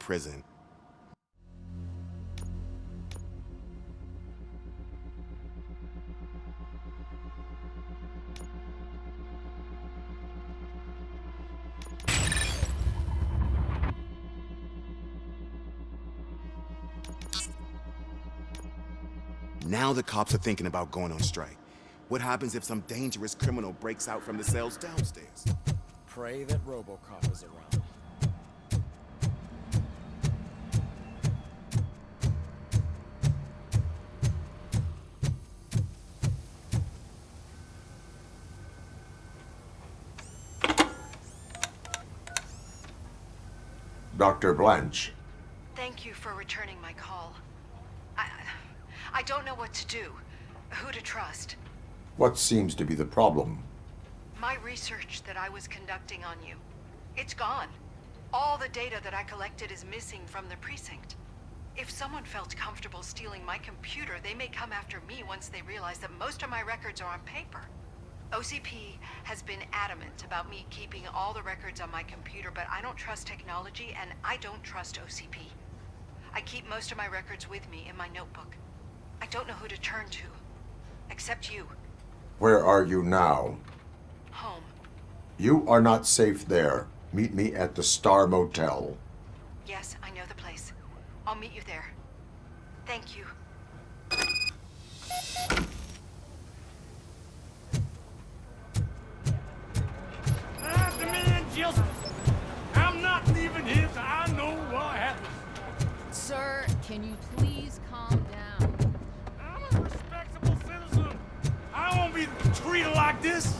prison. Now the cops are thinking about going on strike. What happens if some dangerous criminal breaks out from the cells downstairs? Pray that RoboCop is around. Dr. Blanche. Thank you for returning my call. I don't know what to do, who to trust. What seems to be the problem? My research that I was conducting on you, it's gone. All the data that I collected is missing from the precinct. If someone felt comfortable stealing my computer, they may come after me once they realize that most of my records are on paper. OCP has been adamant about me keeping all the records on my computer, but I don't trust technology and I don't trust OCP. I keep most of my records with me in my notebook. I don't know who to turn to, except you. Where are you now? Home. You are not safe there. Meet me at the Star Motel. Yes, I know the place. I'll meet you there. Thank you. The man just... I'm not leaving here till I know what happened. Sir, can you please calm down? I'm a respectable citizen. I won't be treated like this.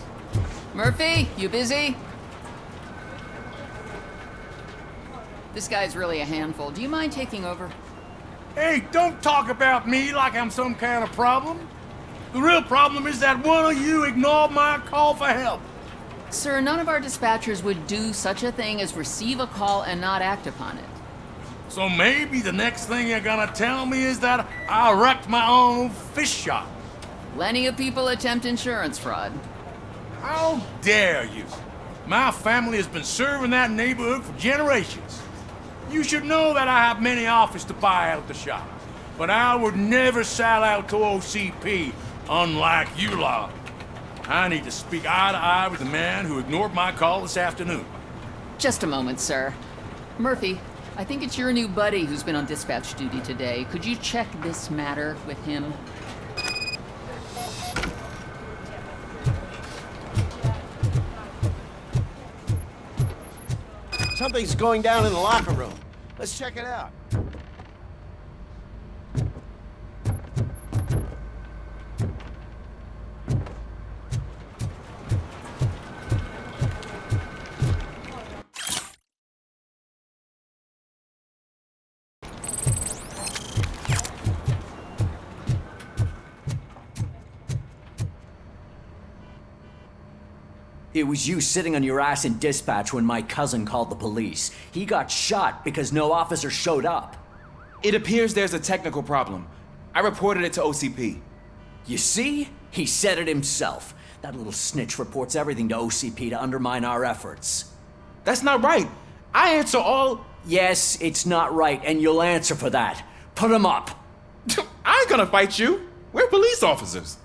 Murphy, you busy? This guy's really a handful. Do you mind taking over? Hey, don't talk about me like I'm some kind of problem. The real problem is that one of you ignored my call for help. Sir, none of our dispatchers would do such a thing as receive a call and not act upon it. So maybe the next thing you're gonna tell me is that I wrecked my own fish shop. Plenty of people attempt insurance fraud. How dare you? My family has been serving that neighborhood for generations. You should know that I have many offers to buy out the shop. But I would never sell out to OCP, unlike you lot. I need to speak eye to eye with the man who ignored my call this afternoon. Just a moment, sir. Murphy, I think it's your new buddy who's been on dispatch duty today. Could you check this matter with him? Something's going down in the locker room. Let's check it out. It was you sitting on your ass in dispatch when my cousin called the police. He got shot because no officer showed up. It appears there's a technical problem. I reported it to OCP. You see? He said it himself. That little snitch reports everything to OCP to undermine our efforts. That's not right. I answer all... Yes, it's not right, and you'll answer for that. Put him up. I ain't gonna fight you. We're police officers.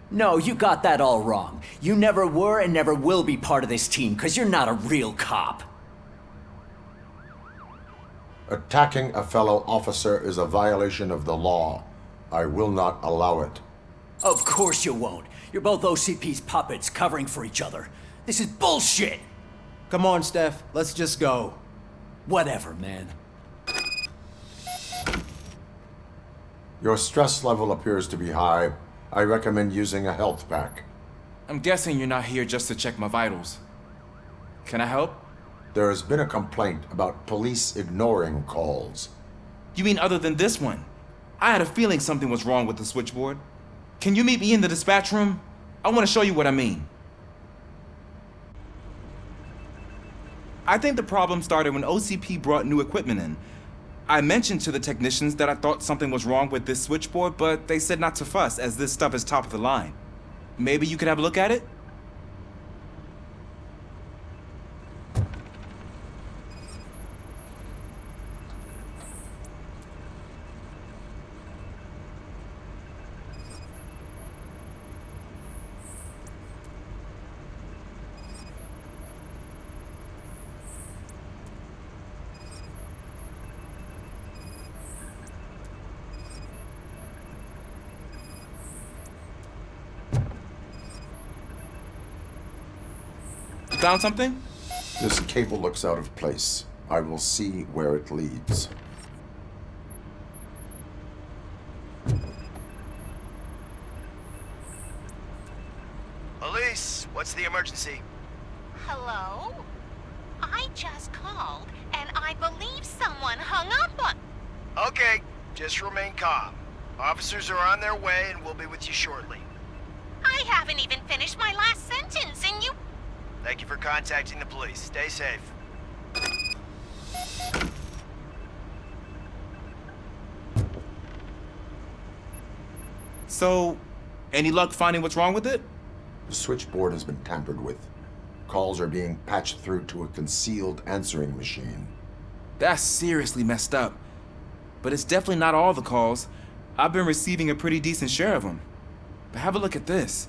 No, you got that all wrong. You never were and never will be part of this team, because you're not a real cop. Attacking a fellow officer is a violation of the law. I will not allow it. Of course you won't. You're both OCP's puppets covering for each other. This is bullshit! Come on, Steph. Let's just go. Whatever, man. Your stress level appears to be high. I recommend using a health pack. I'm guessing you're not here just to check my vitals. Can I help? There has been a complaint about police ignoring calls. You mean other than this one? I had a feeling something was wrong with the switchboard. Can you meet me in the dispatch room? I want to show you what I mean. I think the problem started when OCP brought new equipment in. I mentioned to the technicians that I thought something was wrong with this switchboard, but they said not to fuss, as this stuff is top of the line. Maybe you could have a look at it? found something? This cable looks out of place. I will see where it leads. Elise, what's the emergency? Hello? I just called, and I believe someone hung up on... Okay, just remain calm. Officers are on their way and we'll be with you shortly. I haven't even finished my last sentence, and you... Thank you for contacting the police. Stay safe. So, any luck finding what's wrong with it? The switchboard has been tampered with. Calls are being patched through to a concealed answering machine. That's seriously messed up. But it's definitely not all the calls. I've been receiving a pretty decent share of them. But have a look at this.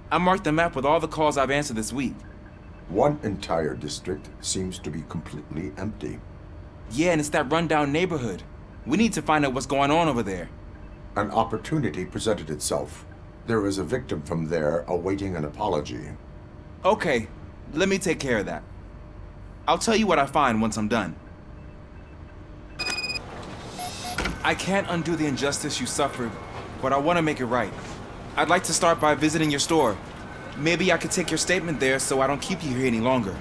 I marked the map with all the calls I've answered this week. One entire district seems to be completely empty. Yeah, and it's that rundown neighborhood. We need to find out what's going on over there. An opportunity presented itself. There is a victim from there awaiting an apology. Okay, let me take care of that. I'll tell you what I find once I'm done. I can't undo the injustice you suffered, but I want to make it right. I'd like to start by visiting your store. Maybe I could take your statement there so I don't keep you here any longer.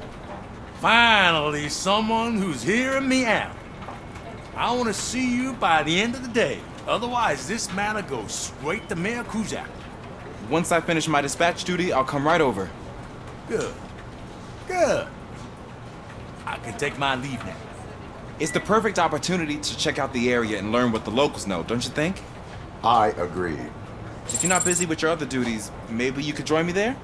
Finally, someone who's hearing me out. I want to see you by the end of the day. Otherwise, this matter goes straight to Mayor Kuzak. Once I finish my dispatch duty, I'll come right over. Good. Good. I can take my leave now. It's the perfect opportunity to check out the area and learn what the locals know, don't you think? I agree. If you're not busy with your other duties, maybe you could join me there?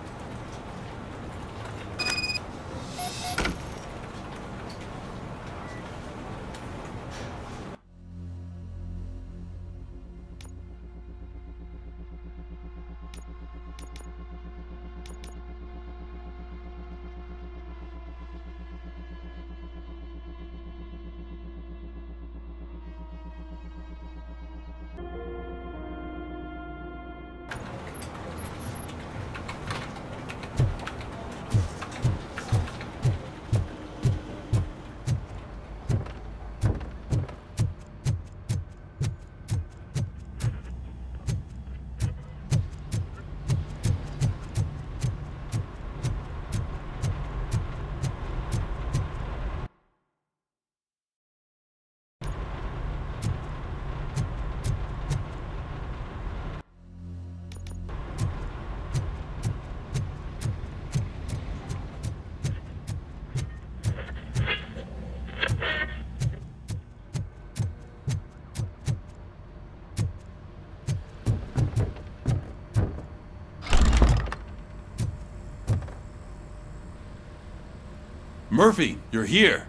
Murphy, you're here.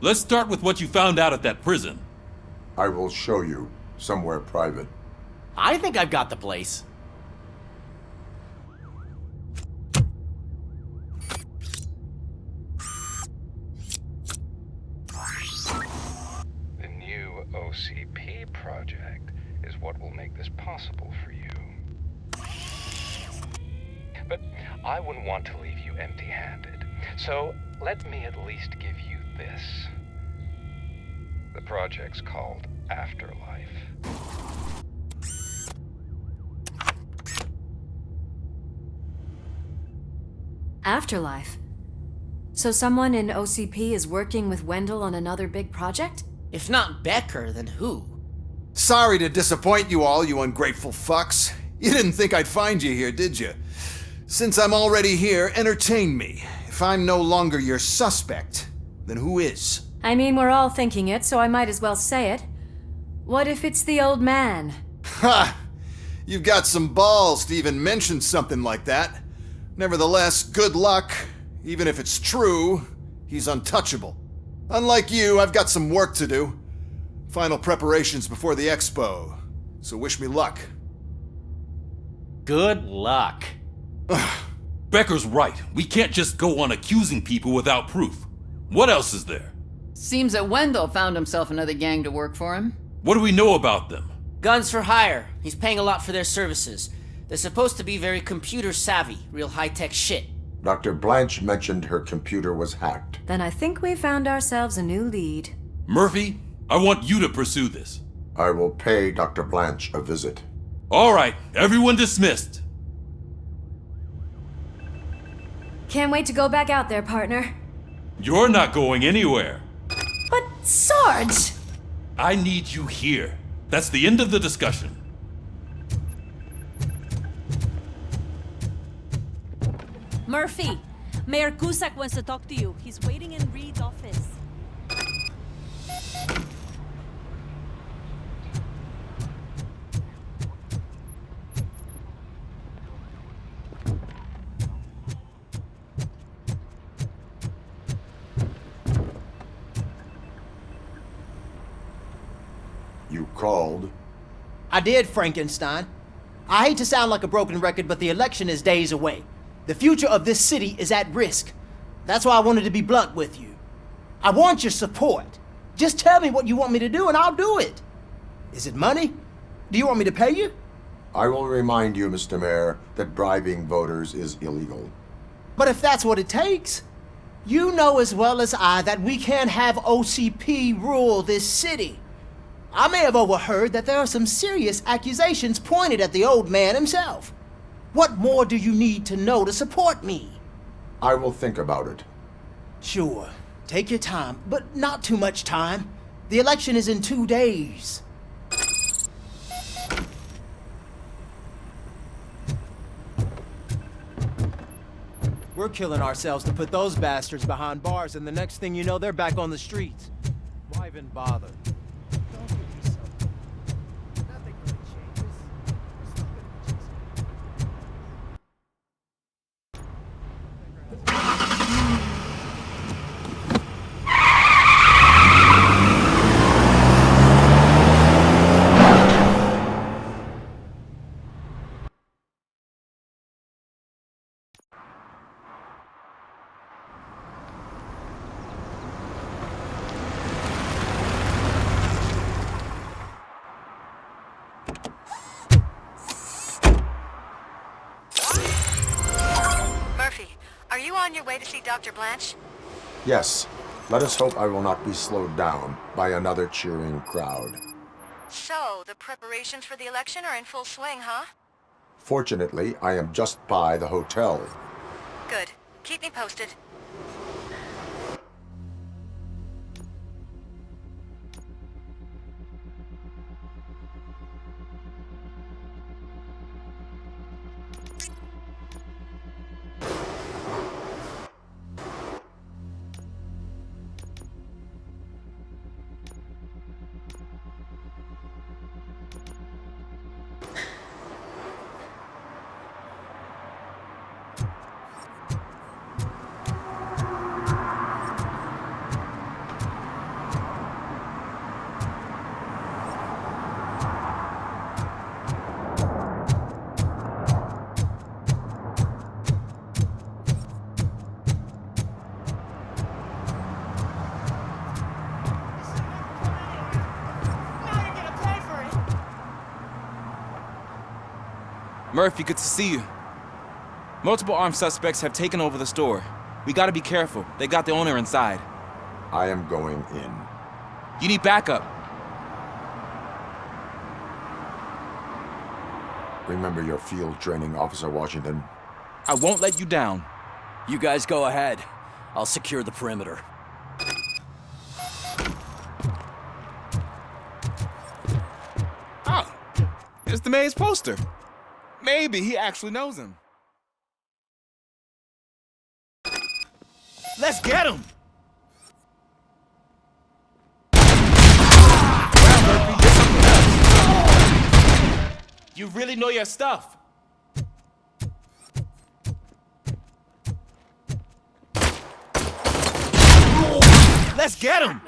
Let's start with what you found out at that prison. I will show you somewhere private. I think I've got the place. The new OCP project is what will make this possible for you. But I wouldn't want to leave you empty-handed. So let me at least give you this. The project's called Afterlife. Afterlife? So someone in OCP is working with Wendell on another big project? If not Becker, then who? Sorry to disappoint you all, you ungrateful fucks. You didn't think I'd find you here, did you? Since I'm already here, entertain me. If I'm no longer your suspect, then who is? I mean, we're all thinking it, so I might as well say it. What if it's the old man? Ha! You've got some balls to even mention something like that. Nevertheless, good luck. Even if it's true, he's untouchable. Unlike you, I've got some work to do. Final preparations before the expo. So wish me luck. Good luck. Becker's right. We can't just go on accusing people without proof. What else is there? Seems that Wendell found himself another gang to work for him. What do we know about them? Guns for hire. He's paying a lot for their services. They're supposed to be very computer savvy, real high-tech shit. Dr. Blanche mentioned her computer was hacked. Then I think we found ourselves a new lead. Murphy, I want you to pursue this. I will pay Dr. Blanche a visit. All right, everyone dismissed. Can't wait to go back out there, partner. You're not going anywhere. But, Sarge! I need you here. That's the end of the discussion. Murphy, Mayor Cusack wants to talk to you. He's waiting in Reed's office. You called? I did, Frankenstein. I hate to sound like a broken record, but the election is days away. The future of this city is at risk. That's why I wanted to be blunt with you. I want your support. Just tell me what you want me to do and I'll do it. Is it money? Do you want me to pay you? I will remind you, Mr. Mayor, that bribing voters is illegal. But if that's what it takes, you know as well as I that we can't have OCP rule this city. I may have overheard that there are some serious accusations pointed at the old man himself. What more do you need to know to support me? I will think about it. Sure. Take your time, but not too much time. The election is in 2 days. We're killing ourselves to put those bastards behind bars, and the next thing you know, they're back on the streets. Why even bother? Don't give me something. Nothing really changes. We're still gonna be chasing. Are you on your way to see Dr. Blanche? Yes. Let us hope I will not be slowed down by another cheering crowd. So, the preparations for the election are in full swing, huh? Fortunately, I am just by the hotel. Good. Keep me posted. Murphy, good to see you. Multiple armed suspects have taken over the store. We gotta be careful. They got the owner inside. I am going in. You need backup. Remember your field training, Officer Washington. I won't let you down. You guys go ahead. I'll secure the perimeter. Oh, it's the mayor's poster. Maybe he actually knows him. Let's get him! Well, Murphy, get something else. You really know your stuff. Let's get him!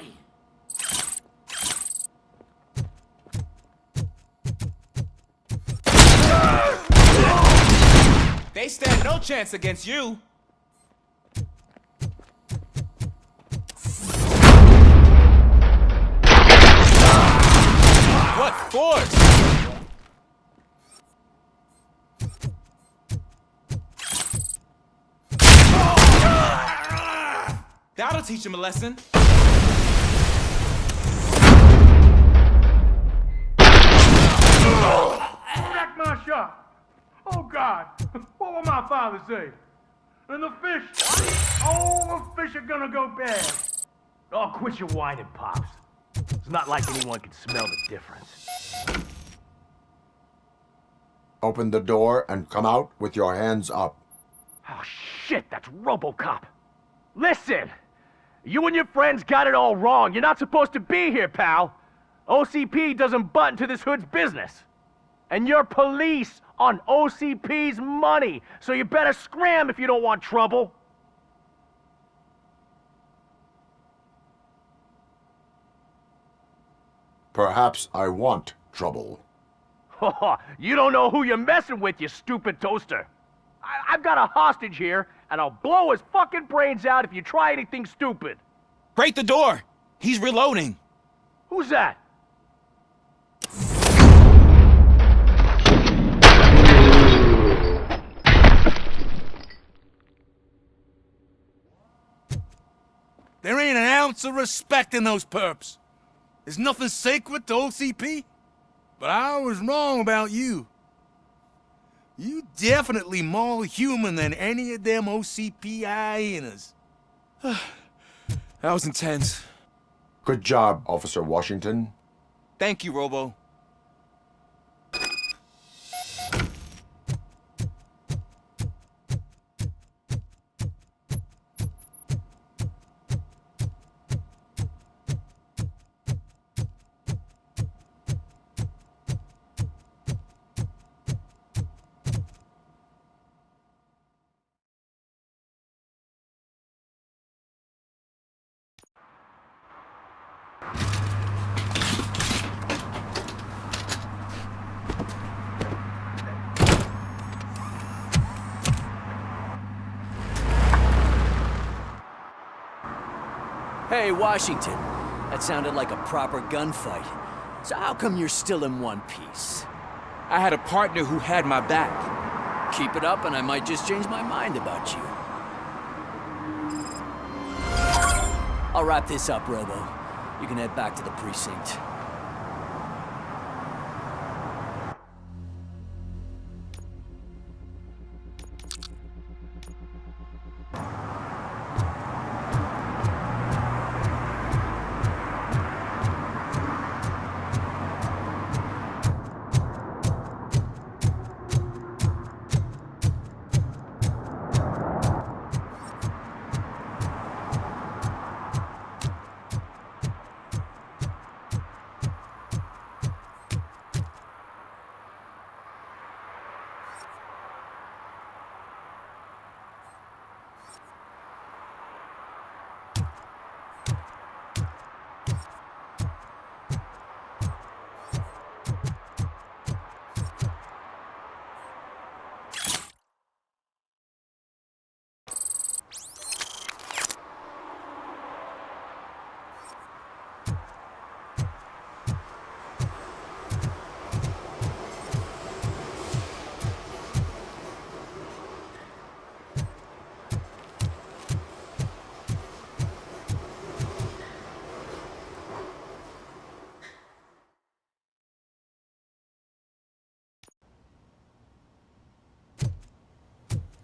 They stand no chance against you. What force? teach him a lesson. Back my shot! Oh, God! What will my father say? And the fish? Oh, the fish are gonna go bad. Oh, quit your whining, Pops. It's not like anyone can smell the difference. Open the door and come out with your hands up. Oh, shit, that's RoboCop. Listen! You and your friends got it all wrong. You're not supposed to be here, pal. OCP doesn't butt into this hood's business. And you're police on OCP's money, so you better scram if you don't want trouble. Perhaps I want trouble. You don't know who you're messing with, you stupid toaster. I've got a hostage here, and I'll blow his fucking brains out if you try anything stupid. Break the door! He's reloading. Who's that? There ain't an ounce of respect in those perps. There's nothing sacred to OCP. But I was wrong about you. You definitely more human than any of them OCP hyenas. That was intense. Good job, Officer Washington. Thank you, Robo. Hey, Washington. That sounded like a proper gunfight. So how come you're still in one piece? I had a partner who had my back. Keep it up and I might just change my mind about you. I'll wrap this up, Robo. You can head back to the precinct.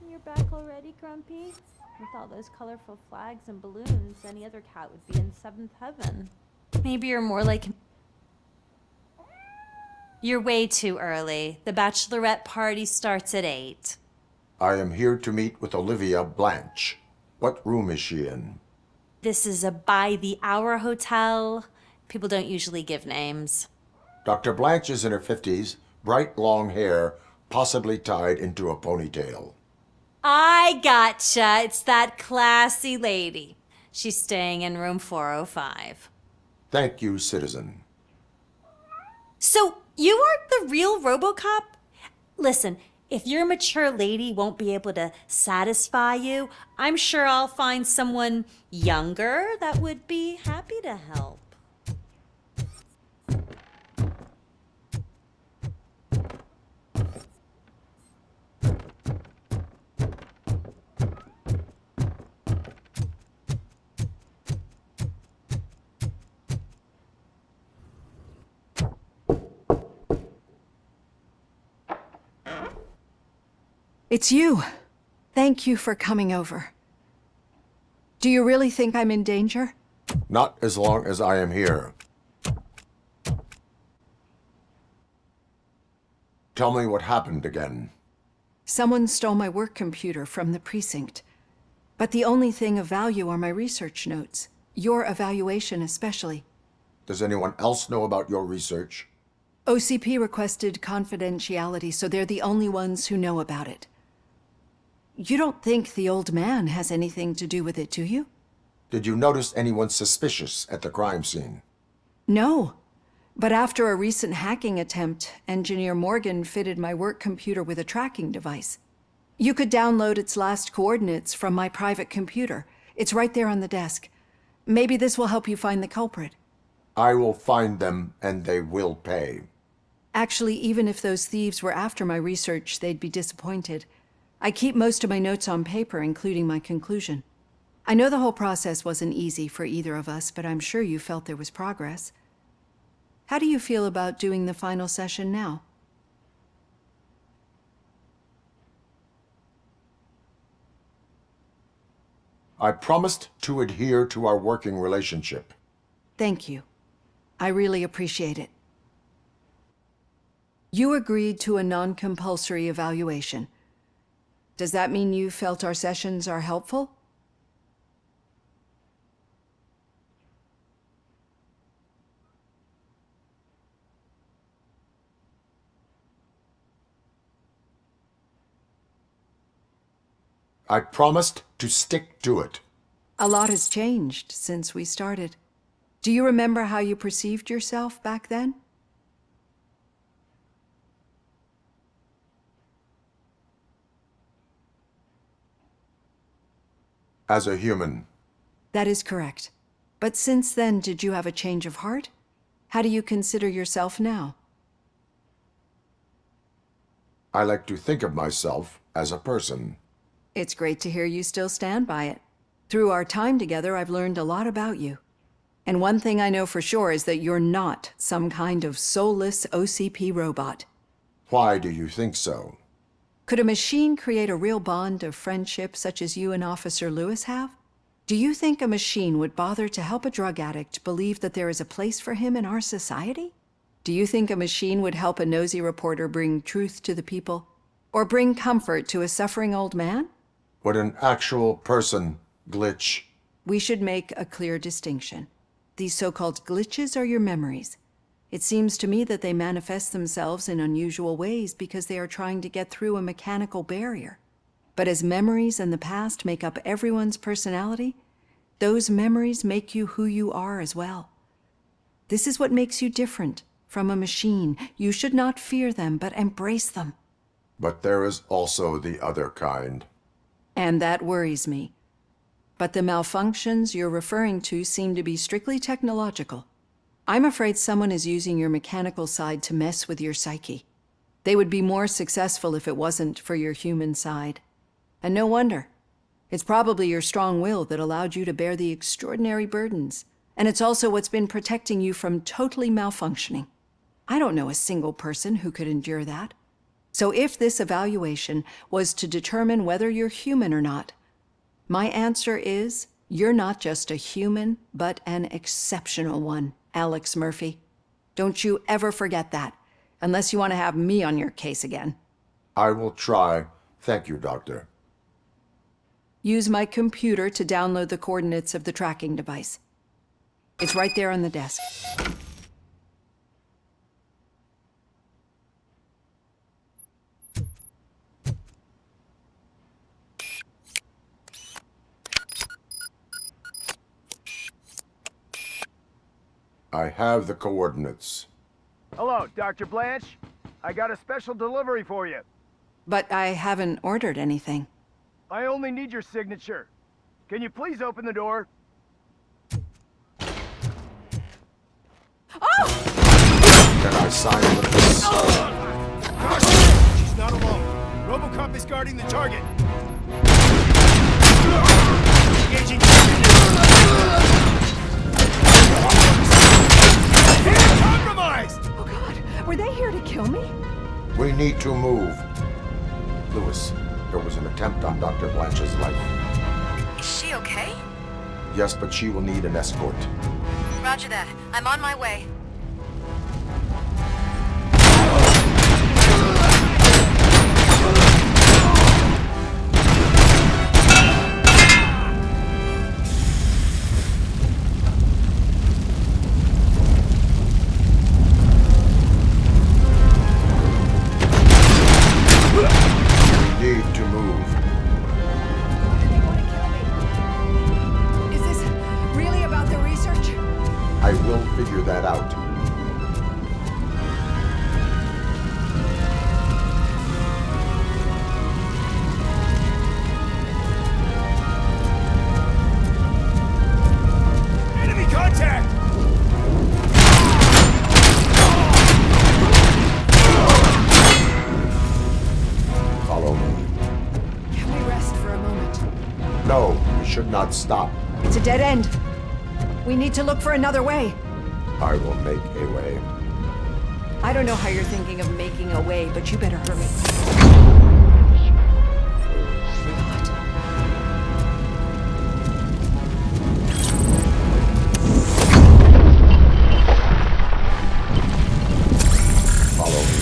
You're back already, Grumpy? With all those colorful flags and balloons, any other cat would be in seventh heaven. Maybe you're more like... You're way too early. The bachelorette party starts at 8. I am here to meet with Olivia Blanche. What room is she in? This is a by-the-hour hotel. People don't usually give names. Dr. Blanche is in her 50s, bright long hair, possibly tied into a ponytail. I gotcha. It's that classy lady. She's staying in room 405. Thank you, citizen. So, you aren't the real RoboCop? Listen, if your mature lady won't be able to satisfy you, I'm sure I'll find someone younger that would be happy to help. It's you. Thank you for coming over. Do you really think I'm in danger? Not as long as I am here. Tell me what happened again. Someone stole my work computer from the precinct. But the only thing of value are my research notes. Your evaluation especially. Does anyone else know about your research? OCP requested confidentiality, so they're the only ones who know about it. You don't think the old man has anything to do with it, do you? Did you notice anyone suspicious at the crime scene? No. But after a recent hacking attempt, Engineer Morgan fitted my work computer with a tracking device. You could download its last coordinates from my private computer. It's right there on the desk. Maybe this will help you find the culprit. I will find them, and they will pay. Actually, even if those thieves were after my research, they'd be disappointed. I keep most of my notes on paper, including my conclusion. I know the whole process wasn't easy for either of us, but I'm sure you felt there was progress. How do you feel about doing the final session now? I promised to adhere to our working relationship. Thank you. I really appreciate it. You agreed to a non-compulsory evaluation. Does that mean you felt our sessions are helpful? I promised to stick to it. A lot has changed since we started. Do you remember how you perceived yourself back then? As a human. That is correct. But since then, did you have a change of heart? How do you consider yourself now? I like to think of myself as a person. It's great to hear you still stand by it. Through our time together, I've learned a lot about you. And one thing I know for sure is that you're not some kind of soulless OCP robot. Why do you think so? Could a machine create a real bond of friendship such as you and Officer Lewis have? Do you think a machine would bother to help a drug addict believe that there is a place for him in our society? Do you think a machine would help a nosy reporter bring truth to the people? Or bring comfort to a suffering old man? Would an actual person glitch? We should make a clear distinction. These so-called glitches are your memories. It seems to me that they manifest themselves in unusual ways because they are trying to get through a mechanical barrier. But as memories and the past make up everyone's personality, those memories make you who you are as well. This is what makes you different from a machine. You should not fear them, but embrace them. But there is also the other kind. And that worries me. But the malfunctions you're referring to seem to be strictly technological. I'm afraid someone is using your mechanical side to mess with your psyche. They would be more successful if it wasn't for your human side. And no wonder. It's probably your strong will that allowed you to bear the extraordinary burdens. And it's also what's been protecting you from totally malfunctioning. I don't know a single person who could endure that. So if this evaluation was to determine whether you're human or not, my answer is, you're not just a human, but an exceptional one, Alex Murphy. Don't you ever forget that, unless you want to have me on your case again. I will try. Thank you, Doctor. Use my computer to download the coordinates of the tracking device. It's right there on the desk. I have the coordinates. Hello, Dr. Blanche. I got a special delivery for you. But I haven't ordered anything. I only need your signature. Can you please open the door? Can I sign this? She's not alone. RoboCop is guarding the target. Engaging. Compromised! Oh God, were they here to kill me? We need to move. Lewis, There was an attempt on Dr. Blanche's life. Is she okay? Yes, but she will need an escort. Roger that. I'm on my way. I will figure that out. Enemy contact! Follow me. Can we rest for a moment? No, we should not stop. It's a dead end. We need to look for another way. I will make a way. I don't know how you're thinking of making a way, but you better hurry. Follow me.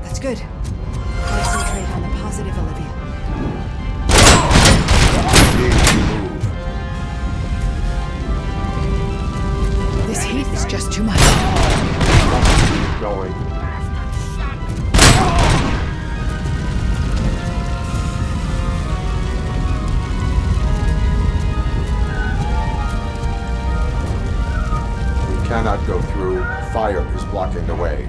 That's good. Concentrate on the positive, Olivia. This heat is just too much. Keep going. We cannot go through. Fire is blocking the way.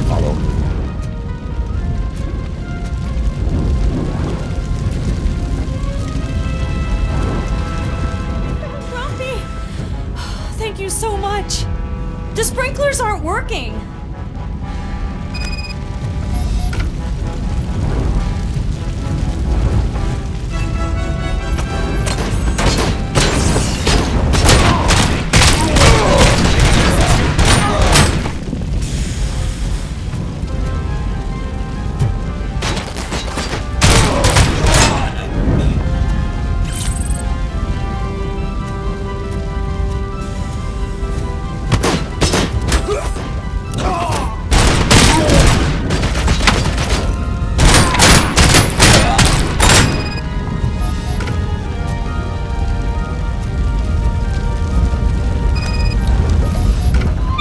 Follow. Grumpy! Thank you so much. The sprinklers aren't working.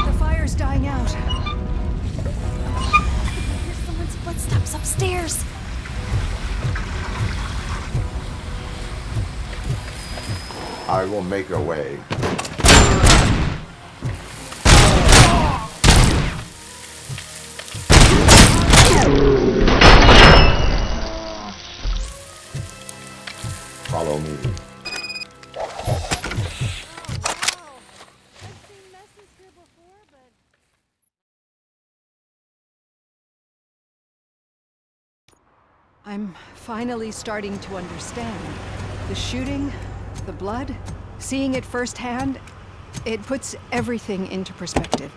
The fire's dying out. Here's someone's footsteps upstairs. I will make a way. Follow me. I'm finally starting to understand. The shooting, the blood, seeing it firsthand, it puts everything into perspective.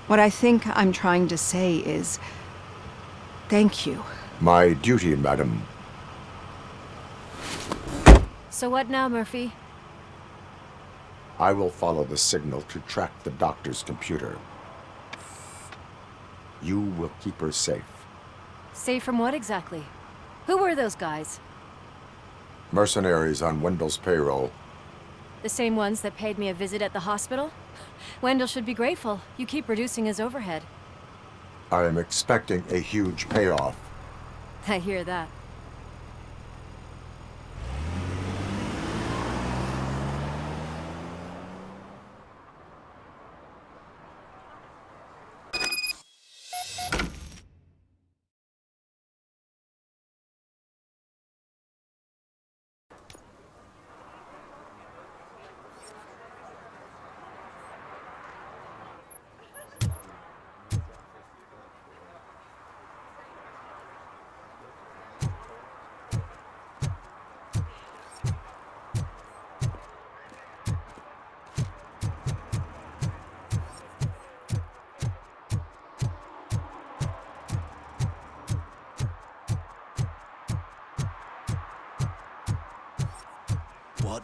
What I think I'm trying to say is, thank you. My duty, madam. So what now, Murphy? I will follow the signal to track the doctor's computer. You will keep her safe. Safe from what exactly? Who were those guys? Mercenaries on Wendell's payroll. The same ones that paid me a visit at the hospital? Wendell should be grateful. You keep reducing his overhead. I am expecting a huge payoff. I hear that.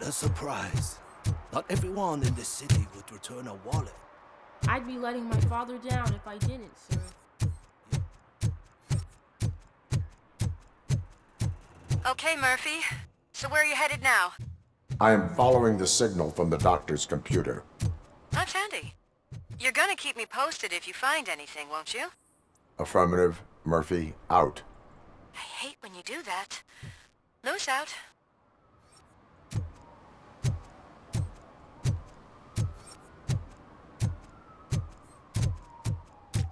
A surprise. Not everyone in this city would return a wallet. I'd be letting my father down if I didn't, sir. Okay, Murphy. So where are you headed now? I am following the signal from the doctor's computer. That's handy. You're gonna keep me posted if you find anything, won't you? Affirmative. Murphy, out. I hate when you do that. Lewis out.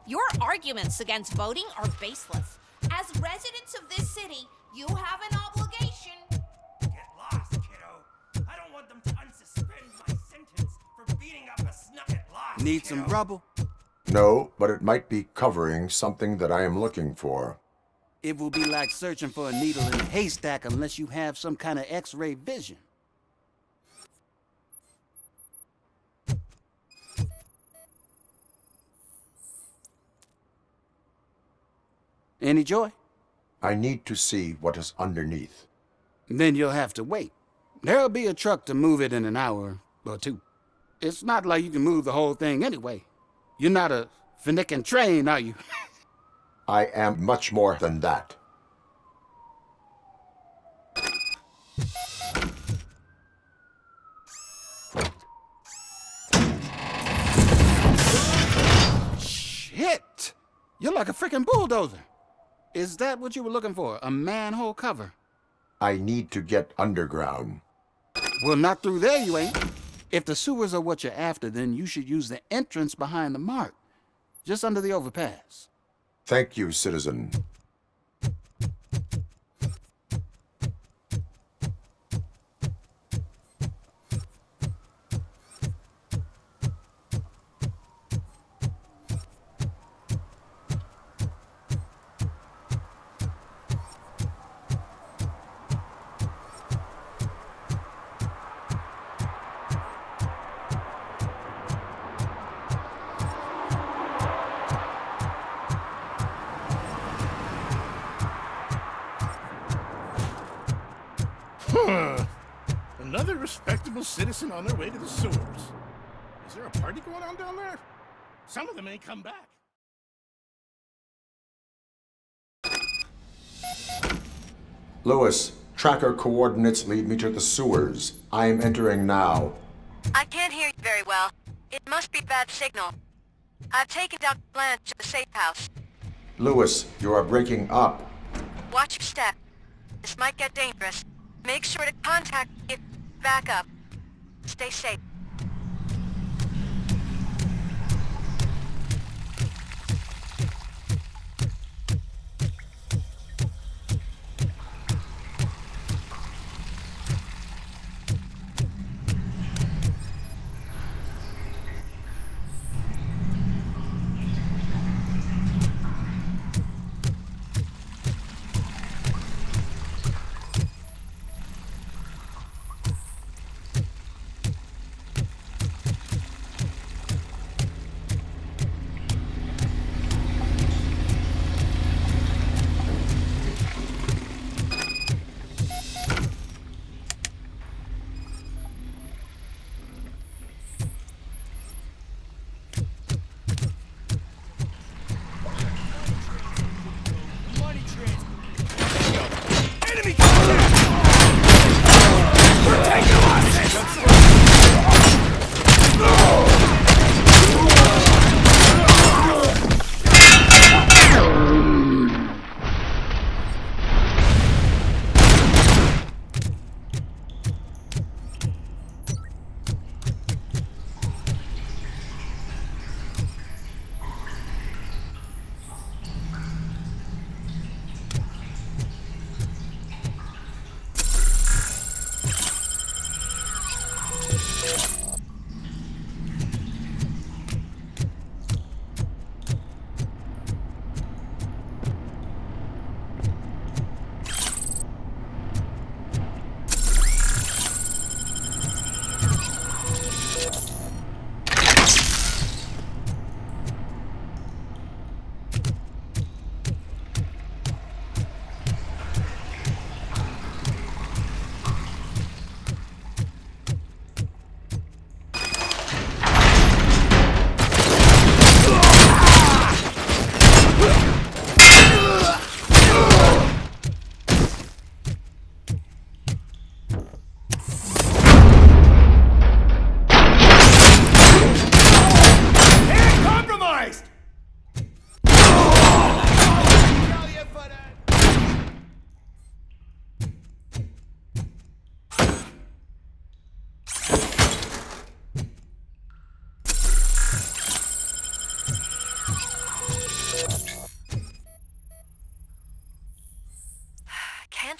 Your arguments against voting are baseless. As residents of this city, you have an obligation. Get lost, kiddo. I don't want them to unsuspend my sentence for beating up a snucket lie. Need some rubble? No, but it might be covering something that I am looking for. It will be like searching for a needle in a haystack unless you have some kind of X-ray vision. Any joy? I need to see what is underneath. Then you'll have to wait. There'll be a truck to move it in an hour or two. It's not like you can move the whole thing anyway. You're not a finicking train, are you? I am much more than that. Shit! You're like a freaking bulldozer. Is that what you were looking for? A manhole cover? I need to get underground. Well, not through there, you ain't. If the sewers are what you're after, then you should use the entrance behind the mark, just under the overpass. Thank you, citizen. Another respectable citizen on their way to the sewers. Is there a party going on down there? Some of them ain't come back. Lewis, tracker coordinates lead me to the sewers. I am entering now. I can't hear you very well. It must be bad signal. I've taken Dr. Blanche to the safe house. Lewis, you are breaking up. Watch your step. This might get dangerous. Make sure to contact me if back up. Stay safe.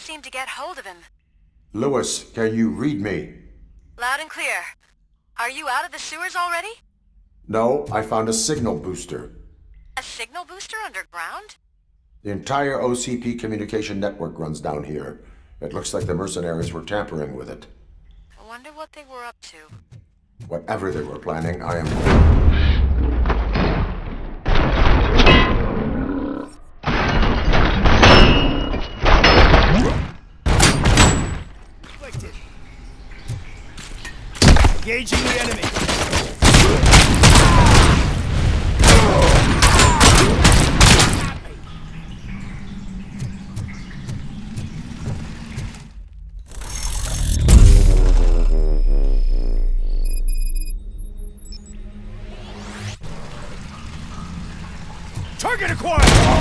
seem to get hold of him. Lewis, can you read me? Loud and clear. Are you out of the sewers already? No, I found a signal booster. A signal booster underground? The entire OCP communication network runs down here. It looks like the mercenaries were tampering with it. I wonder what they were up to. Whatever they were planning, I am... Engaging the enemy. Target acquired!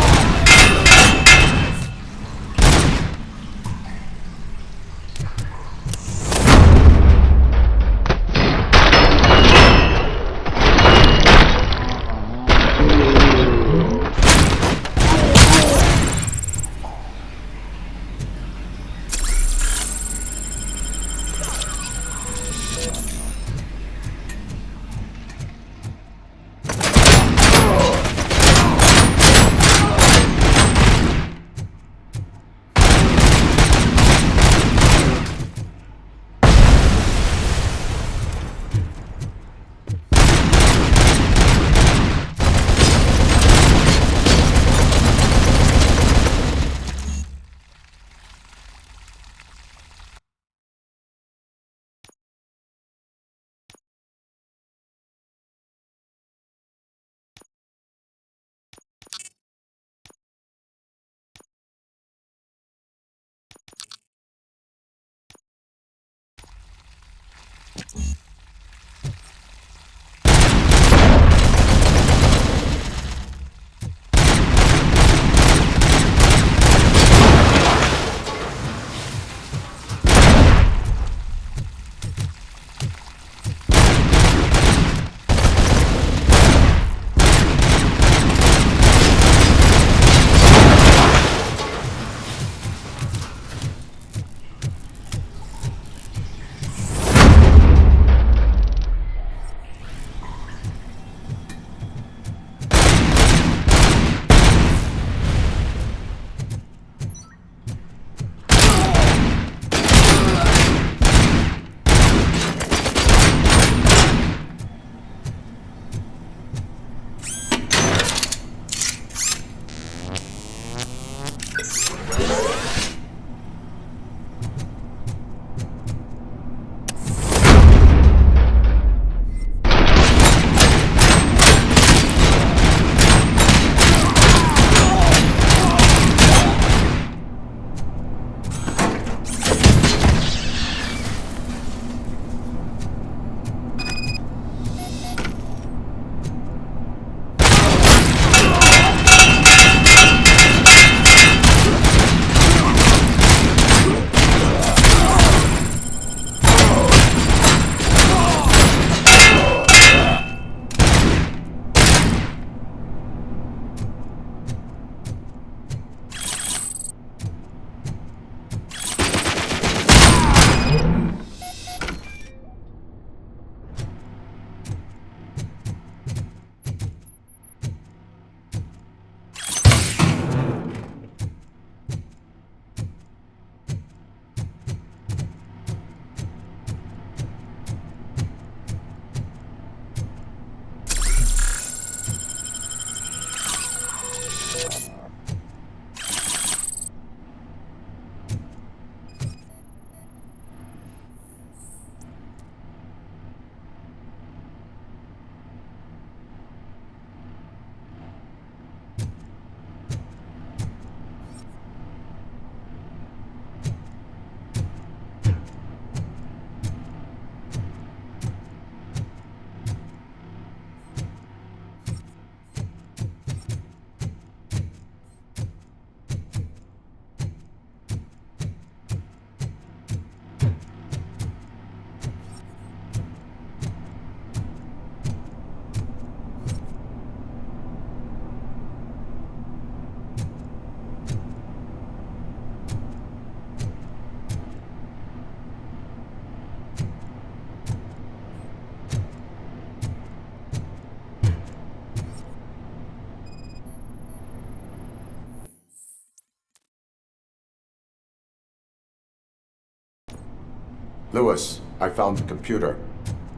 Lewis, I found the computer.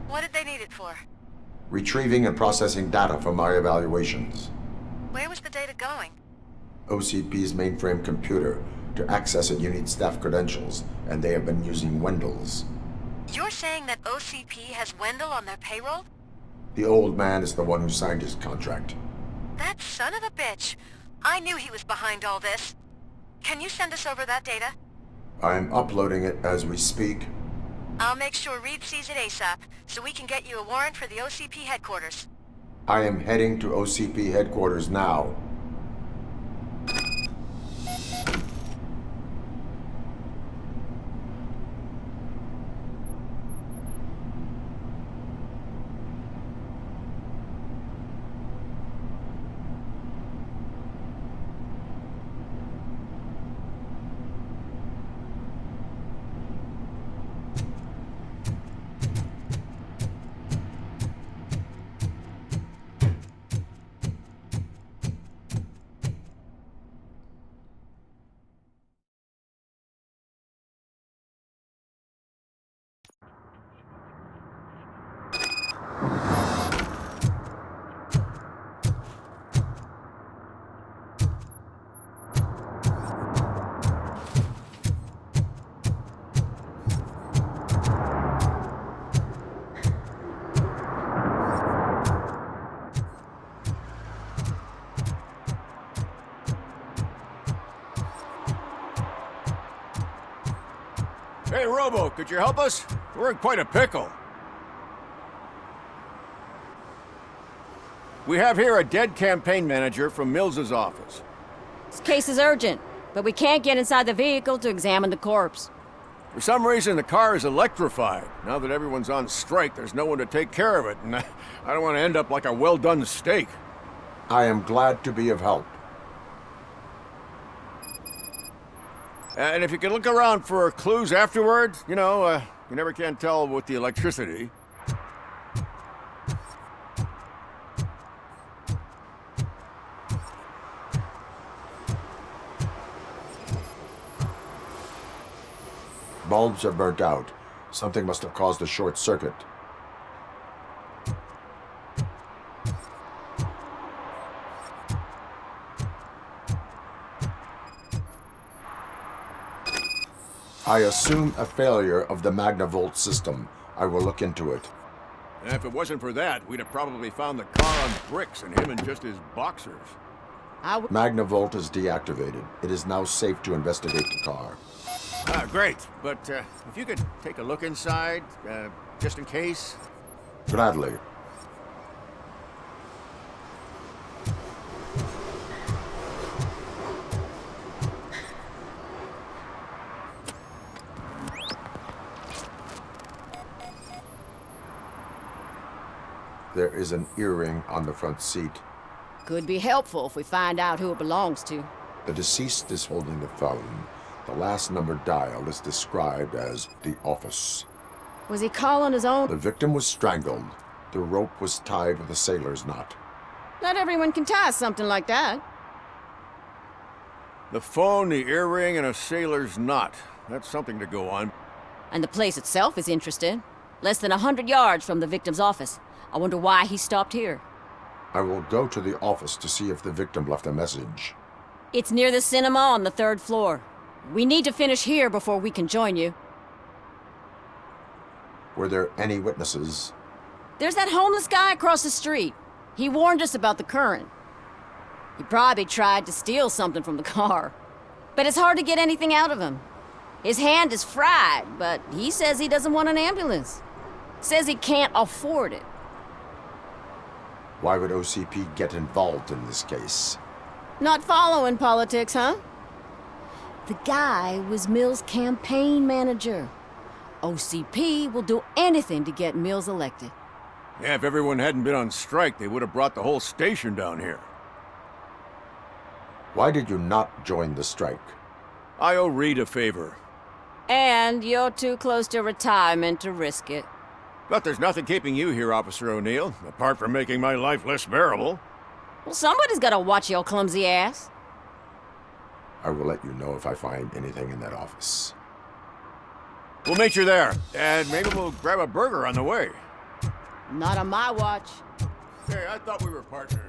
What did they need it for? Retrieving and processing data from my evaluations. Where was the data going? OCP's mainframe computer. To access it, you need staff credentials, and they have been using Wendell's. You're saying that OCP has Wendell on their payroll? The old man is the one who signed his contract. That son of a bitch. I knew he was behind all this. Can you send us over that data? I am uploading it as we speak. I'll make sure Reed sees it ASAP, so we can get you a warrant for the OCP headquarters. I am heading to OCP headquarters now. Hey, Robo, could you help us? We're in quite a pickle. We have here a dead campaign manager from Mills's office. This case is urgent, but we can't get inside the vehicle to examine the corpse. For some reason, the car is electrified. Now that everyone's on strike, there's no one to take care of it, and I don't want to end up like a well-done steak. I am glad to be of help. And if you could look around for clues afterwards, you know, you never can tell with the electricity. Bulbs are burnt out. Something must have caused a short circuit. I assume a failure of the Magnavolt system. I will look into it. And if it wasn't for that, we'd have probably found the car on bricks and him in just his boxers. Magnavolt is deactivated. It is now safe to investigate the car. Great. But if you could take a look inside, just in case. Gladly. There is an earring on the front seat. Could be helpful if we find out who it belongs to. The deceased is holding the phone. The last number dialed is described as the office. Was he calling his own? The victim was strangled. The rope was tied with a sailor's knot. Not everyone can tie something like that. The phone, the earring, and a sailor's knot. That's something to go on. And the place itself is interesting. Less than 100 yards from the victim's office. I wonder why he stopped here. I will go to the office to see if the victim left a message. It's near the cinema on the 3rd floor. We need to finish here before we can join you. Were there any witnesses? There's that homeless guy across the street. He warned us about the current. He probably tried to steal something from the car. But it's hard to get anything out of him. His hand is fried, but he says he doesn't want an ambulance. Says he can't afford it. Why would OCP get involved in this case? Not following politics, huh? The guy was Mills' campaign manager. OCP will do anything to get Mills elected. Yeah, if everyone hadn't been on strike, they would have brought the whole station down here. Why did you not join the strike? I owe Reed a favor. And you're too close to retirement to risk it. But there's nothing keeping you here, Officer O'Neill, apart from making my life less bearable. Well, somebody's gotta watch your clumsy ass. I will let you know if I find anything in that office. We'll meet you there, and maybe we'll grab a burger on the way. Not on my watch. Hey, I thought we were partners.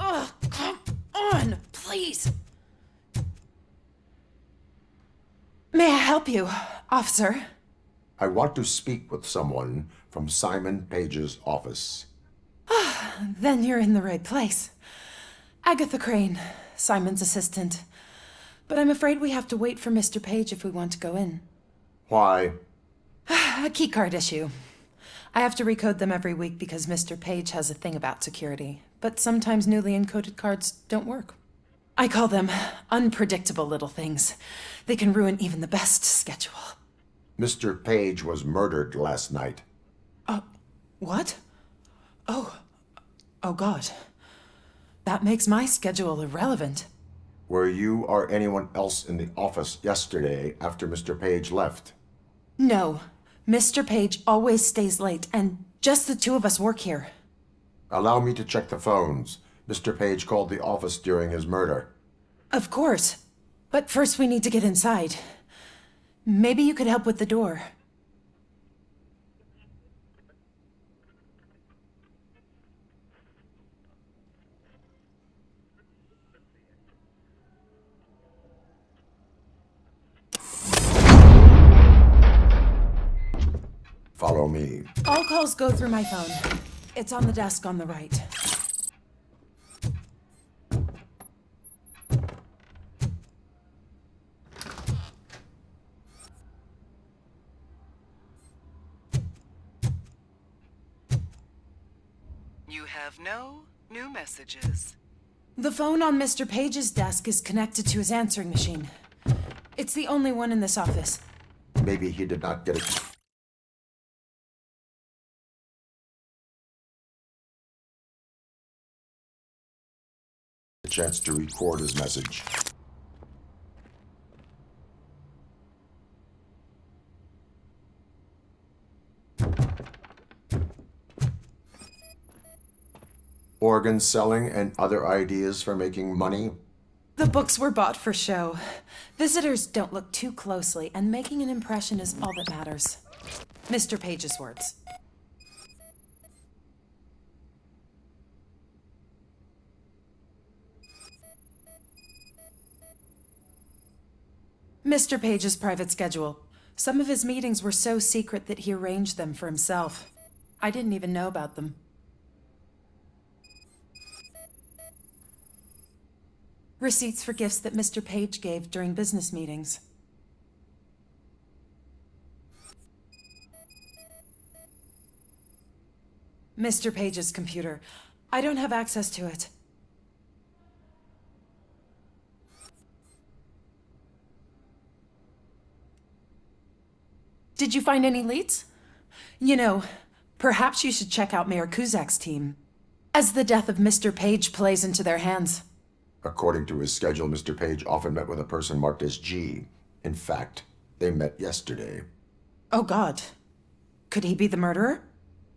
Ugh, come on, please. May I help you, officer? I want to speak with someone from Simon Page's office. Then you're in the right place. Agatha Crane, Simon's assistant. But I'm afraid we have to wait for Mr. Page if we want to go in. Why? A keycard issue. I have to recode them every week because Mr. Page has a thing about security. But sometimes newly encoded cards don't work. I call them unpredictable little things. They can ruin even the best schedule. Mr. Page was murdered last night. What? Oh God. That makes my schedule irrelevant. Were you or anyone else in the office yesterday after Mr. Page left? No. Mr. Page always stays late, and just the two of us work here. Allow me to check the phones. Mr. Page called the office during his murder. Of course. But first we need to get inside. Maybe you could help with the door. Follow me. All calls go through my phone. It's on the desk on the right. You have no new messages. The phone on Mr. Page's desk is connected to his answering machine. It's the only one in this office. Maybe he did not get it. A chance to record his message. Organ selling and other ideas for making money? The books were bought for show. Visitors don't look too closely, and making an impression is all that matters. Mr. Page's words. Mr. Page's private schedule. Some of his meetings were so secret that he arranged them for himself. I didn't even know about them. Receipts for gifts that Mr. Page gave during business meetings. Mr. Page's computer. I don't have access to it. Did you find any leads? You know, perhaps you should check out Mayor Kuzak's team, as the death of Mr. Page plays into their hands. According to his schedule, Mr. Page often met with a person marked as G. In fact, they met yesterday. Oh, God. Could he be the murderer?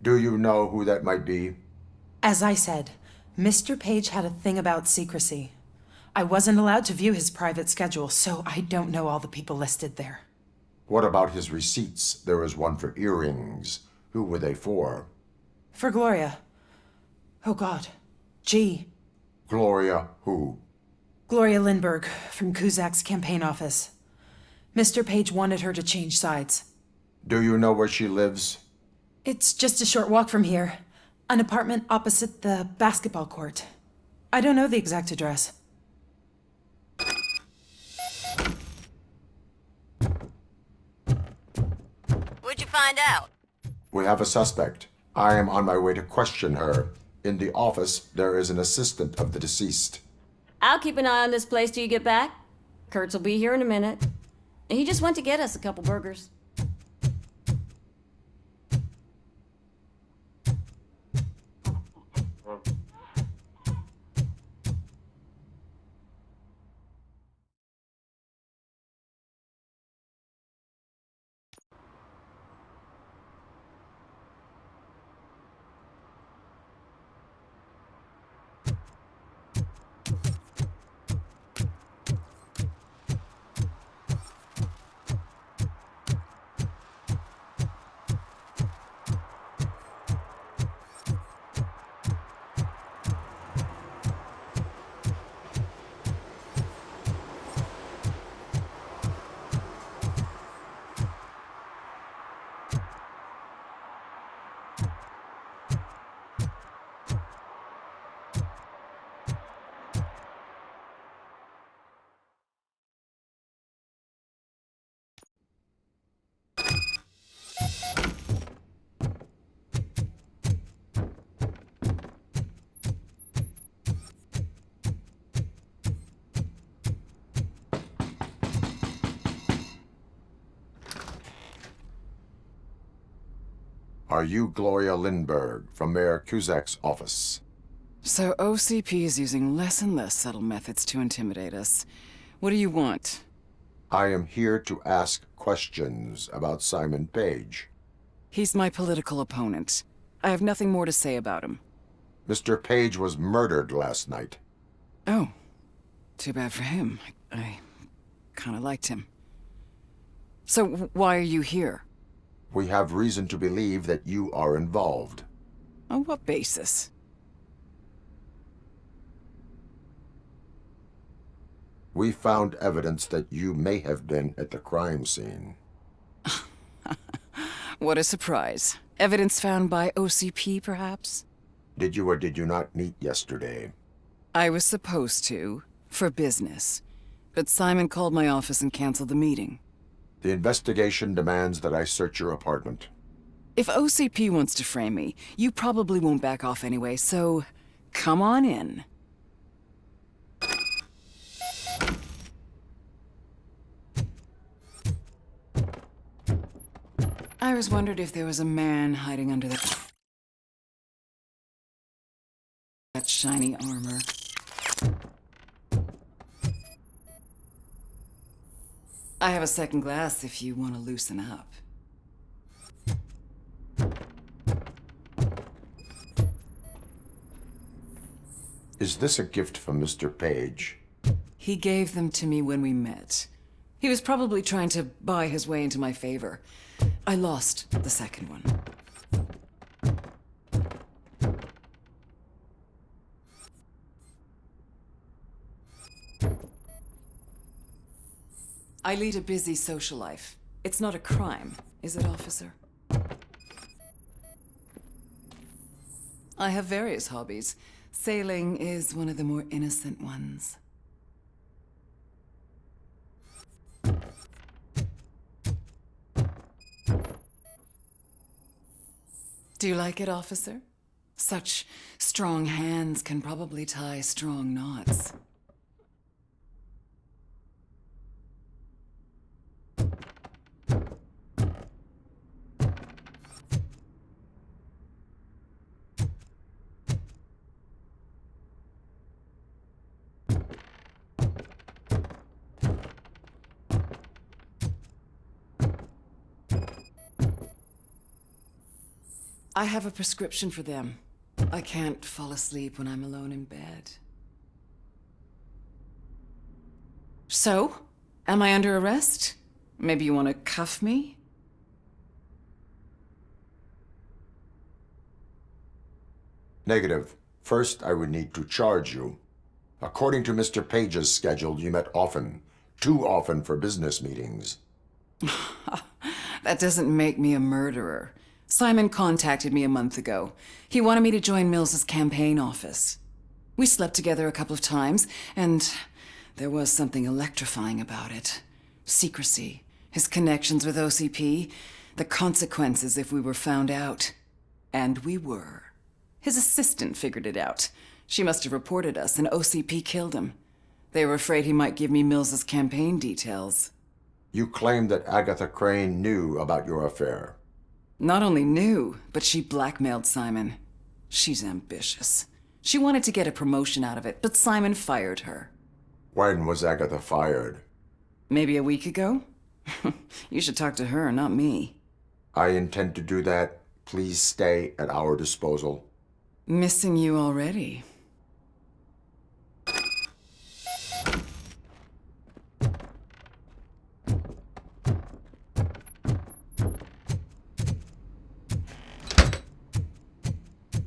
Do you know who that might be? As I said, Mr. Page had a thing about secrecy. I wasn't allowed to view his private schedule, so I don't know all the people listed there. What about his receipts? There was one for earrings. Who were they for? For Gloria. Oh, God. G. Gloria who? Gloria Lindbergh, from Kuzak's campaign office. Mr. Page wanted her to change sides. Do you know where she lives? It's just a short walk from here. An apartment opposite the basketball court. I don't know the exact address. What'd you find out? We have a suspect. I am on my way to question her. In the office, there is an assistant of the deceased. I'll keep an eye on this place till you get back. Kurtz will be here in a minute. He just went to get us a couple burgers. Are you Gloria Lindbergh from Mayor Cusack's office? So OCP is using less and less subtle methods to intimidate us. What do you want? I am here to ask questions about Simon Page. He's my political opponent. I have nothing more to say about him. Mr. Page was murdered last night. Oh. Too bad for him. I kinda liked him. So why are you here? We have reason to believe that you are involved. On what basis? We found evidence that you may have been at the crime scene. What a surprise. Evidence found by OCP, perhaps? Did you or did you not meet yesterday? I was supposed to, for business. But Simon called my office and canceled the meeting. The investigation demands that I search your apartment. If OCP wants to frame me, you probably won't back off anyway, so come on in. I was wondering if there was a man hiding under that shiny armor. I have a second glass if you want to loosen up. Is this a gift from Mr. Page? He gave them to me when we met. He was probably trying to buy his way into my favor. I lost the second one. I lead a busy social life. It's not a crime, is it, officer? I have various hobbies. Sailing is one of the more innocent ones. Do you like it, officer? Such strong hands can probably tie strong knots. I have a prescription for them. I can't fall asleep when I'm alone in bed. So, am I under arrest? Maybe you want to cuff me? Negative. First, I would need to charge you. According to Mr. Page's schedule, you met often. Too often for business meetings. That doesn't make me a murderer. Simon contacted me a month ago. He wanted me to join Mills's campaign office. We slept together a couple of times, and there was something electrifying about it. Secrecy, his connections with OCP, the consequences if we were found out. And we were. His assistant figured it out. She must have reported us, and OCP killed him. They were afraid he might give me Mills's campaign details. You claim that Agatha Crane knew about your affair. Not only knew, but she blackmailed Simon. She's ambitious. She wanted to get a promotion out of it, but Simon fired her. When was Agatha fired? Maybe a week ago? You should talk to her, not me. I intend to do that. Please stay at our disposal. Missing you already.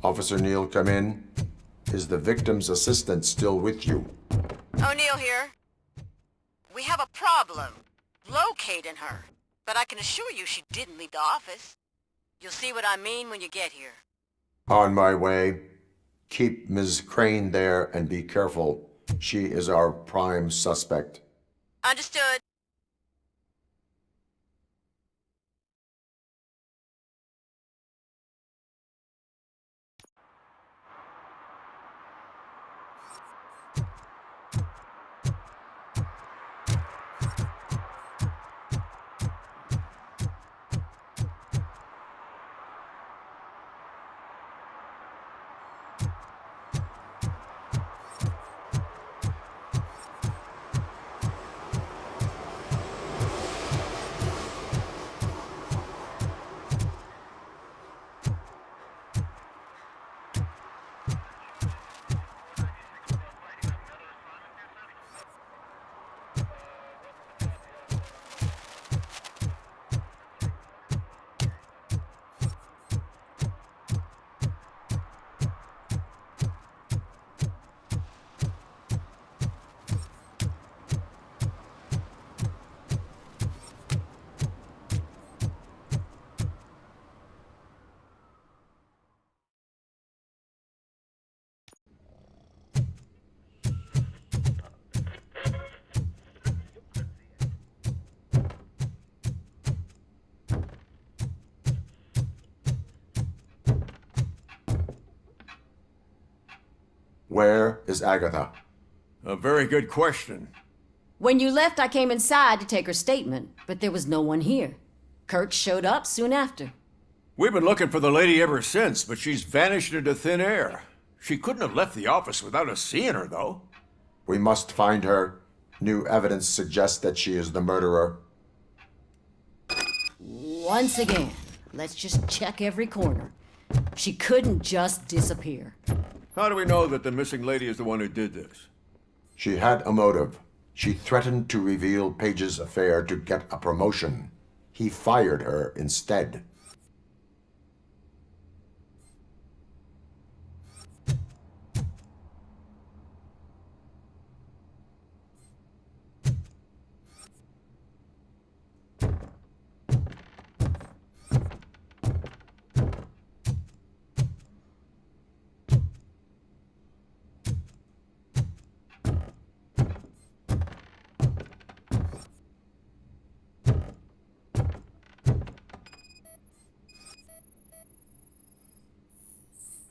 Officer Neal, come in. Is the victim's assistant still with you? O'Neill here. We have a problem locating her, but I can assure you she didn't leave the office. You'll see what I mean when you get here. On my way. Keep Ms. Crane there and be careful. She is our prime suspect. Understood. Where is Agatha? A very good question. When you left, I came inside to take her statement, but there was no one here. Kurt showed up soon after. We've been looking for the lady ever since, but she's vanished into thin air. She couldn't have left the office without us seeing her, though. We must find her. New evidence suggests that she is the murderer. Once again, let's just check every corner. She couldn't just disappear. How do we know that the missing lady is the one who did this? She had a motive. She threatened to reveal Page's affair to get a promotion. He fired her instead.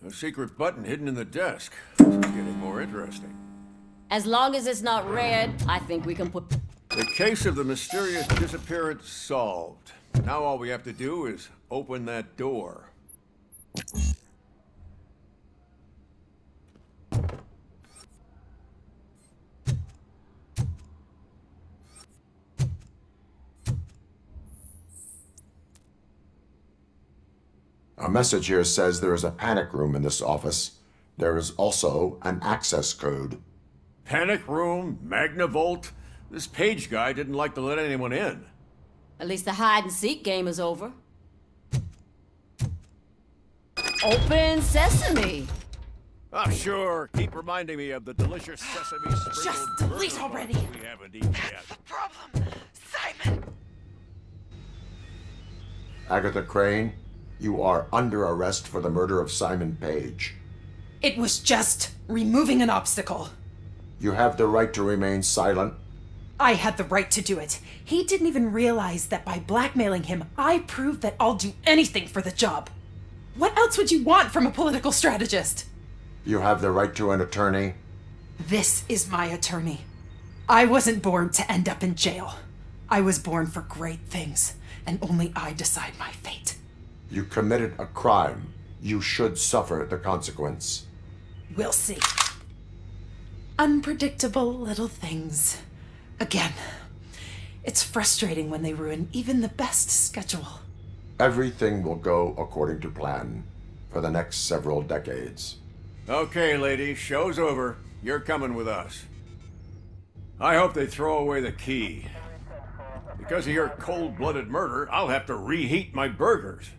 A secret button hidden in the desk. This is getting more interesting. As long as it's not red, I think we can put... The case of the mysterious disappearance solved. Now all we have to do is open that door. A message here says there is a panic room in this office. There is also an access code. Panic room, Magnavolt. This Page guy didn't like to let anyone in. At least the hide-and-seek game is over. Open sesame! Oh, sure. Keep reminding me of the delicious sesame sprinkled Just delete burger already. buns we haven't eaten yet. Agatha Crane, you are under arrest for the murder of Simon Page. It was just removing an obstacle. You have the right to remain silent. I had the right to do it. He didn't even realize that by blackmailing him, I proved that I'll do anything for the job. What else would you want from a political strategist? You have the right to an attorney. This is my attorney. I wasn't born to end up in jail. I was born for great things, and only I decide my fate. You committed a crime. You should suffer the consequence. We'll see. Unpredictable little things. Again, it's frustrating when they ruin even the best schedule. Everything will go according to plan for the next several decades. Okay, lady, show's over. You're coming with us. I hope they throw away the key. Because of your cold-blooded murder, I'll have to reheat my burgers.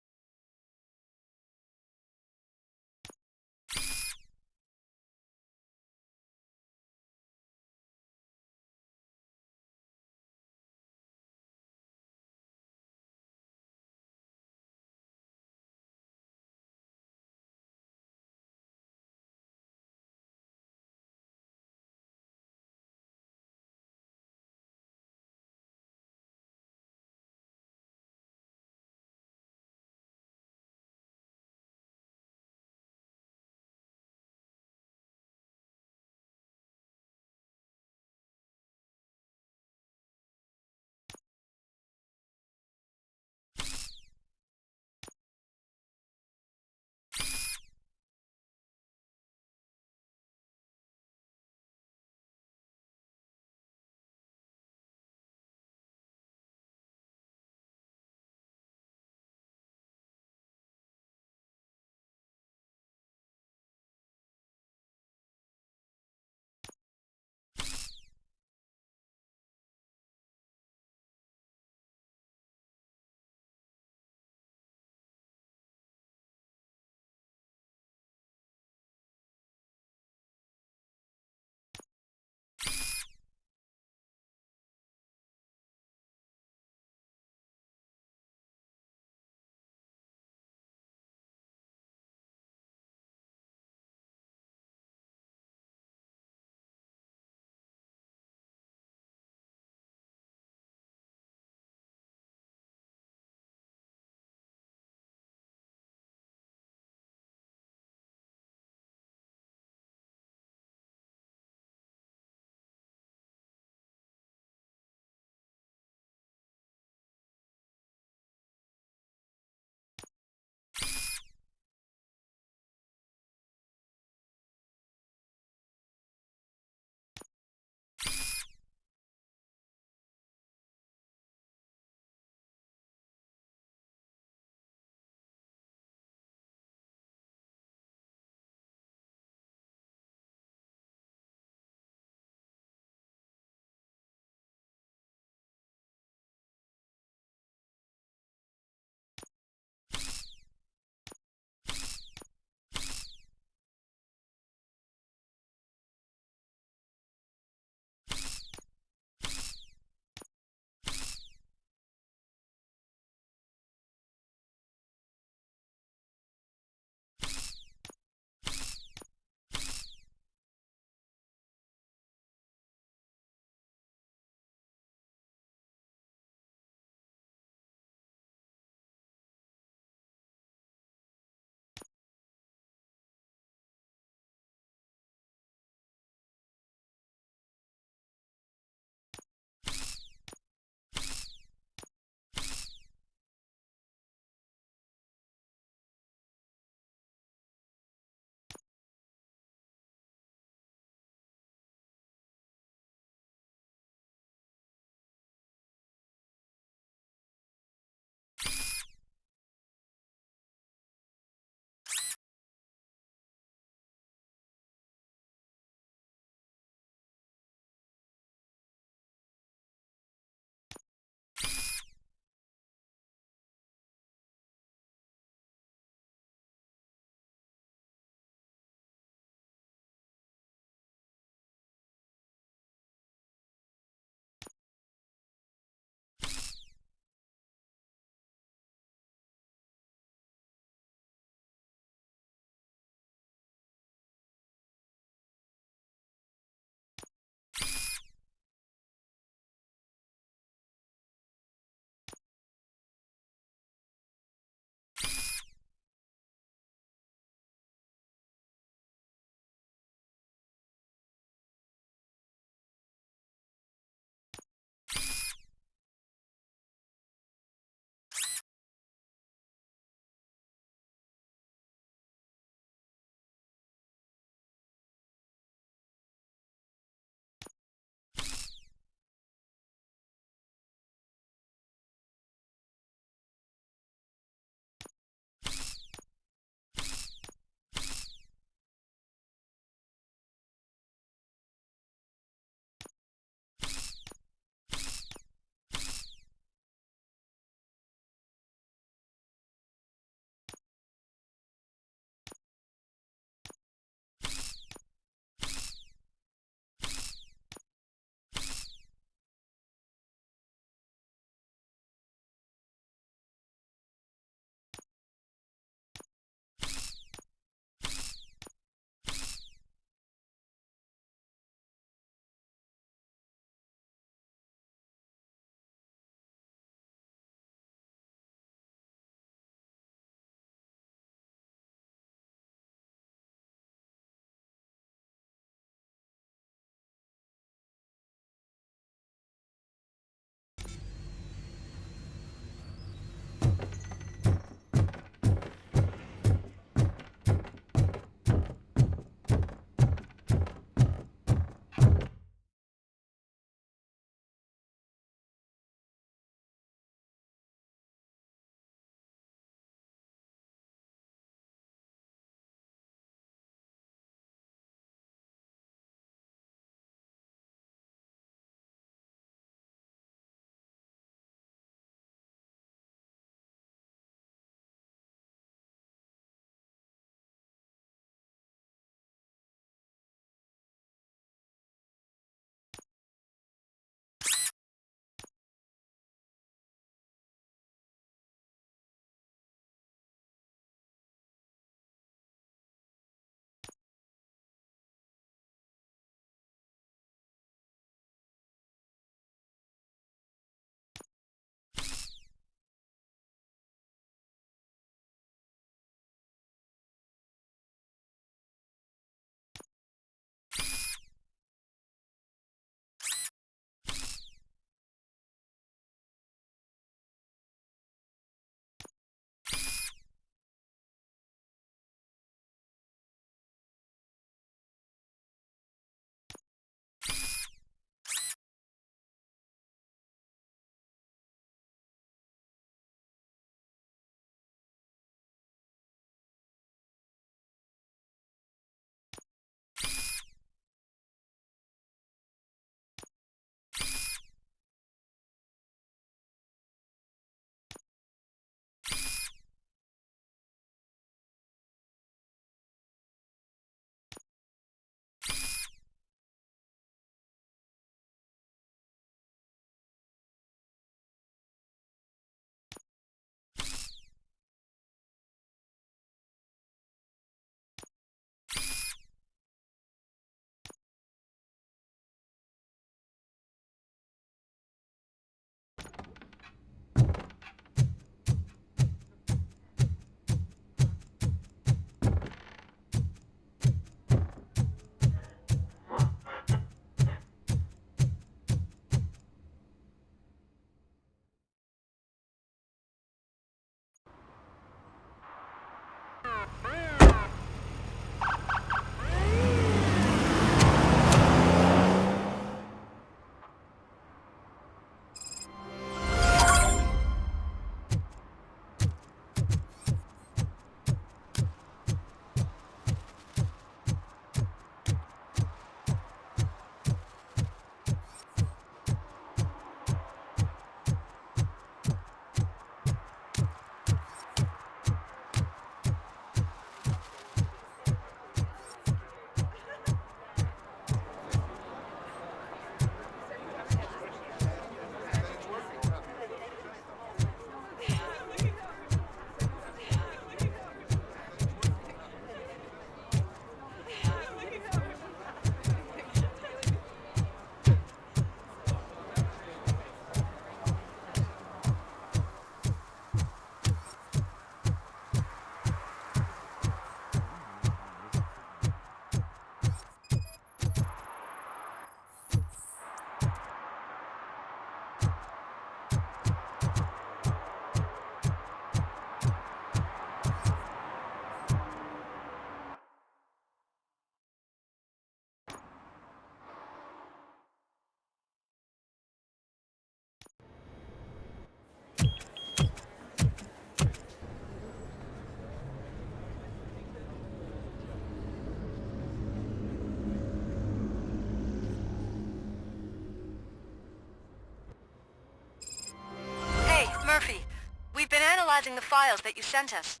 analyzing the files that you sent us.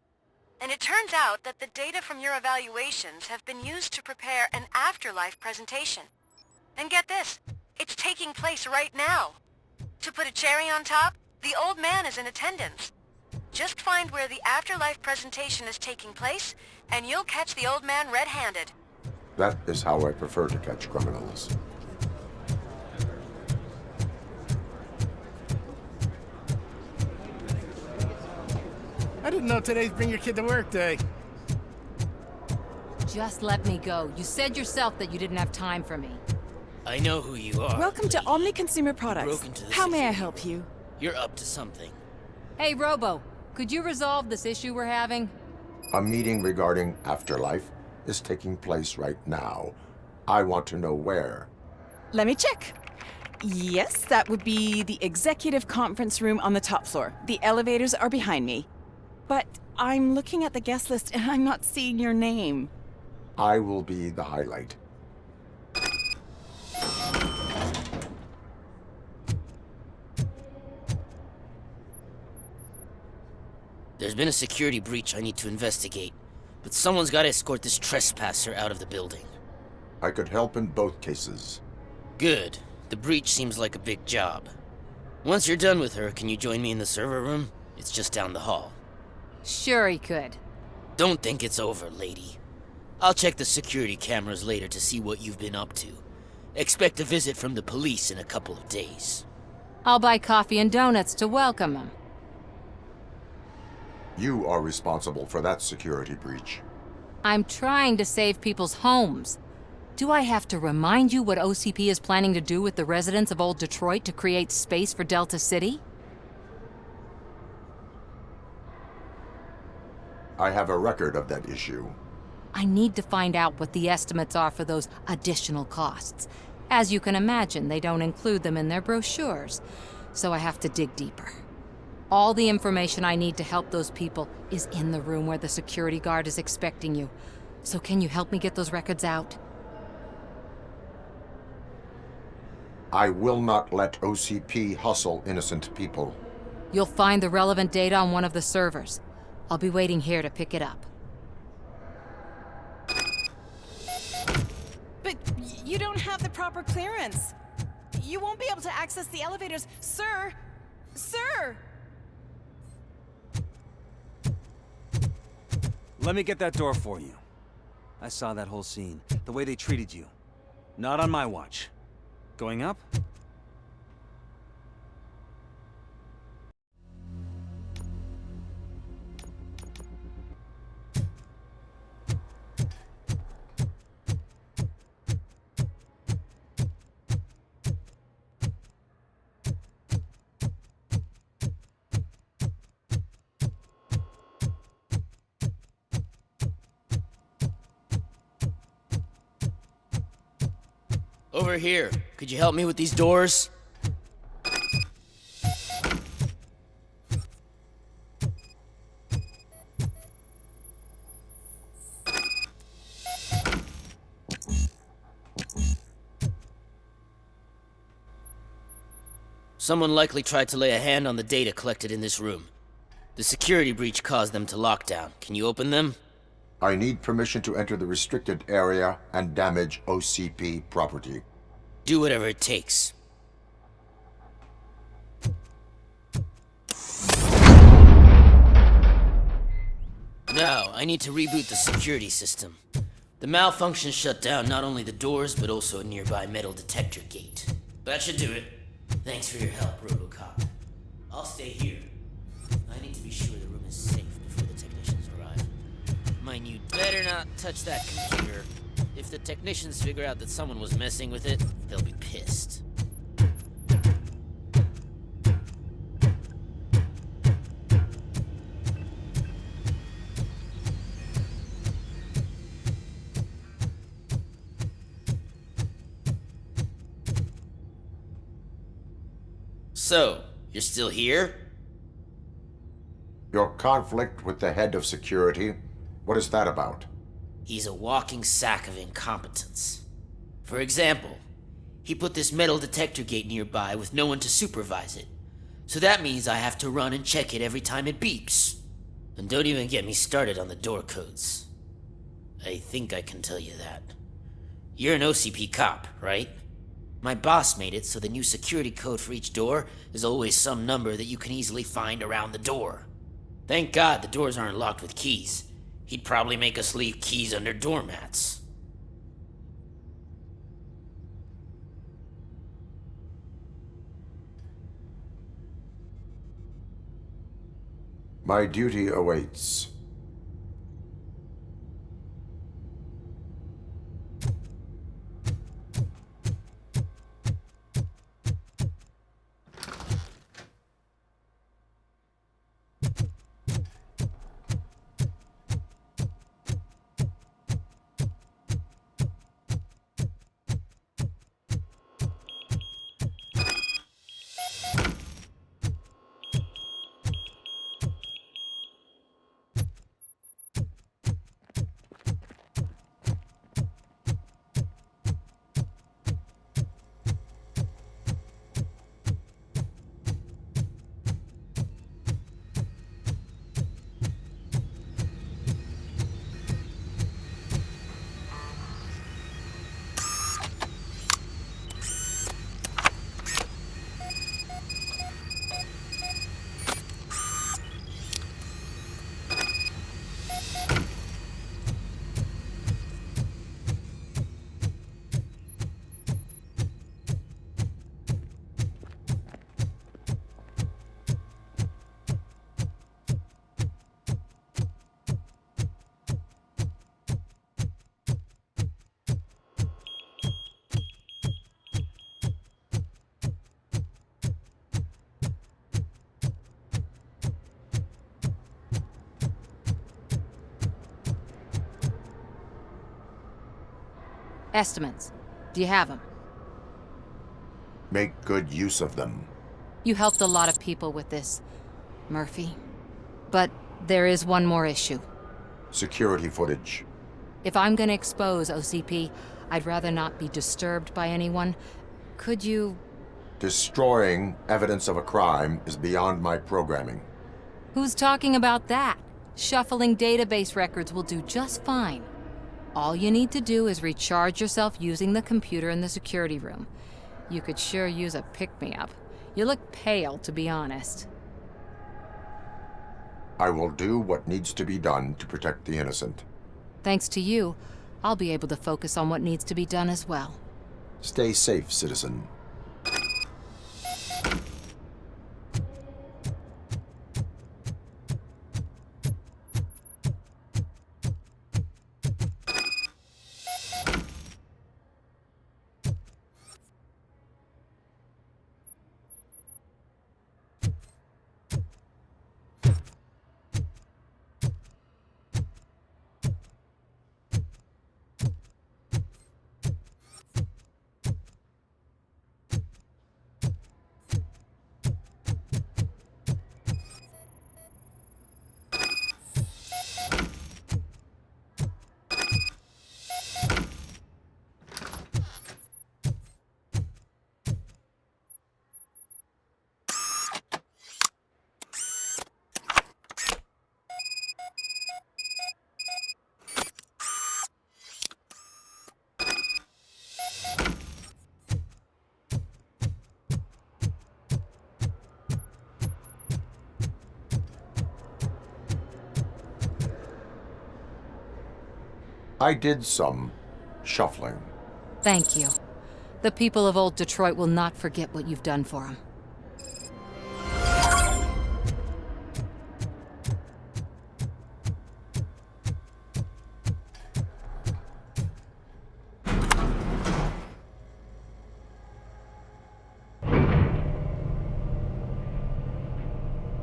And it turns out that the data from your evaluations have been used to prepare an afterlife presentation. And get this, it's taking place right now. To put a cherry on top, the old man is in attendance. Just find where the afterlife presentation is taking place, and you'll catch the old man red-handed. That is how I prefer to catch criminals. I didn't know today's Bring Your Kid to Work Day. Just let me go. You said yourself that you didn't have time for me. I know who you are. Welcome to Omni Consumer Products. Broke into the How may I security help you? You're up to something. Hey, Robo, could you resolve this issue we're having? A meeting regarding afterlife is taking place right now. I want to know where. Let me check. Yes, that would be the executive conference room on the top floor. The elevators are behind me. But I'm looking at the guest list and I'm not seeing your name. I will be the highlight. There's been a security breach I need to investigate, but someone's got to escort this trespasser out of the building. I could help in both cases. Good. The breach seems like a big job. Once you're done with her, can you join me in the server room? It's just down the hall. Sure he could. Don't think it's over, lady. I'll check the security cameras later to see what you've been up to. Expect a visit from the police in a couple of days. I'll buy coffee and donuts to welcome him. You are responsible for that security breach. I'm trying to save people's homes. Do I have to remind you what OCP is planning to do with the residents of Old Detroit to create space for Delta City? I have a record of that issue. I need to find out what the estimates are for those additional costs. As you can imagine, they don't include them in their brochures, so I have to dig deeper. All the information I need to help those people is in the room where the security guard is expecting you. So can you help me get those records out? I will not let OCP hustle innocent people. You'll find the relevant data on one of the servers. I'll be waiting here to pick it up. But you don't have the proper clearance. You won't be able to access the elevators. Sir! Sir! Let me get that door for you. I saw that whole scene. The way they treated you. Not on my watch. Going up? Over here. Could you help me with these doors? Someone likely tried to lay a hand on the data collected in this room. The security breach caused them to lock down. Can you open them? I need permission to enter the restricted area and damage OCP property. Do whatever it takes. Now, I need to reboot the security system. The malfunction shut down not only the doors, but also a nearby metal detector gate. That should do it. Thanks for your help, RoboCop. I'll stay here. I need to be sure the room is safe before the technicians arrive. Mind you, better not touch that computer. If the technicians figure out that someone was messing with it, they'll be pissed. So, you're still here? Your conflict with the head of security, what is that about? He's a walking sack of incompetence. For example, he put this metal detector gate nearby with no one to supervise it. So that means I have to run and check it every time it beeps. And don't even get me started on the door codes. I think I can tell you that. You're an OCP cop, right? My boss made it so the new security code for each door is always some number that you can easily find around the door. Thank God the doors aren't locked with keys. He'd probably make us leave keys under doormats. My duty awaits. Estimates. Do you have them? Make good use of them. You helped a lot of people with this, Murphy. But there is one more issue. Security footage. If I'm gonna expose OCP, I'd rather not be disturbed by anyone. Could you... Destroying evidence of a crime is beyond my programming. Who's talking about that? Shuffling database records will do just fine. All you need to do is recharge yourself using the computer in the security room. You could sure use a pick-me-up. You look pale, to be honest. I will do what needs to be done to protect the innocent. Thanks to you, I'll be able to focus on what needs to be done as well. Stay safe, citizen. I did some shuffling. Thank you. The people of old Detroit will not forget what you've done for them.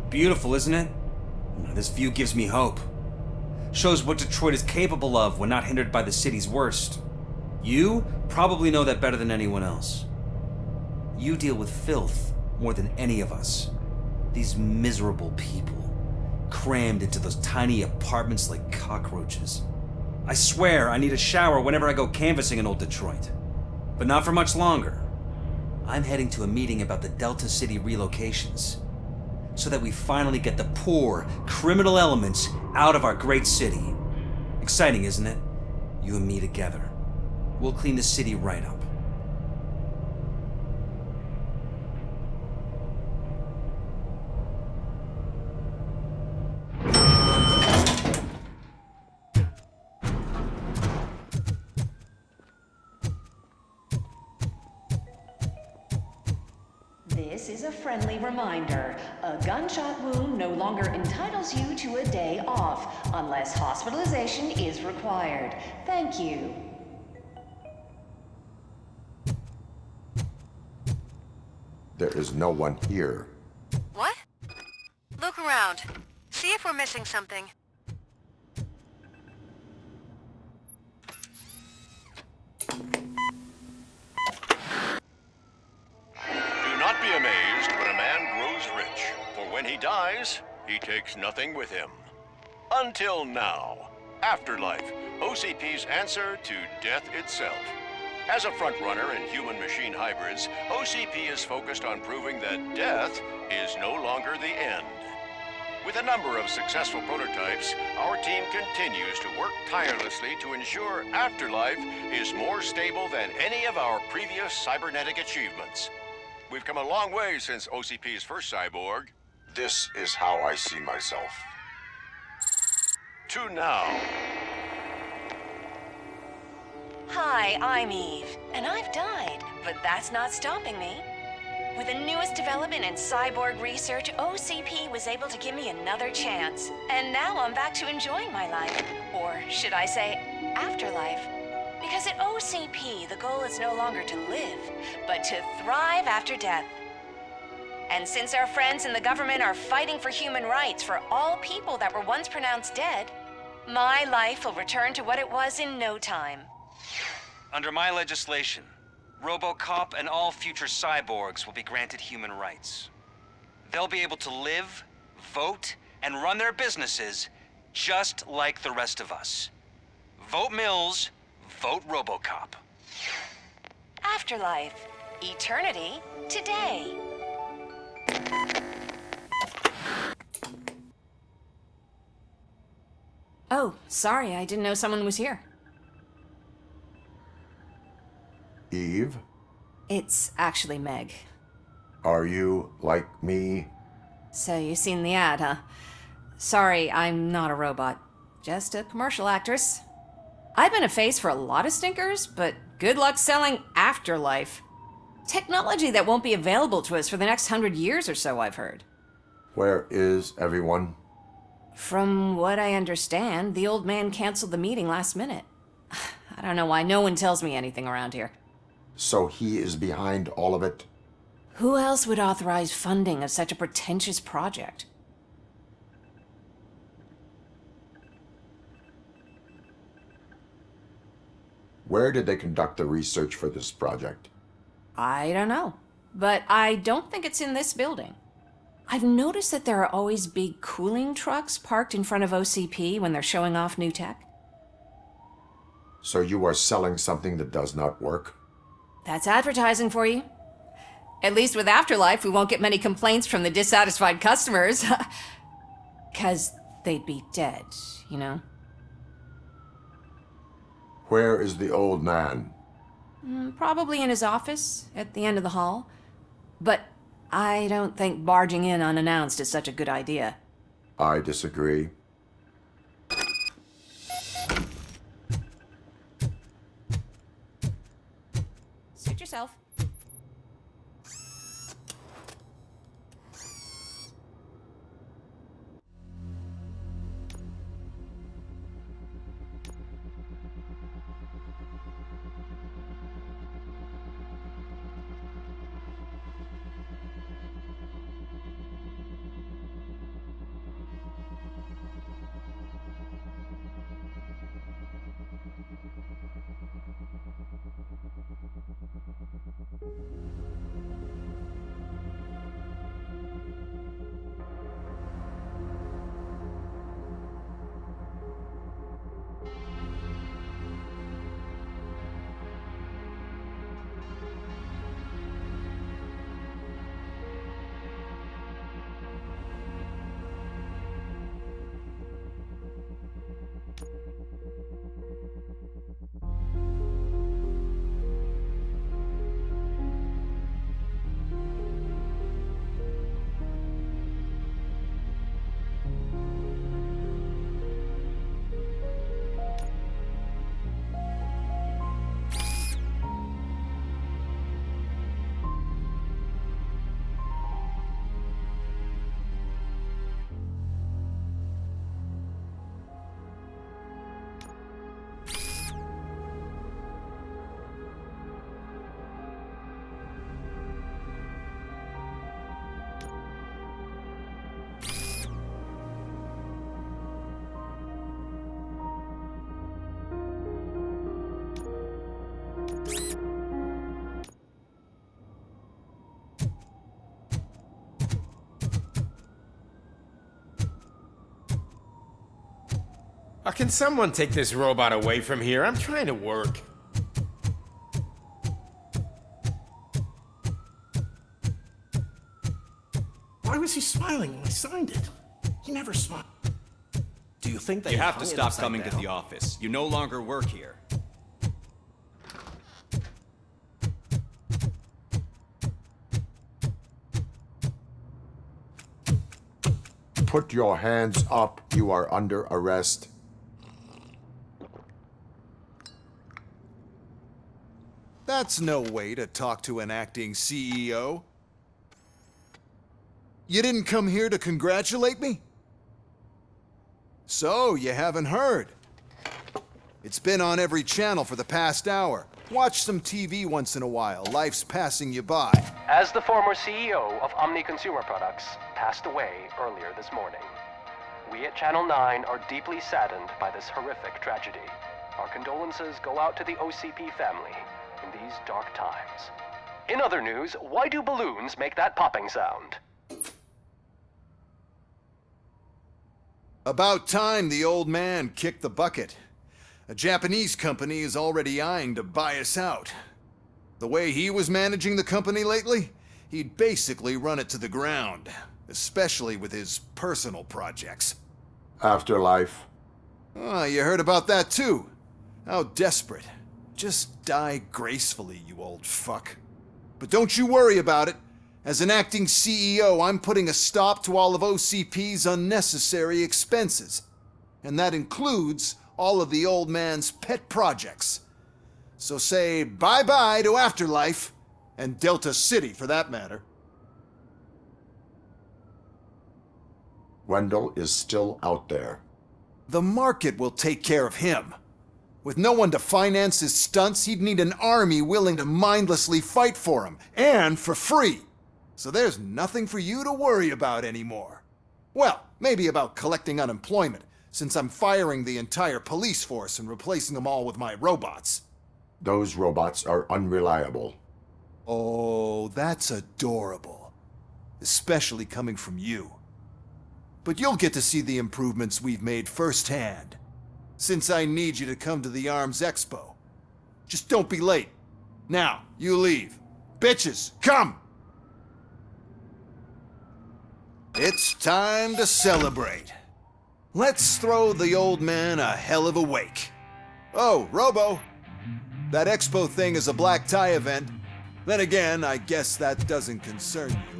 Beautiful, isn't it? This view gives me hope. Shows what Detroit is capable of when not hindered by the city's worst. You probably know that better than anyone else. You deal with filth more than any of us. These miserable people, crammed into those tiny apartments like cockroaches. I swear I need a shower whenever I go canvassing in old Detroit. But not for much longer. I'm heading to a meeting about the Delta City relocations. so that we finally get the poor, criminal elements out of our great city. Exciting, isn't it? You and me together. We'll clean the city right up. This is a friendly reminder. A gunshot wound no longer entitles you to a day off, unless hospitalization is required. Thank you. There is no one here. What? Look around. See if we're missing something. Do not be amazed when a man grows rich, for when he dies, he takes nothing with him. Until now. Afterlife, OCP's answer to death itself. As a frontrunner in human-machine hybrids, OCP is focused on proving that death is no longer the end. With a number of successful prototypes, our team continues to work tirelessly to ensure Afterlife is more stable than any of our previous cybernetic achievements. We've come a long way since OCP's first cyborg. This is how I see myself. To now. Hi, I'm Eve, and I've died, but that's not stopping me. With the newest development in cyborg research, OCP was able to give me another chance. And now I'm back to enjoying my life. Or should I say, afterlife. Because at OCP, the goal is no longer to live, but to thrive after death. And since our friends in the government are fighting for human rights for all people that were once pronounced dead, my life will return to what it was in no time. Under my legislation, RoboCop and all future cyborgs will be granted human rights. They'll be able to live, vote, and run their businesses just like the rest of us. Vote Mills, vote RoboCop. Afterlife. Eternity. Today. Oh, sorry, I didn't know someone was here. Eve, It's actually Meg. are you like me? So you've seen the ad, huh? Sorry, I'm not a robot. Just a commercial actress. I've been a face for a lot of stinkers, but good luck selling Afterlife. Technology that won't be available to us for the next 100 years or so, I've heard. Where is everyone? From what I understand, the old man canceled the meeting last minute. I don't know why no one tells me anything around here. So he is behind all of it? Who else would authorize funding of such a pretentious project? Where did they conduct the research for this project? I don't know, but I don't think it's in this building. I've noticed that there are always big cooling trucks parked in front of OCP when they're showing off new tech. So you are selling something that does not work? That's advertising for you. At least with Afterlife, we won't get many complaints from the dissatisfied customers. 'Cause they'd be dead, you know? Where is the old man? Probably in his office, at the end of the hall. But I don't think barging in unannounced is such a good idea. I disagree. Suit yourself. Can someone take this robot away from here? I'm trying to work. Why was he smiling when I signed it? He never smiled. Do you think that You have to stop coming to the office. You no longer work here. Put your hands up. You are under arrest. That's no way to talk to an acting CEO. You didn't come here to congratulate me? So, you haven't heard. It's been on every channel for the past hour. Watch some TV once in a while. Life's passing you by. As the former CEO of Omni Consumer Products passed away earlier this morning, we at Channel 9 are deeply saddened by this horrific tragedy. Our condolences go out to the OCP family in these dark times. In other news, why do balloons make that popping sound? About time the old man kicked the bucket. A Japanese company is already eyeing to buy us out. The way he was managing the company lately, he'd basically run it to the ground, especially with his personal projects. Afterlife. Oh, you heard about that too. How desperate. Just die gracefully, you old fuck. But don't you worry about it. As an acting CEO, I'm putting a stop to all of OCP's unnecessary expenses. And that includes all of the old man's pet projects. So say bye-bye to Afterlife, and Delta City for that matter. Wendell is still out there. The market will take care of him. With no one to finance his stunts, he'd need an army willing to mindlessly fight for him, and for free. So there's nothing for you to worry about anymore. Well, maybe about collecting unemployment, since I'm firing the entire police force and replacing them all with my robots. Those robots are unreliable. Oh, that's adorable. Especially coming from you. But you'll get to see the improvements we've made firsthand. Since I need you to come to the Arms Expo. Just don't be late. Now, you leave. Bitches, come! It's time to celebrate. Let's throw the old man a hell of a wake. Oh, Robo. That expo thing is a black tie event. Then again, I guess that doesn't concern you.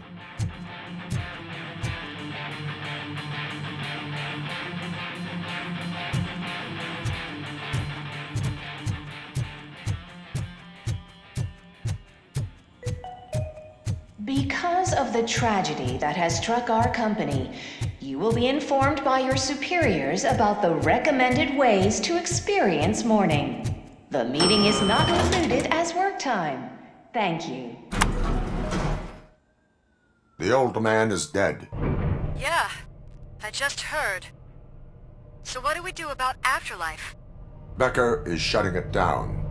Because of the tragedy that has struck our company, you will be informed by your superiors about the recommended ways to experience mourning. The meeting is not included as work time. Thank you. The old man is dead. Yeah, I just heard. So what do we do about Afterlife? Becker is shutting it down.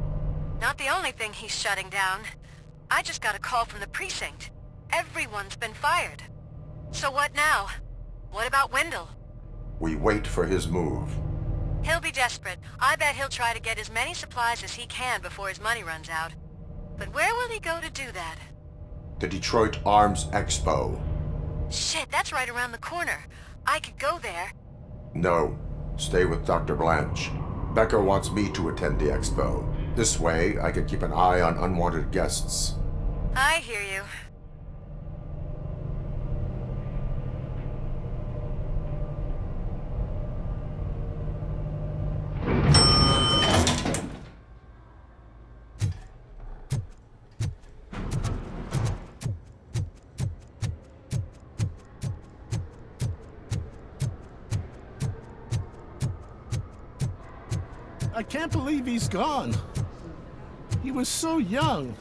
Not the only thing he's shutting down. I just got a call from the precinct. Everyone's been fired. So what now? What about Wendell? We wait for his move. He'll be desperate. I bet he'll try to get as many supplies as he can before his money runs out. But where will he go to do that? The Detroit Arms Expo. Shit, that's right around the corner. I could go there. No. Stay with Dr. Blanche. Becker wants me to attend the expo. This way, I can keep an eye on unwanted guests. I hear you. I can't believe he's gone. He was so young.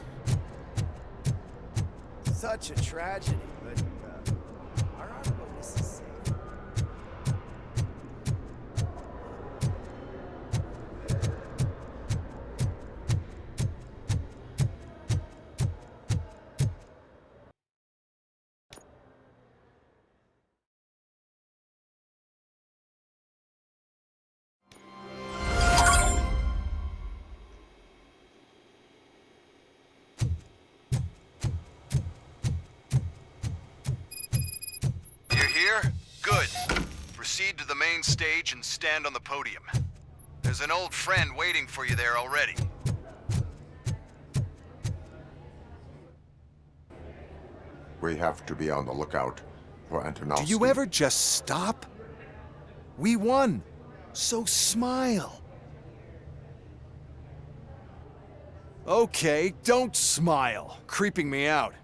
Such a tragedy, but are our bonuses safe? here? Good. Proceed to the main stage and stand on the podium. There's an old friend waiting for you there already. We have to be on the lookout for Antonovsky. Do you ever just stop? We won, so smile. Okay, don't smile. Creeping me out.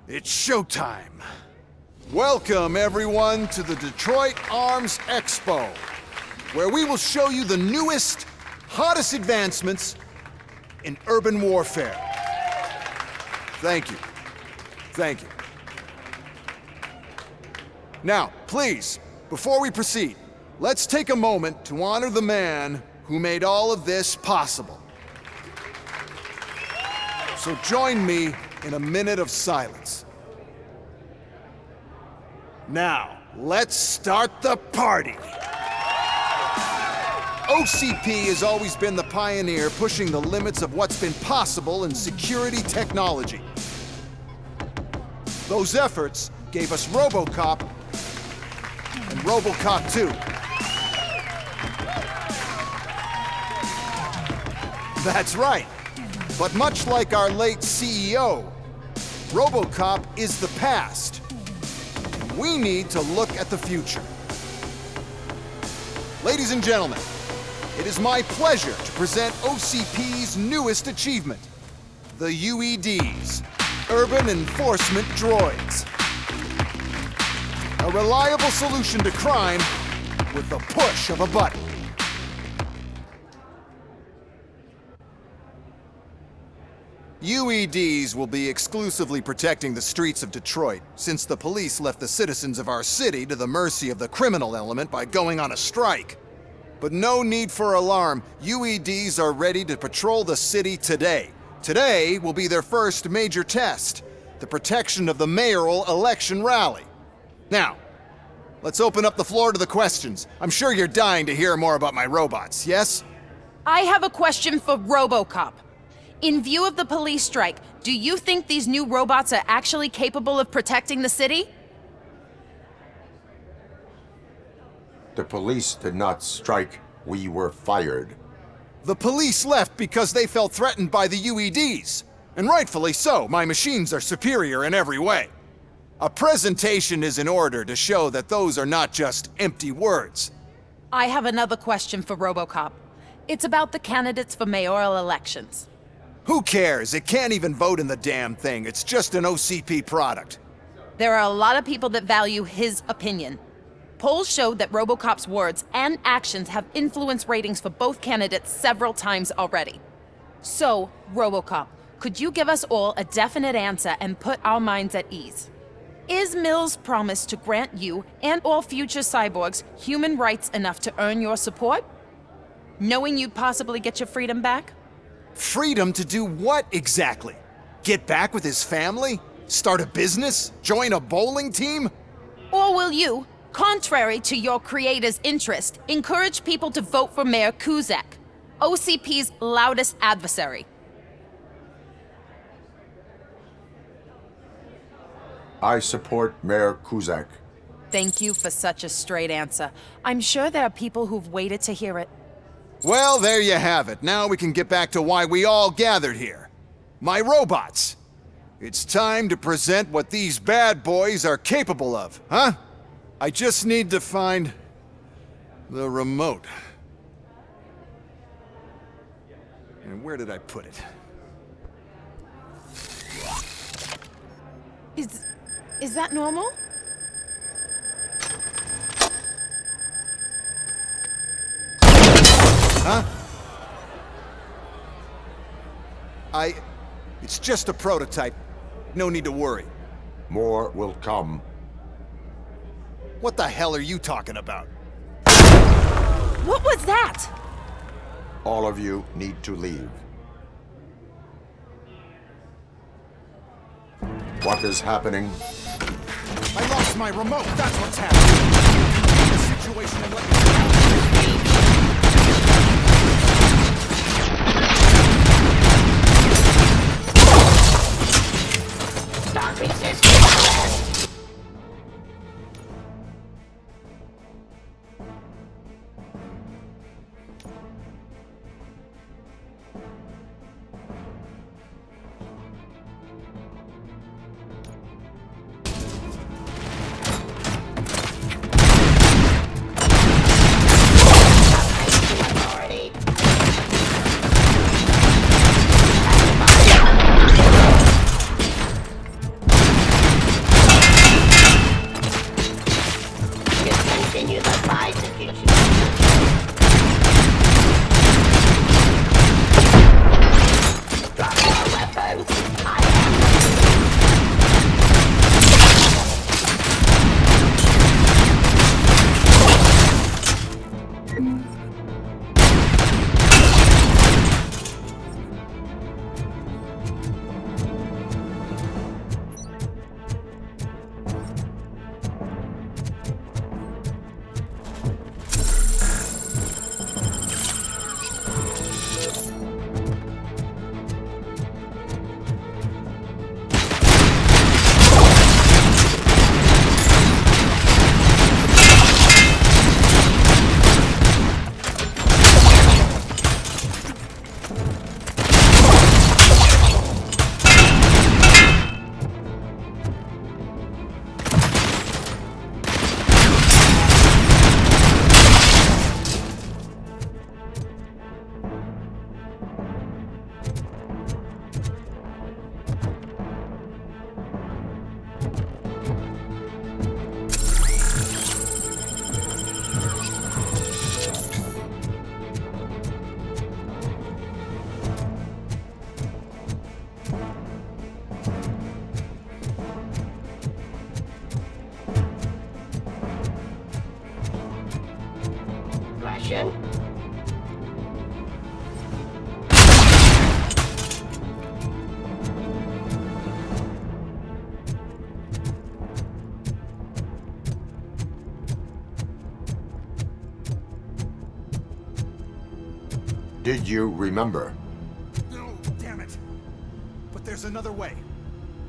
It's showtime. Welcome, everyone, to the Detroit Arms Expo, where we will show you the newest, hottest advancements in urban warfare. Thank you. Thank you. Now, please, before we proceed, let's take a moment to honor the man who made all of this possible. So join me in a minute of silence. Now, let's start the party. OCP has always been the pioneer pushing the limits of what's been possible in security technology. Those efforts gave us RoboCop and RoboCop 2. That's right. But much like our late CEO, RoboCop is the past. We need to look at the future. Ladies and gentlemen, it is my pleasure to present OCP's newest achievement, the UEDs, Urban Enforcement Droids. A reliable solution to crime with the push of a button. UEDs will be exclusively protecting the streets of Detroit, since the police left the citizens of our city to the mercy of the criminal element by going on a strike. But no need for alarm. UEDs are ready to patrol the city today. Today will be their first major test, the protection of the mayoral election rally. Now, let's open up the floor to the questions. I'm sure you're dying to hear more about my robots, yes? I have a question for RoboCop. In view of the police strike, do you think these new robots are actually capable of protecting the city? The police did not strike. We were fired. The police left because they felt threatened by the UEDs. And rightfully so. My machines are superior in every way. A presentation is in order to show that those are not just empty words. I have another question for RoboCop. It's about the candidates for mayoral elections. Who cares? It can't even vote in the damn thing. It's just an OCP product. There are a lot of people that value his opinion. Polls showed that RoboCop's words and actions have influenced ratings for both candidates several times already. So, RoboCop, could you give us all a definite answer and put our minds at ease? Is Mills' promise to grant you and all future cyborgs human rights enough to earn your support? Knowing you'd possibly get your freedom back? Freedom to do what exactly? Get back with his family? Start a business? Join a bowling team? Or will you, contrary to your creator's interest, encourage people to vote for Mayor Kuzak, OCP's loudest adversary? I support Mayor Kuzak. Thank you for such a straight answer. I'm sure there are people who've waited to hear it. Well, there you have it. Now we can get back to why we all gathered here. My robots. It's time to present what these bad boys are capable of, huh? I just need to find the remote. And where did I put it? Is that normal? Huh? It's just a prototype. No need to worry. More will come. What the hell are you talking about? What was that? All of you need to leave. What is happening? I lost my remote. That's what's happening. The situation and let me Stop resisting! question. Did you remember? No, damn it. But there's another way.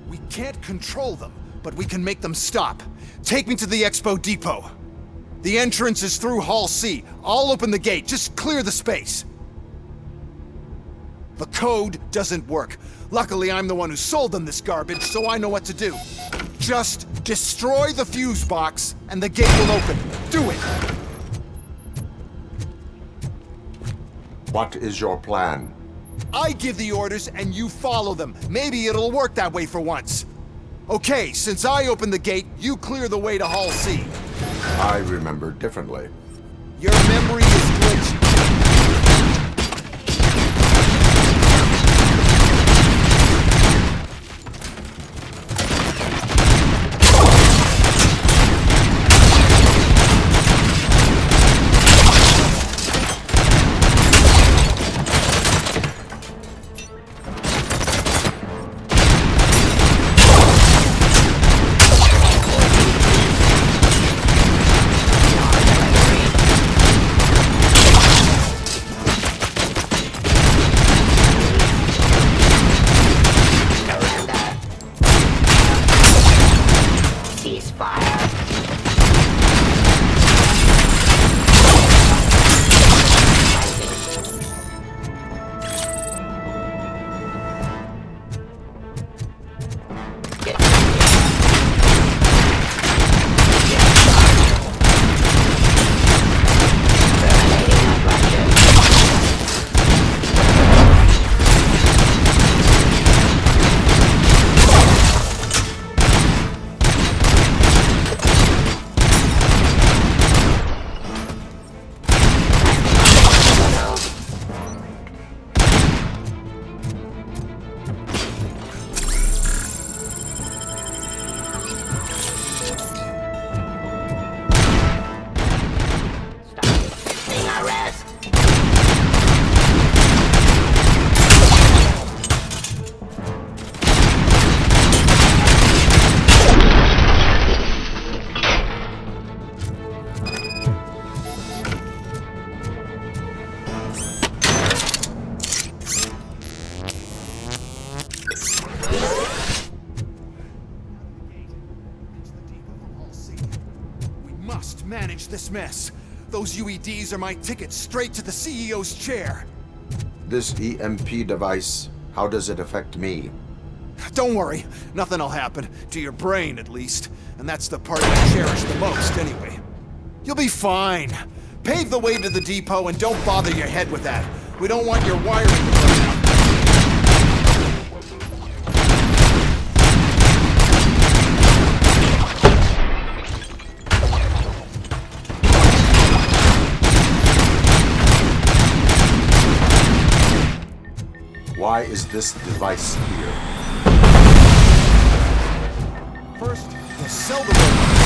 We can't control them, but we can make them stop. Take me to the Expo Depot. The entrance is through Hall C. I'll open the gate. Just clear the space. The code doesn't work. Luckily, I'm the one who sold them this garbage, so I know what to do. Just destroy the fuse box, and the gate will open. Do it! What is your plan? I give the orders, and you follow them. Maybe it'll work that way for once. Okay, since I opened the gate, you clear the way to Hall C. I remember differently. Your memory is glitchy. Manage this mess. Those UEDs are my ticket straight to the CEO's chair. This EMP device, how does it affect me? Don't worry, nothing'll happen. To your brain, at least. And that's the part I cherish the most, anyway. You'll be fine. Pave the way to the depot and don't bother your head with that. We don't want your wiring to burn out. Why is this device here? First, we'll sell the robots.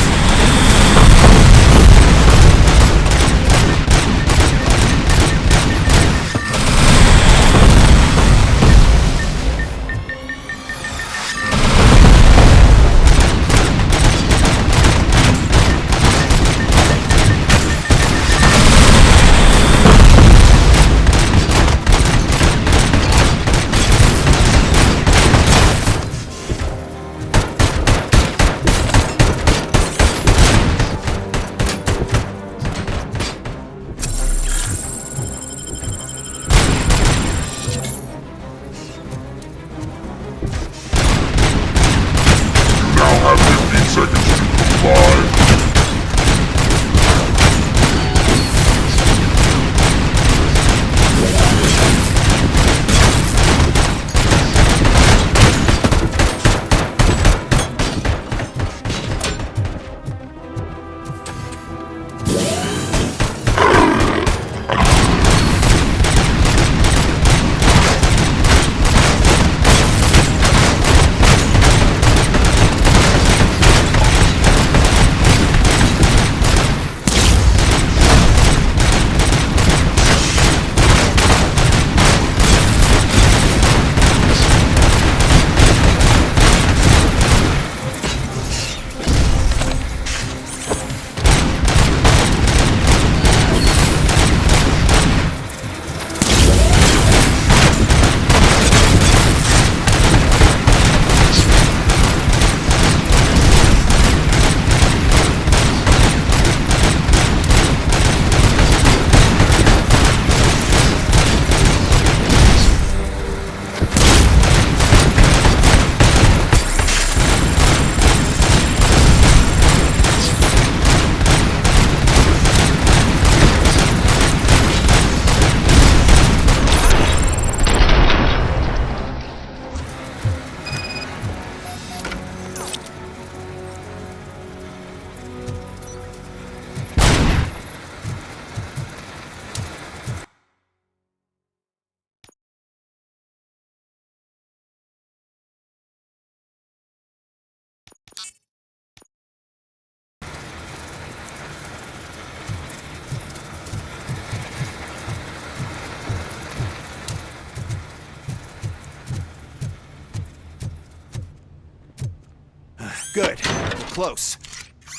Good. We're close.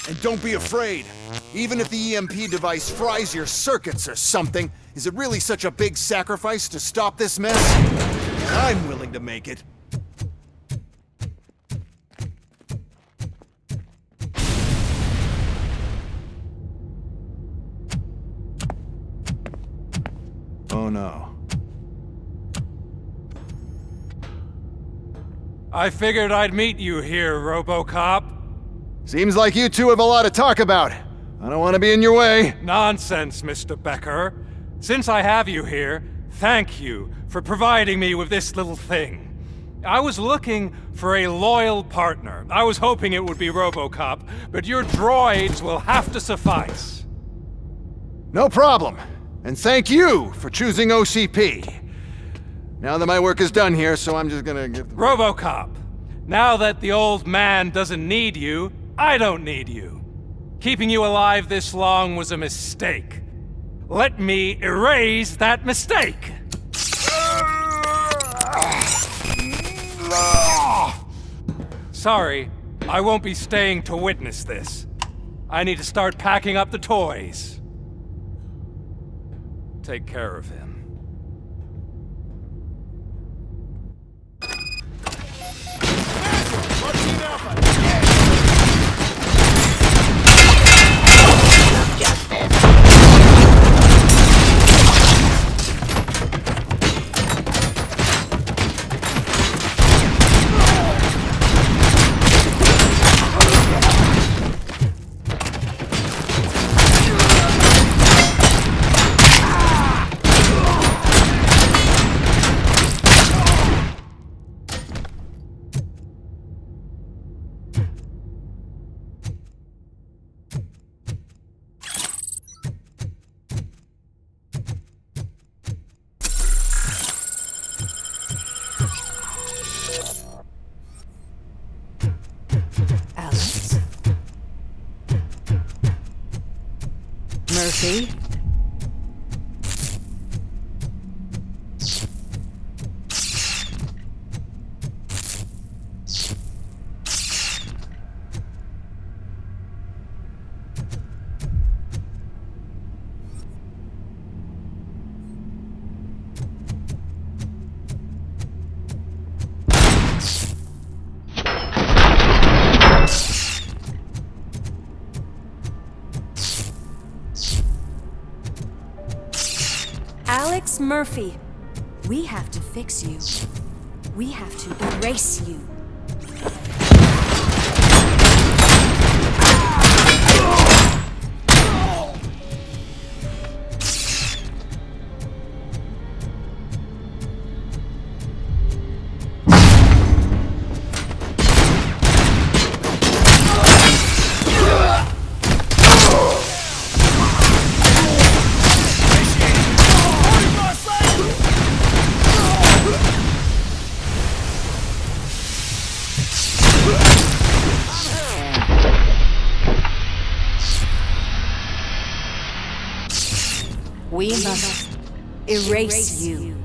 And don't be afraid. Even if the EMP device fries your circuits or something, is it really such a big sacrifice to stop this mess? I'm willing to make it. Oh no. I figured I'd meet you here, RoboCop. Seems like you two have a lot to talk about. I don't want to be in your way. Nonsense, Mr. Becker. Since I have you here, thank you for providing me with this little thing. I was looking for a loyal partner. I was hoping it would be RoboCop, but your droids will have to suffice. No problem. And thank you for choosing OCP. Now that my work is done here, so I'm just gonna get... RoboCop, now that the old man doesn't need you, I don't need you. Keeping you alive this long was a mistake. Let me erase that mistake! Sorry, I won't be staying to witness this. I need to start packing up the toys. Take care of him. Murphy? Alex Murphy, we have to fix you. We have to erase you. We must erase you.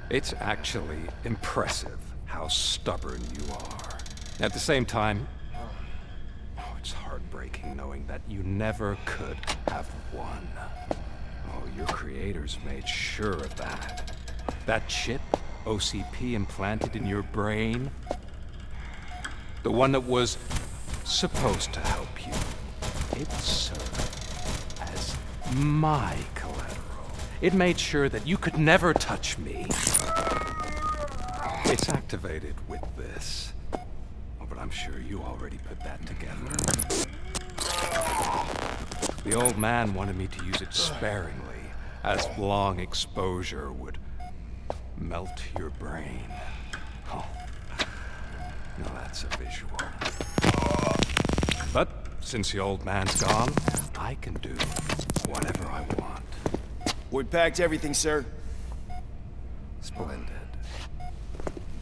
It's actually impressive how stubborn you are. At the same time, it's heartbreaking knowing that you never could have won. Oh, your creators made sure of that. That chip OCP implanted in your brain, the one that was supposed to help you, it served as my collateral. It made sure that you could never touch me. It's activated with this. Oh, but I'm sure you already put that together. The old man wanted me to use it sparingly, as long exposure would melt your brain. Oh, now that's a visual. But since the old man's gone, I can do whatever I want. We packed everything, sir. Splendid.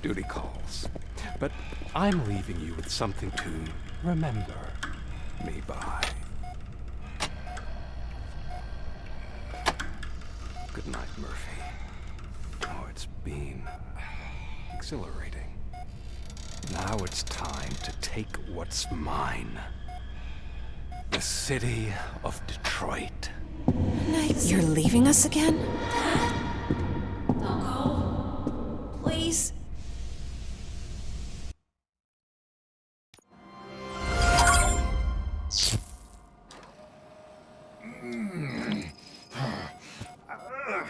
Duty calls. But I'm leaving you with something to remember me by. exhilarating. Now it's time to take what's mine. The city of Detroit. You're leaving us again? Don't go. Please.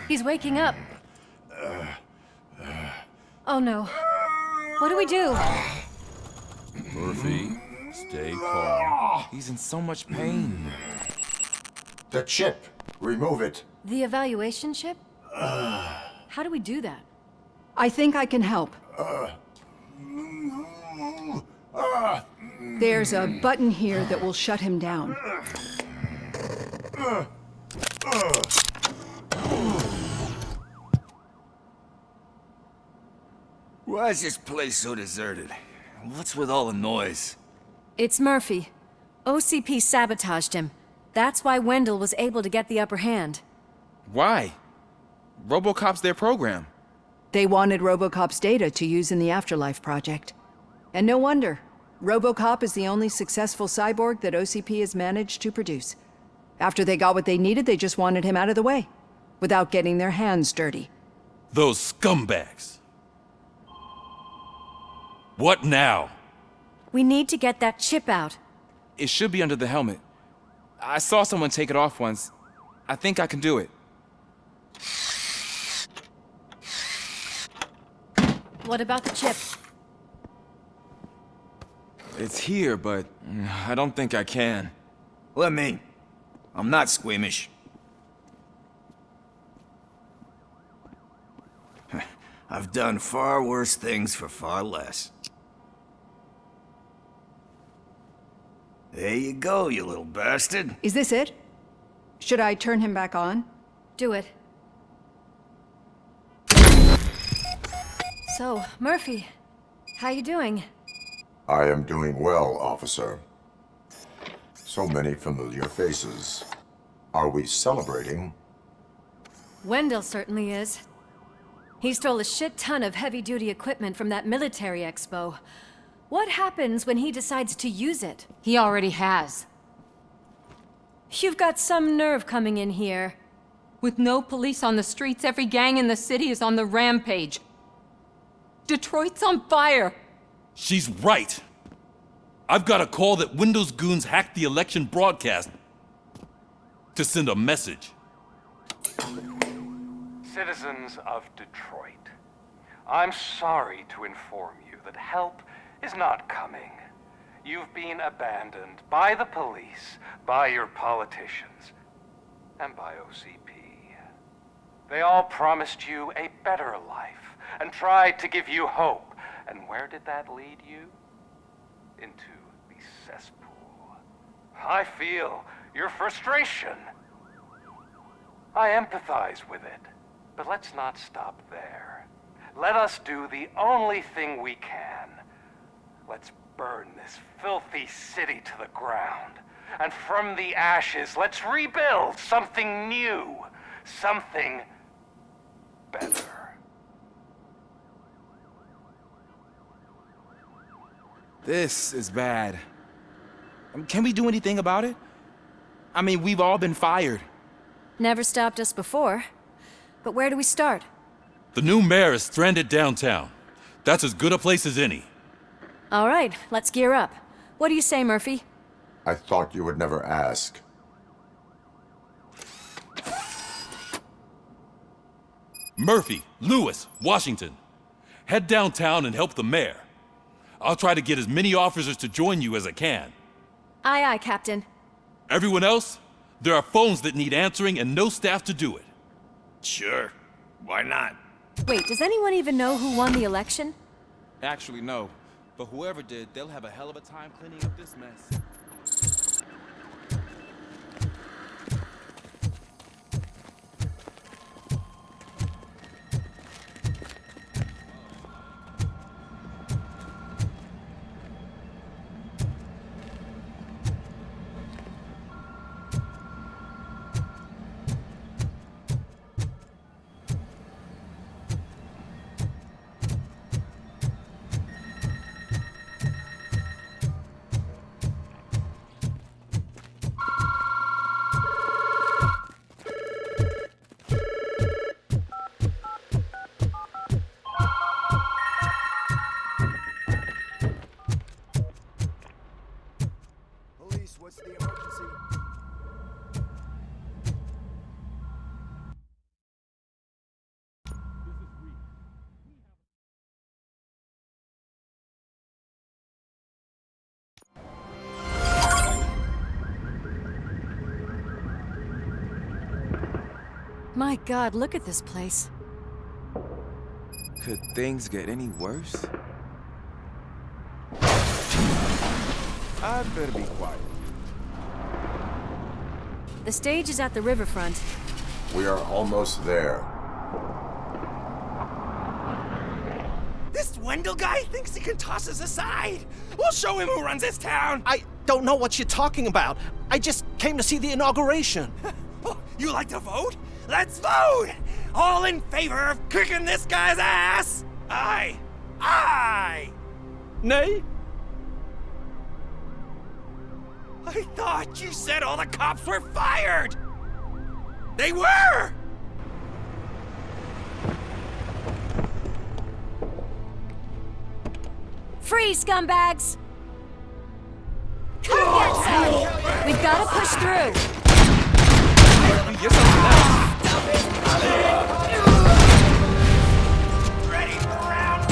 He's waking up. Oh no. What do we do? Murphy, stay calm. He's in so much pain. The chip. Remove it. The evaluation chip? How do we do that? I think I can help. There's a button here that will shut him down. Why is this place so deserted? What's with all the noise? It's Murphy. OCP sabotaged him. That's why Wendell was able to get the upper hand. Why? RoboCop's their program. They wanted RoboCop's data to use in the Afterlife project. And no wonder. RoboCop is the only successful cyborg that OCP has managed to produce. After they got what they needed, they just wanted him out of the way, without getting their hands dirty. Those scumbags. What now? We need to get that chip out. It should be under the helmet. I saw someone take it off once. I think I can do it. What about the chip? It's here, but I don't think I can. Let me. I'm not squeamish. I've done far worse things for far less. There you go, you little bastard. Is this it? Should I turn him back on? Do it. So, Murphy, how you doing? I am doing well, officer. So many familiar faces. Are we celebrating? Wendell certainly is. He stole a shit ton of heavy-duty equipment from that military expo. What happens when he decides to use it? He already has. You've got some nerve coming in here. With no police on the streets, every gang in the city is on the rampage. Detroit's on fire! She's right! I've got a call that Windows goons hacked the election broadcast to send a message. Citizens of Detroit, I'm sorry to inform you that help is not coming. You've been abandoned by the police, by your politicians, and by OCP. They all promised you a better life and tried to give you hope. And where did that lead you? Into the cesspool. I feel your frustration. I empathize with it, but let's not stop there. Let us do the only thing we can. Let's burn this filthy city to the ground. And from the ashes, let's rebuild something new. Something better. This is bad. Can we do anything about it? I mean, we've all been fired. Never stopped us before. But where do we start? The new mayor is stranded downtown. That's as good a place as any. All right, let's gear up. What do you say, Murphy? I thought you would never ask. Murphy, Lewis, Washington. Head downtown and help the mayor. I'll try to get as many officers to join you as I can. Aye, aye, Captain. Everyone else? There are phones that need answering and no staff to do it. Sure. Why not? Wait, does anyone even know who won the election? Actually, no. But whoever did, they'll have a hell of a time cleaning up this mess. My God, look at this place. Could things get any worse? I'd better be quiet. The stage is at the riverfront. We are almost there. This Wendell guy thinks he can toss us aside. We'll show him who runs this town. I don't know what you're talking about. I just came to see the inauguration. You like to vote? Let's vote! All in favor of kicking this guy's ass? Aye. Aye! Nay? I thought you said all the cops were fired! They were! Freeze, scumbags! Come get some! We've got to push through. You're something else. Ready for round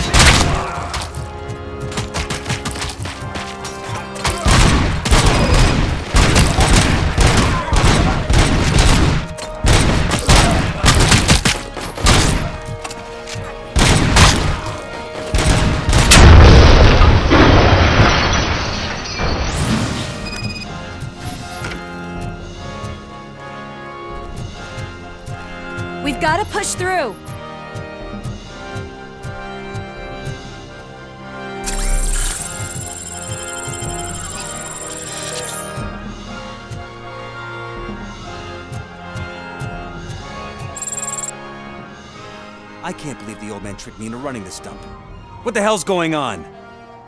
We've got to push through. I can't believe the old man tricked me into running this dump. What the hell's going on?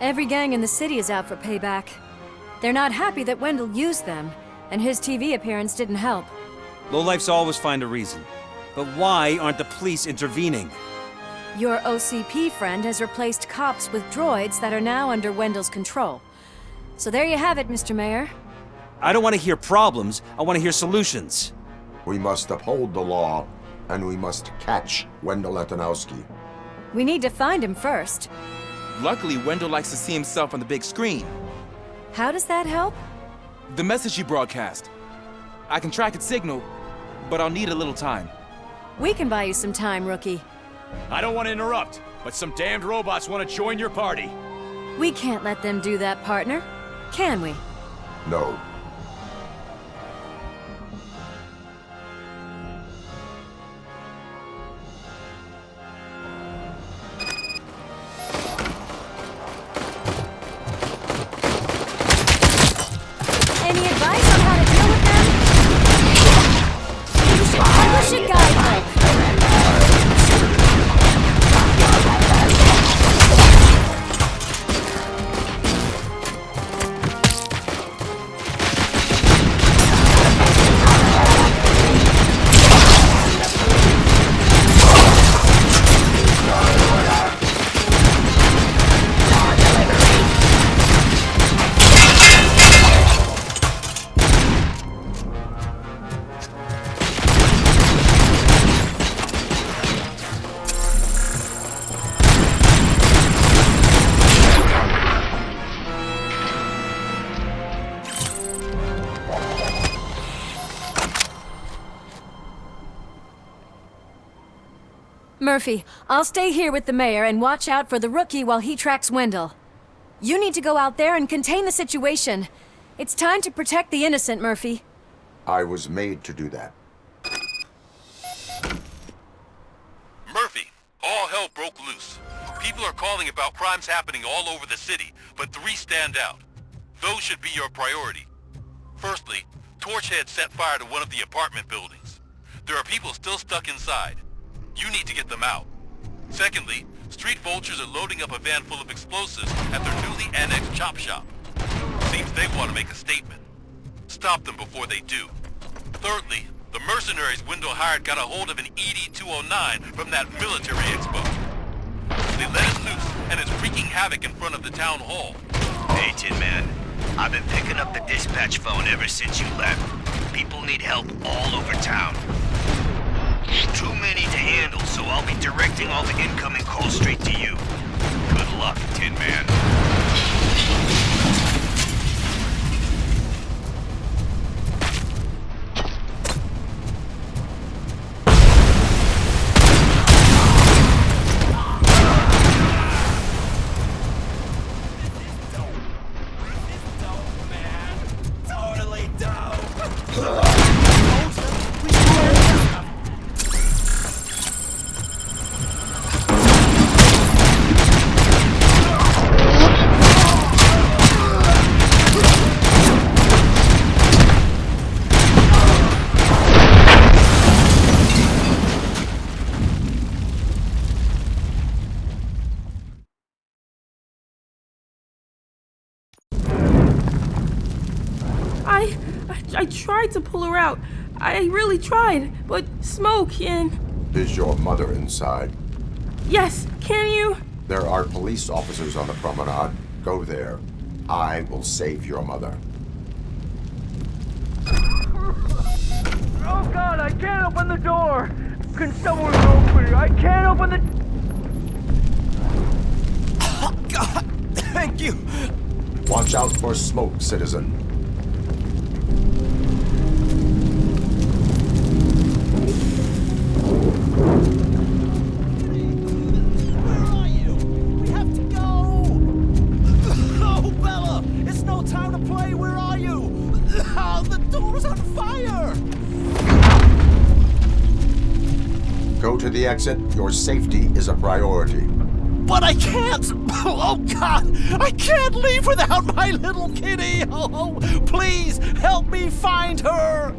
Every gang in the city is out for payback. They're not happy that Wendell used them, and his TV appearance didn't help. Lowlifes always find a reason. But why aren't the police intervening? Your OCP friend has replaced cops with droids that are now under Wendell's control. So there you have it, Mr. Mayor. I don't want to hear problems, I want to hear solutions. We must uphold the law, and we must catch Wendell Atanowski. We need to find him first. Luckily, Wendell likes to see himself on the big screen. How does that help? The message he broadcast. I can track its signal, but I'll need a little time. We can buy you some time, rookie. I don't want to interrupt, but some damned robots want to join your party. We can't let them do that, partner. Can we? No. Any advice on how to deal with them? You should publish a guidebook. Murphy, I'll stay here with the mayor and watch out for the rookie while he tracks Wendell. You need to go out there and contain the situation. It's time to protect the innocent, Murphy. I was made to do that. Murphy, all hell broke loose. People are calling about crimes happening all over the city, but 3 stand out. Those should be your priority. Firstly, Torchhead set fire to one of the apartment buildings. There are people still stuck inside. You need to get them out. Secondly, street vultures are loading up a van full of explosives at their newly annexed chop shop. Seems they want to make a statement. Stop them before they do. Thirdly, the mercenaries Wendell hired got a hold of an ED-209 from that military expo. They let it loose, and it's wreaking havoc in front of the town hall. Hey, Tin Man. I've been picking up the dispatch phone ever since you left. People need help all over town. Too many to handle, so I'll be directing all the incoming calls straight to you. Good luck, Tin Man. tried to pull her out. I really tried, but smoke and... Is your mother inside? Yes, can you? There are police officers on the promenade. Go there. I will save your mother. Oh God, I can't open the door! Can someone open it? I can't open the... Oh God, thank you! Watch out for smoke, citizen. Where are you? We have to go! Oh, Bella! It's no time to play! Where are you? Oh, the door's on fire! Go to the exit. Your safety is a priority. But I can't! Oh, God! I can't leave without my little kitty! Oh, please, help me find her!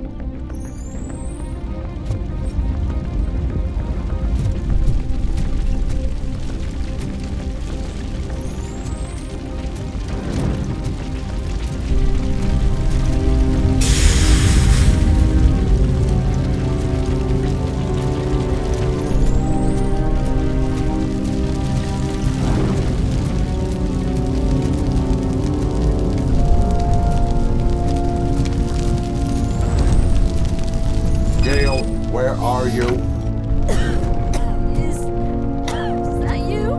Gail, where are you? Is that you?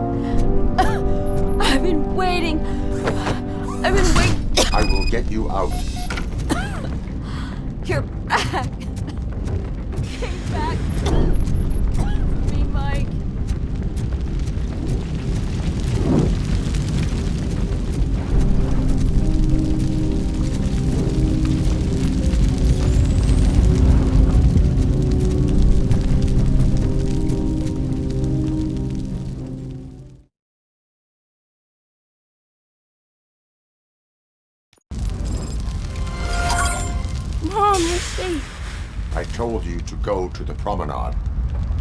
I've been waiting. I will get you out. You're back. Came back for me, Mike. Mom, you're safe. I told you to go to the promenade.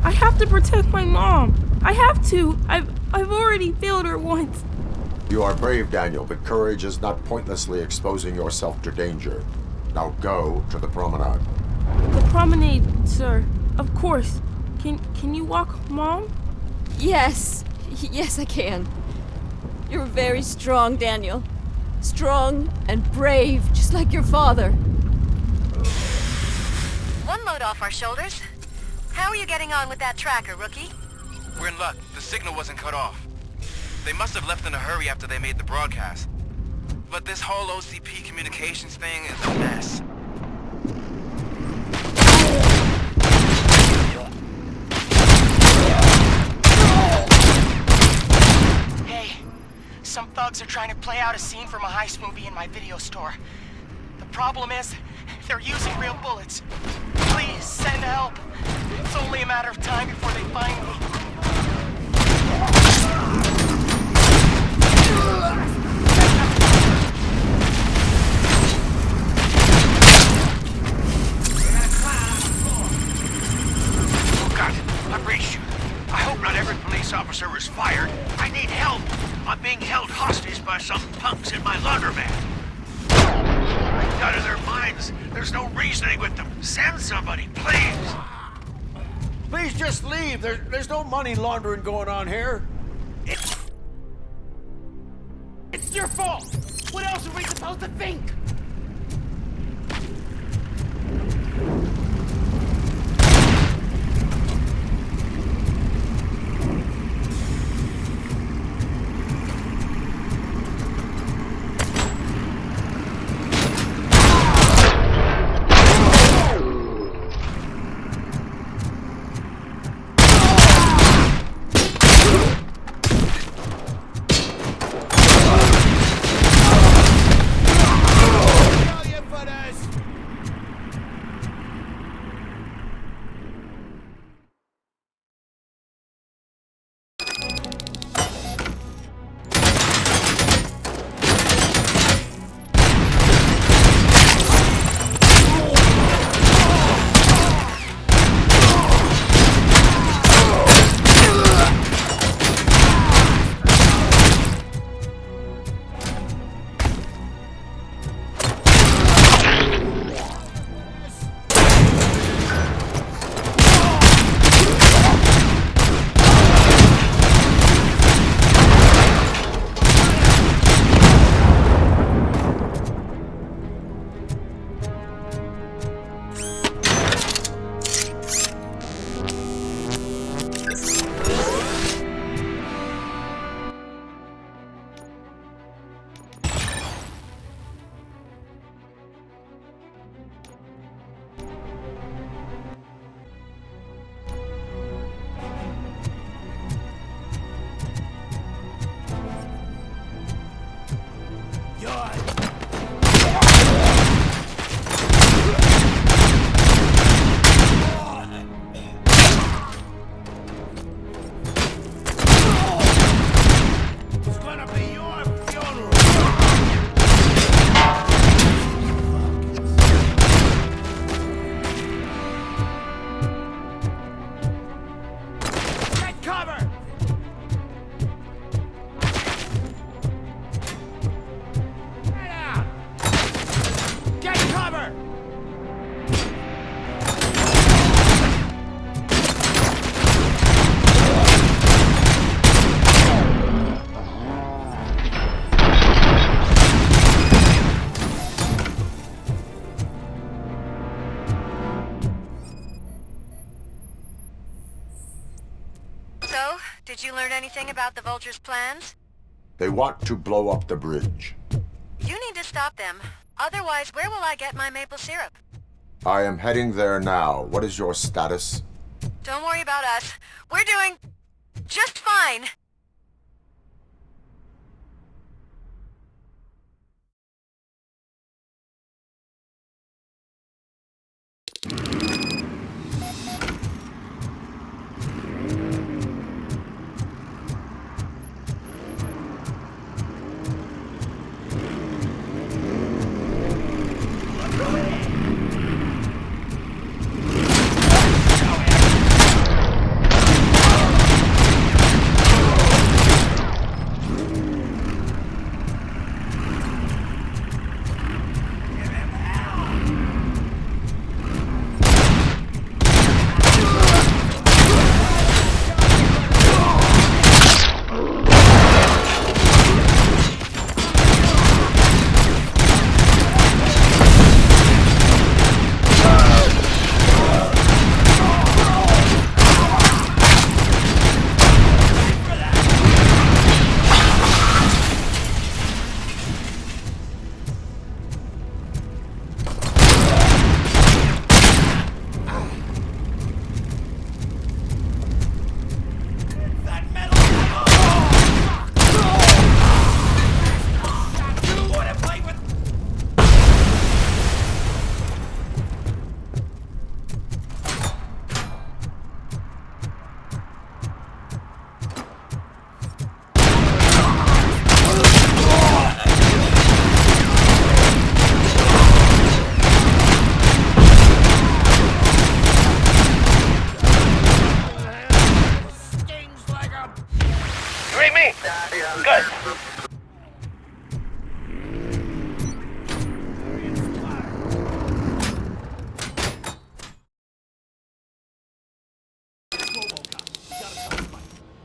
I have to protect my mom. I have to. I've already failed her once. You are brave, Daniel, but courage is not pointlessly exposing yourself to danger. Now go to the promenade. The promenade, sir. Of course. Can you walk, Mom? Yes. Yes, I can. You're very strong, Daniel. Strong and brave, just like your father. One load off our shoulders. How are you getting on with that tracker, rookie? We're in luck. The signal wasn't cut off. They must have left in a hurry after they made the broadcast. But this whole OCP communications thing is a mess. Hey, some thugs are trying to play out a scene from a heist movie in my video store. The problem is, they're using real bullets. Please, send help. It's only a matter of time before they find me. Oh, God, I'm reached you. I hope not every police officer was fired. I need help. I'm being held hostage by some punks in my laundromat. Out of their minds. There's no reasoning with them. Send somebody, please. Please just leave. There's no money laundering going on here. It's your fault. What else are we supposed to think? Did you learn anything about the Vulture's plans? They want to blow up the bridge. You need to stop them. Otherwise, where will I get my maple syrup? I am heading there now. What is your status? Don't worry about us. We're doing just fine.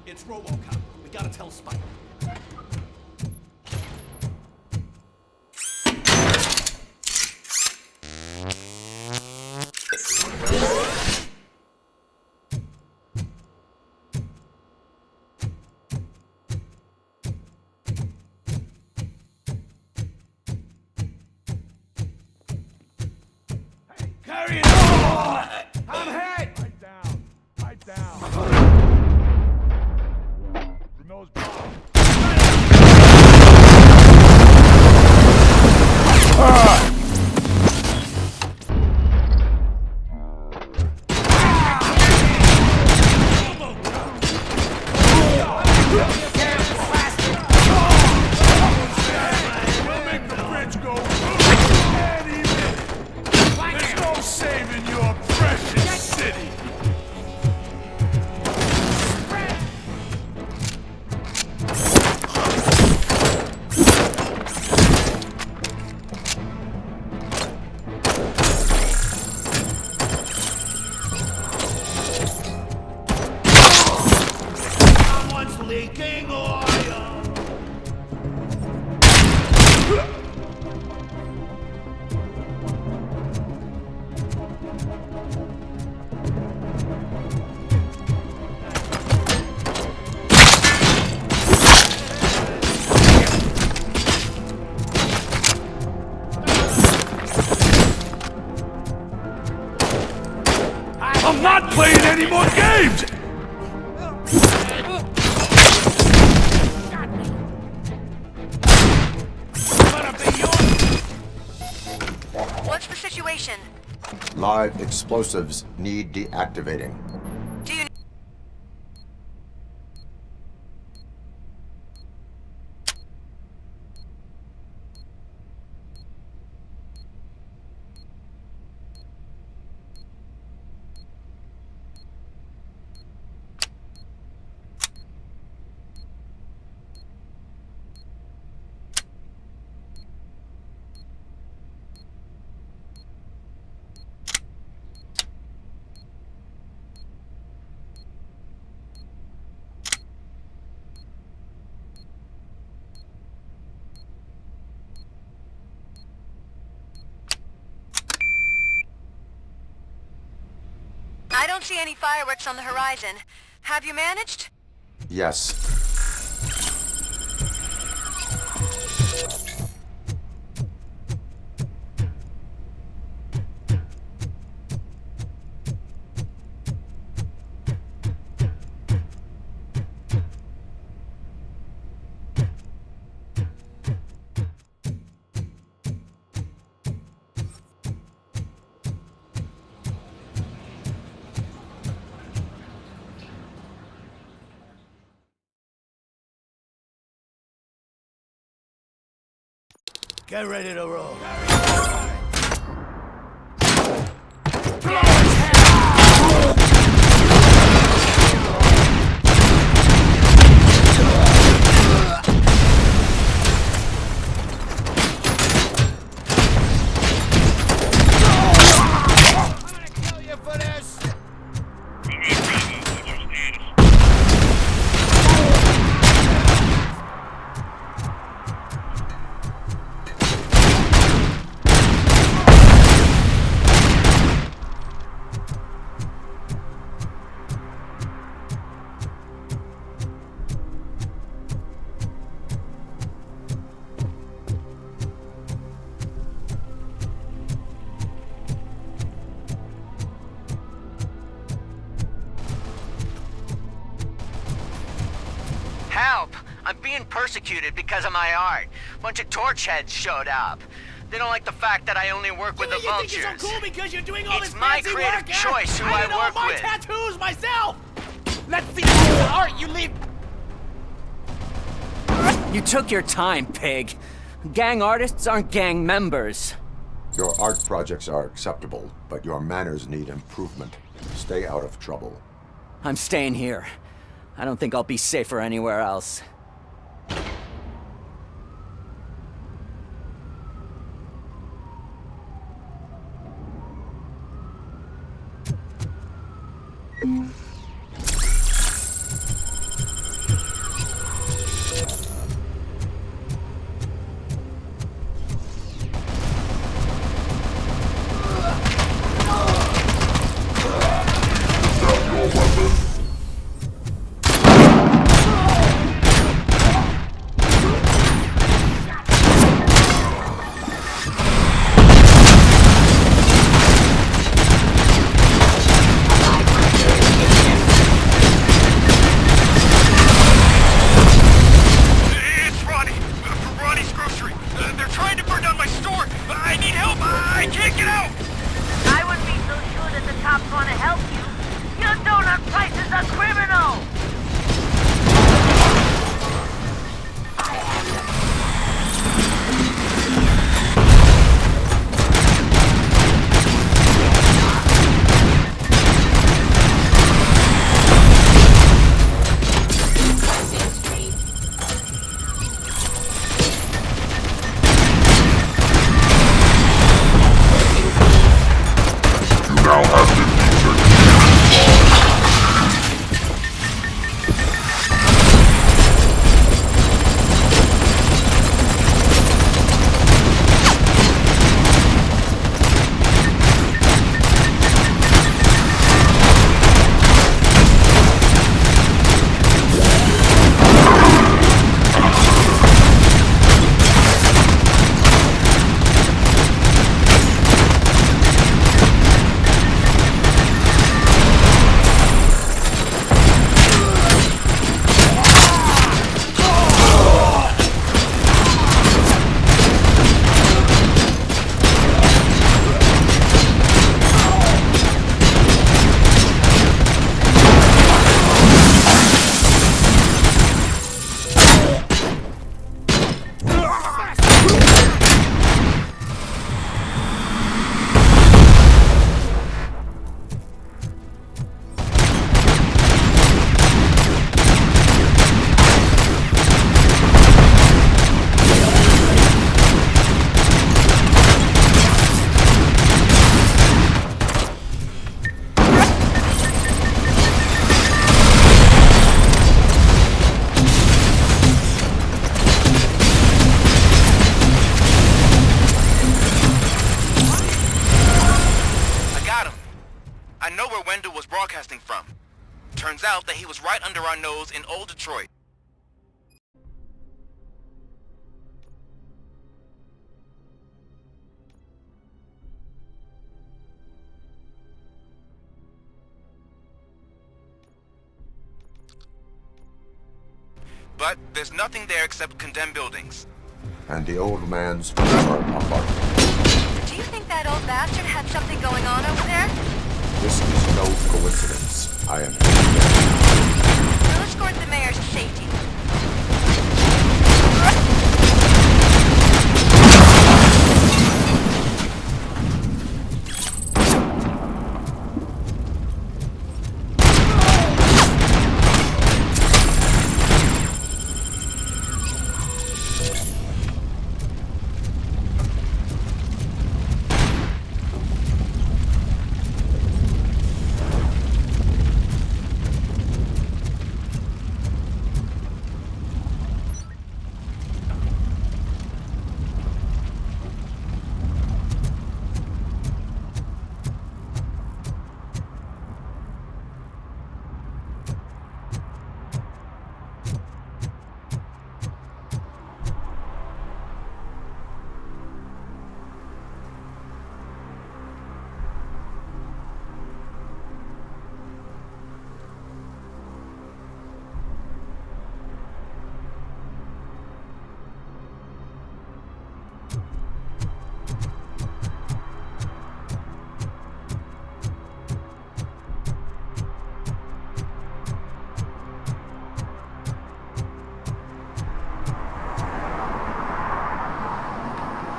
It's RoboCop. We gotta tell Spike. Carry it on! I'm hit! Pipe down. Pipe down. From those bombs. We'll make the bridge go any minute. There's no saving your precious city. Someone's leaking oil. I'm not playing any more games! What's the situation? Live explosives need deactivating. Do you... I don't see any fireworks on the horizon. Have you managed? Yes. Get ready to roll. Help! I'm being persecuted because of my art. Bunch of torch heads showed up. They don't like the fact that I only work with the vultures. You think you're so cool because you're doing all It's this my fancy creative work, choice who I I did all work my with. tattoos myself! Let's see the art you leave. You took your time, pig. Gang artists aren't gang members. Your art projects are acceptable, but your manners need improvement. Stay out of trouble. I'm staying here. I don't think I'll be safer anywhere else. Turns out that he was right under our nose in old Detroit. But there's nothing there except condemned buildings. And the old man's forever apart. Do you think that old bastard had something going on over there? This is no coincidence. I am... We'll escort the mayor to safety.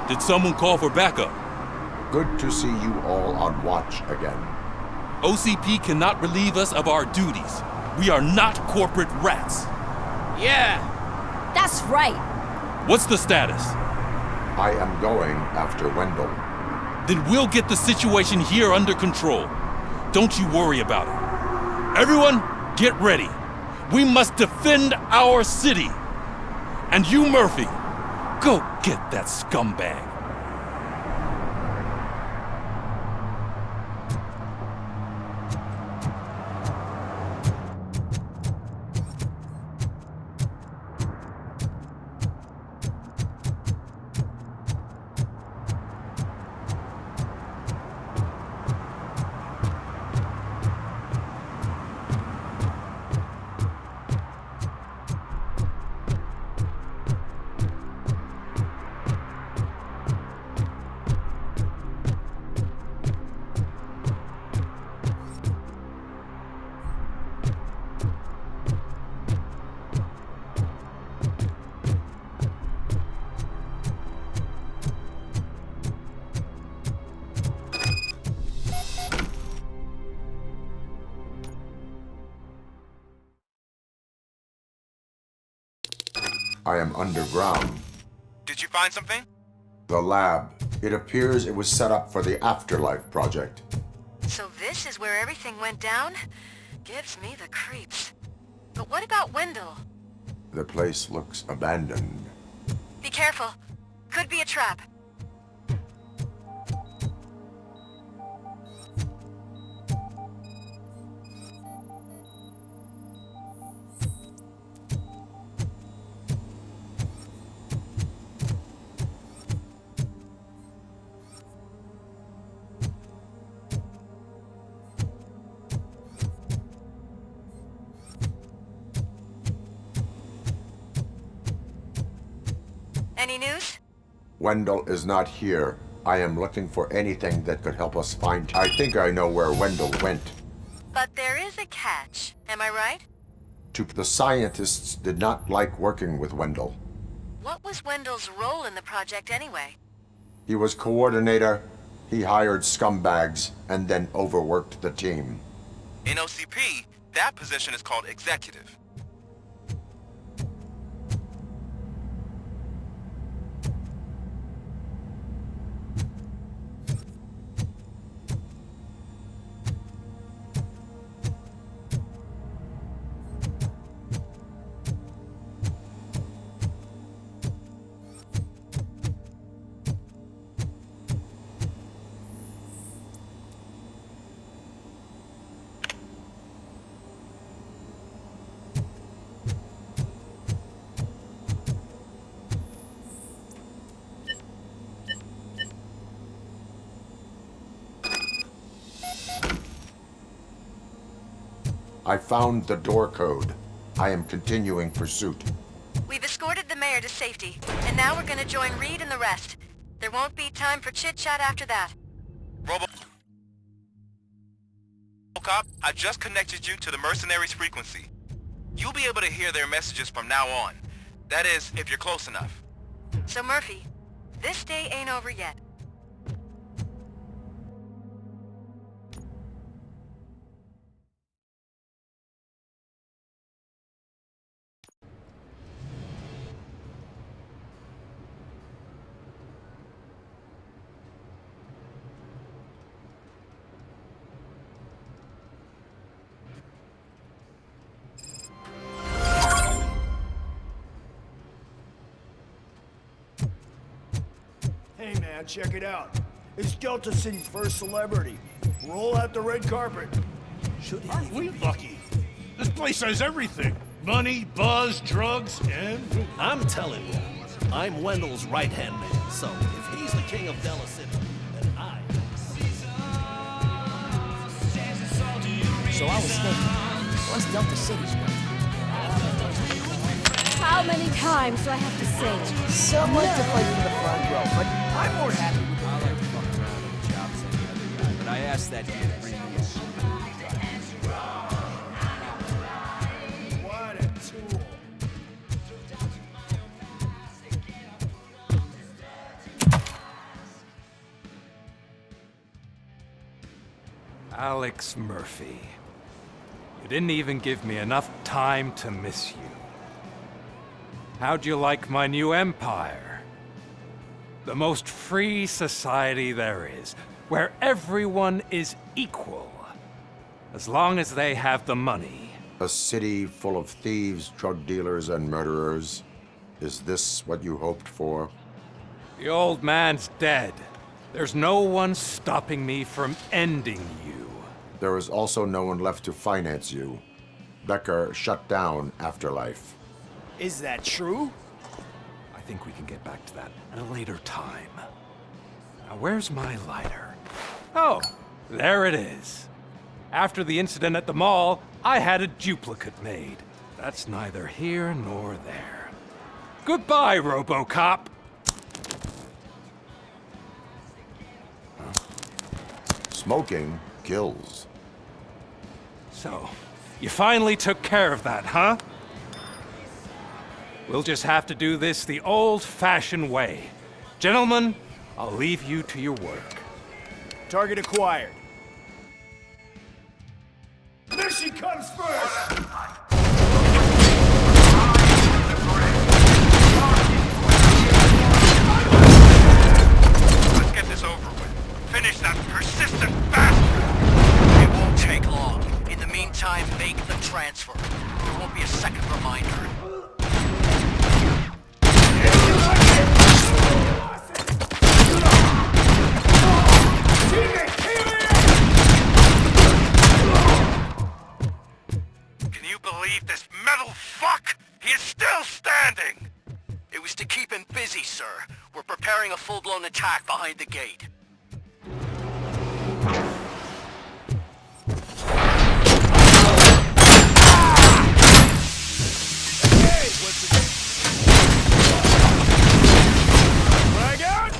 Did someone call for backup? Good to see you all on watch again. OCP cannot relieve us of our duties. We are not corporate rats. Yeah! That's right! What's the status? I am going after Wendell. Then we'll get the situation here under control. Don't you worry about it. Everyone, get ready. We must defend our city. And you, Murphy, go get that scumbag. I am underground. Did you find something? The lab. It appears it was set up for the Afterlife project. So this is where everything went down? Gives me the creeps. But what about Wendell? The place looks abandoned. Be careful. Could be a trap. Any news? Wendell is not here. I am looking for anything that could help us find... I think I know where Wendell went. But there is a catch. Am I right? The scientists did not like working with Wendell. What was Wendell's role in the project anyway? He was coordinator, he hired scumbags, and then overworked the team. In OCP, that position is called executive. I found the door code. I am continuing pursuit. We've escorted the mayor to safety, and now we're gonna join Reed and the rest. There won't be time for chit-chat after that. RoboCop, I just connected you to the mercenaries' frequency. You'll be able to hear their messages from now on. That is, if you're close enough. So Murphy, this day ain't over yet. Hey man, check it out. It's Delta City's first celebrity. Roll out the red carpet. Aren't we lucky? This place has everything. Money, buzz, drugs, and... I'm telling you, I'm Wendell's right-hand man, so if he's the king of Della City, then I... So I was thinking, what's Delta City's worth? How many times do I have to say it? Someone to fight for the front row, but I'm more happy with I like to fuck around with the chops on the other guy, but I asked that kid to bring me a suit. What a tool. Alex Murphy. You didn't even give me enough time to miss you. How'd you like my new empire? The most free society there is, where everyone is equal, as long as they have the money. A city full of thieves, drug dealers, and murderers. Is this what you hoped for? The old man's dead. There's no one stopping me from ending you. There is also no one left to finance you. Becker shut down Afterlife. Is that true? I think we can get back to that at a later time. Now, where's my lighter? Oh, there it is. After the incident at the mall, I had a duplicate made. That's neither here nor there. Goodbye, RoboCop! Smoking kills. So, you finally took care of that, huh? We'll just have to do this the old-fashioned way. Gentlemen, I'll leave you to your work. Target acquired. Mission comes first! Let's get this over with. Finish that persistent bastard! It won't take long. In the meantime, make the transfer. There won't be a second reminder. Can you believe this metal fuck? He is still standing! It was to keep him busy, sir. We're preparing a full-blown attack behind the gate. Flag out!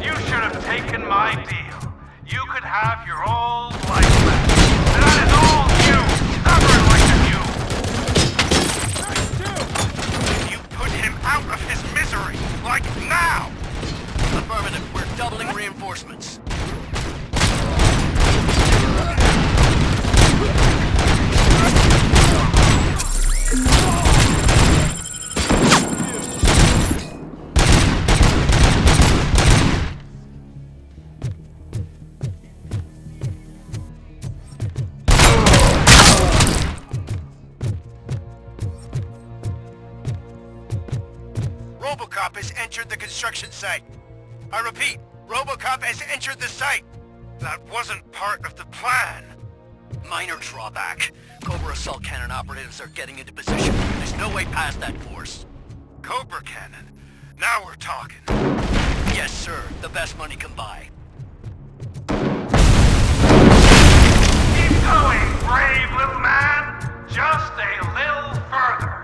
You should have taken my deal. You could have your old life back. That is all you! Never elected you! You put him out of his misery, like now! Affirmative. We're doubling reinforcements. RoboCop has entered the construction site. I repeat, RoboCop has entered the site. That wasn't part of the plan. Minor drawback. Cobra assault cannon operatives are getting into position. There's no way past that force. Cobra cannon? Now we're talking. Yes, sir. The best money can buy. Keep going, brave little man. Just a little further.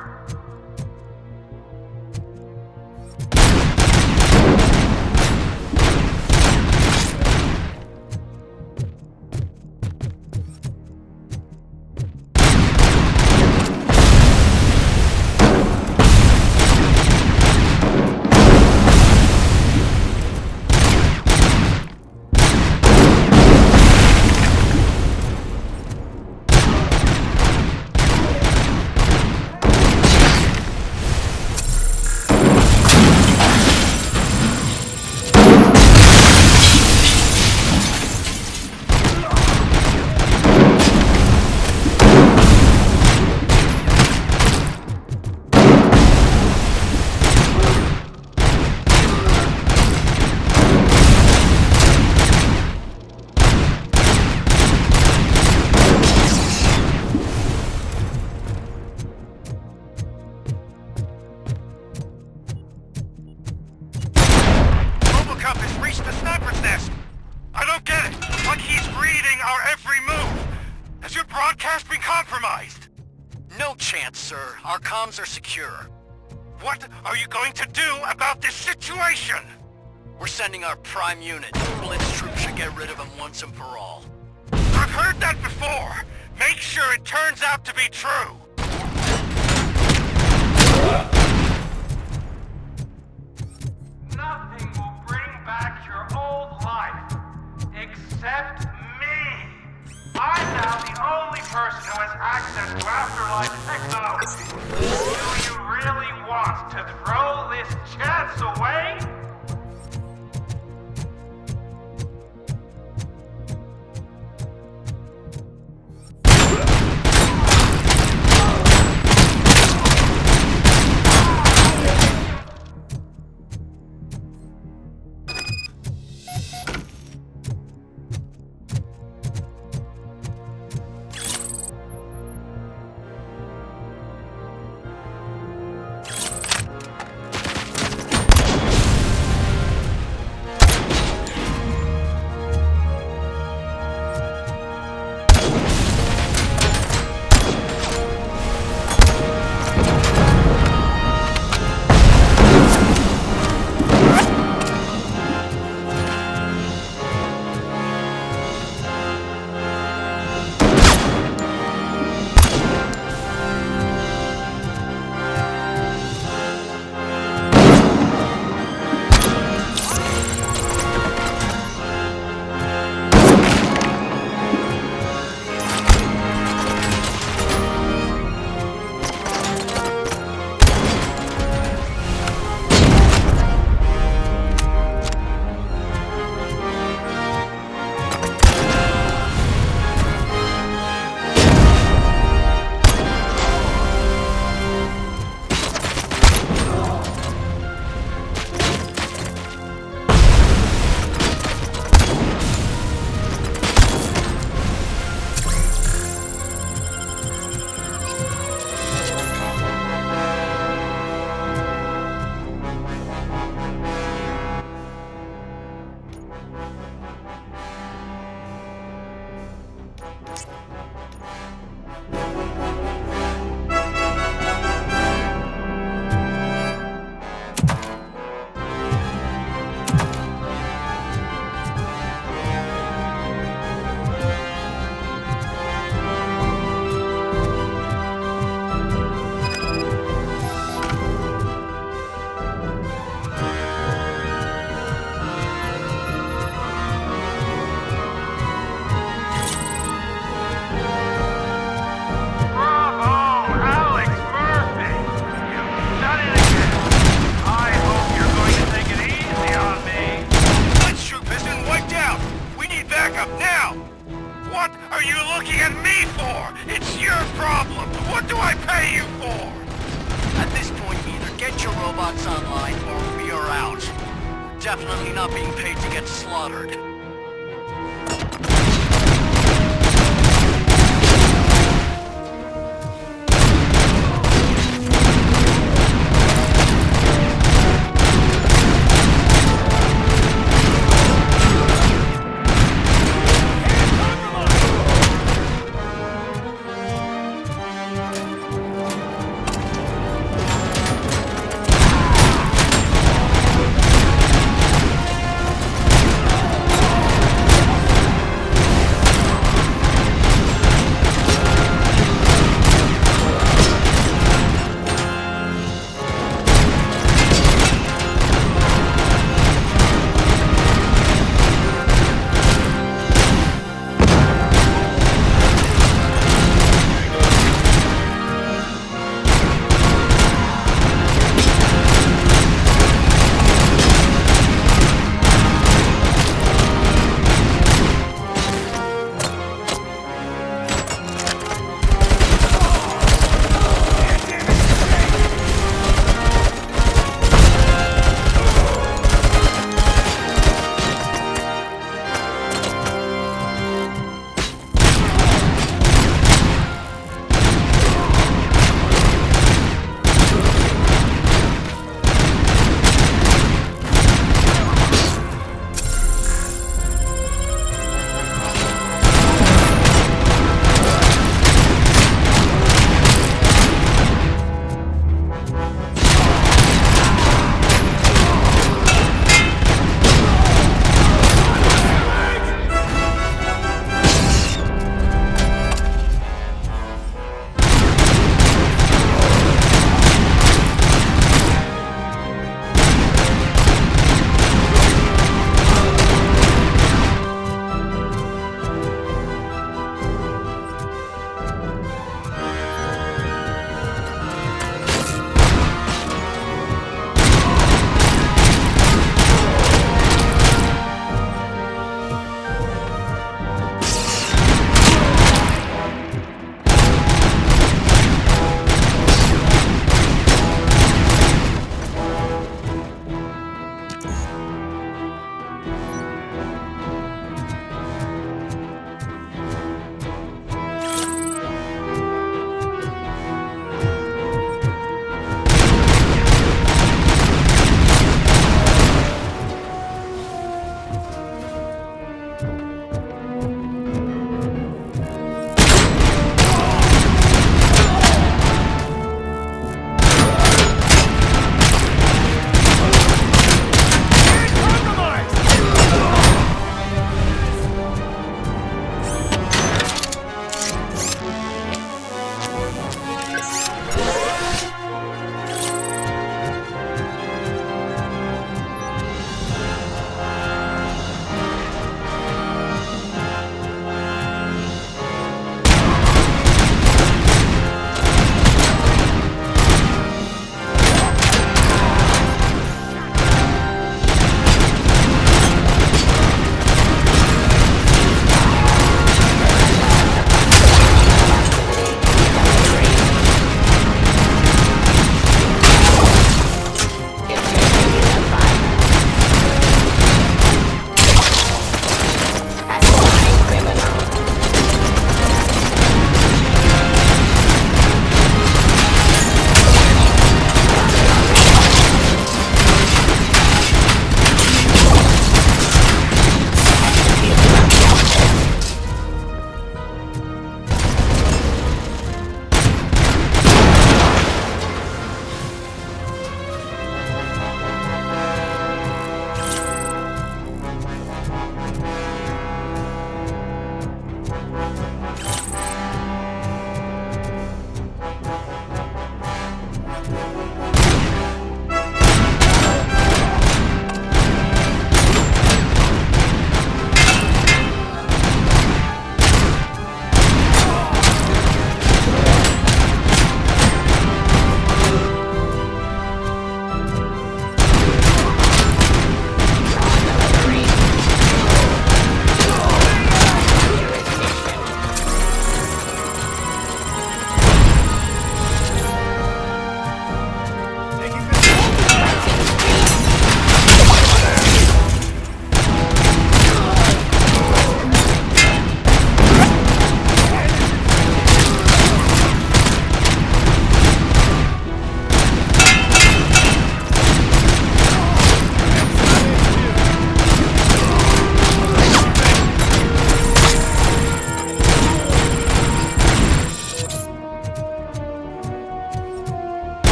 Our comms are secure. What are you going to do about this situation? We're sending our prime unit. Blitz troops should get rid of him once and for all. I've heard that before. Make sure it turns out to be true. Nothing will bring back your old life, except me. I'm now the only person who has access to afterlife technology. Do you really want to throw this chance away? At this point, either get your robots online or we are out. Definitely not being paid to get slaughtered.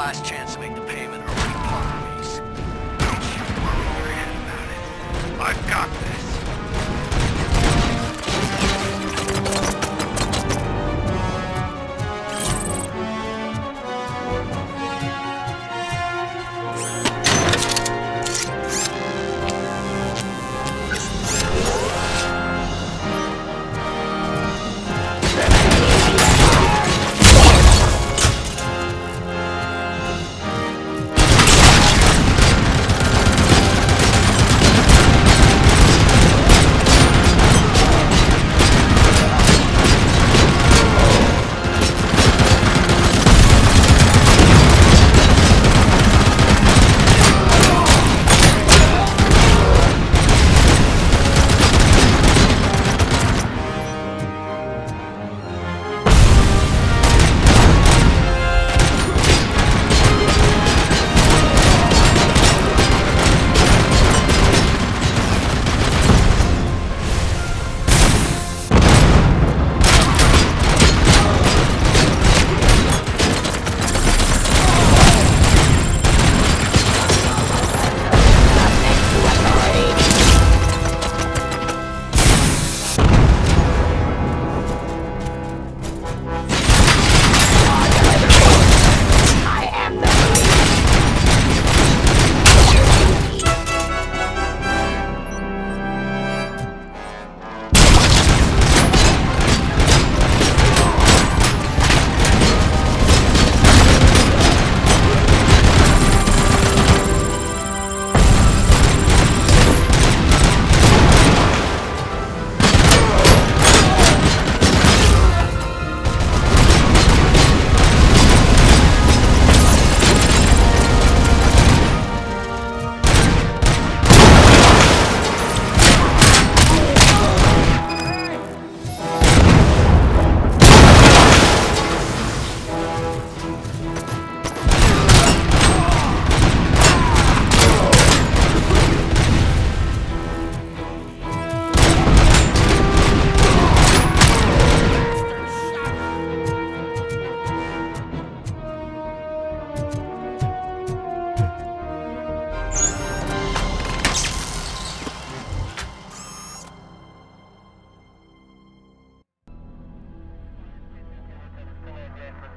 last chance to make the payment or we part ways. Don't you worry your head about it. I've got this.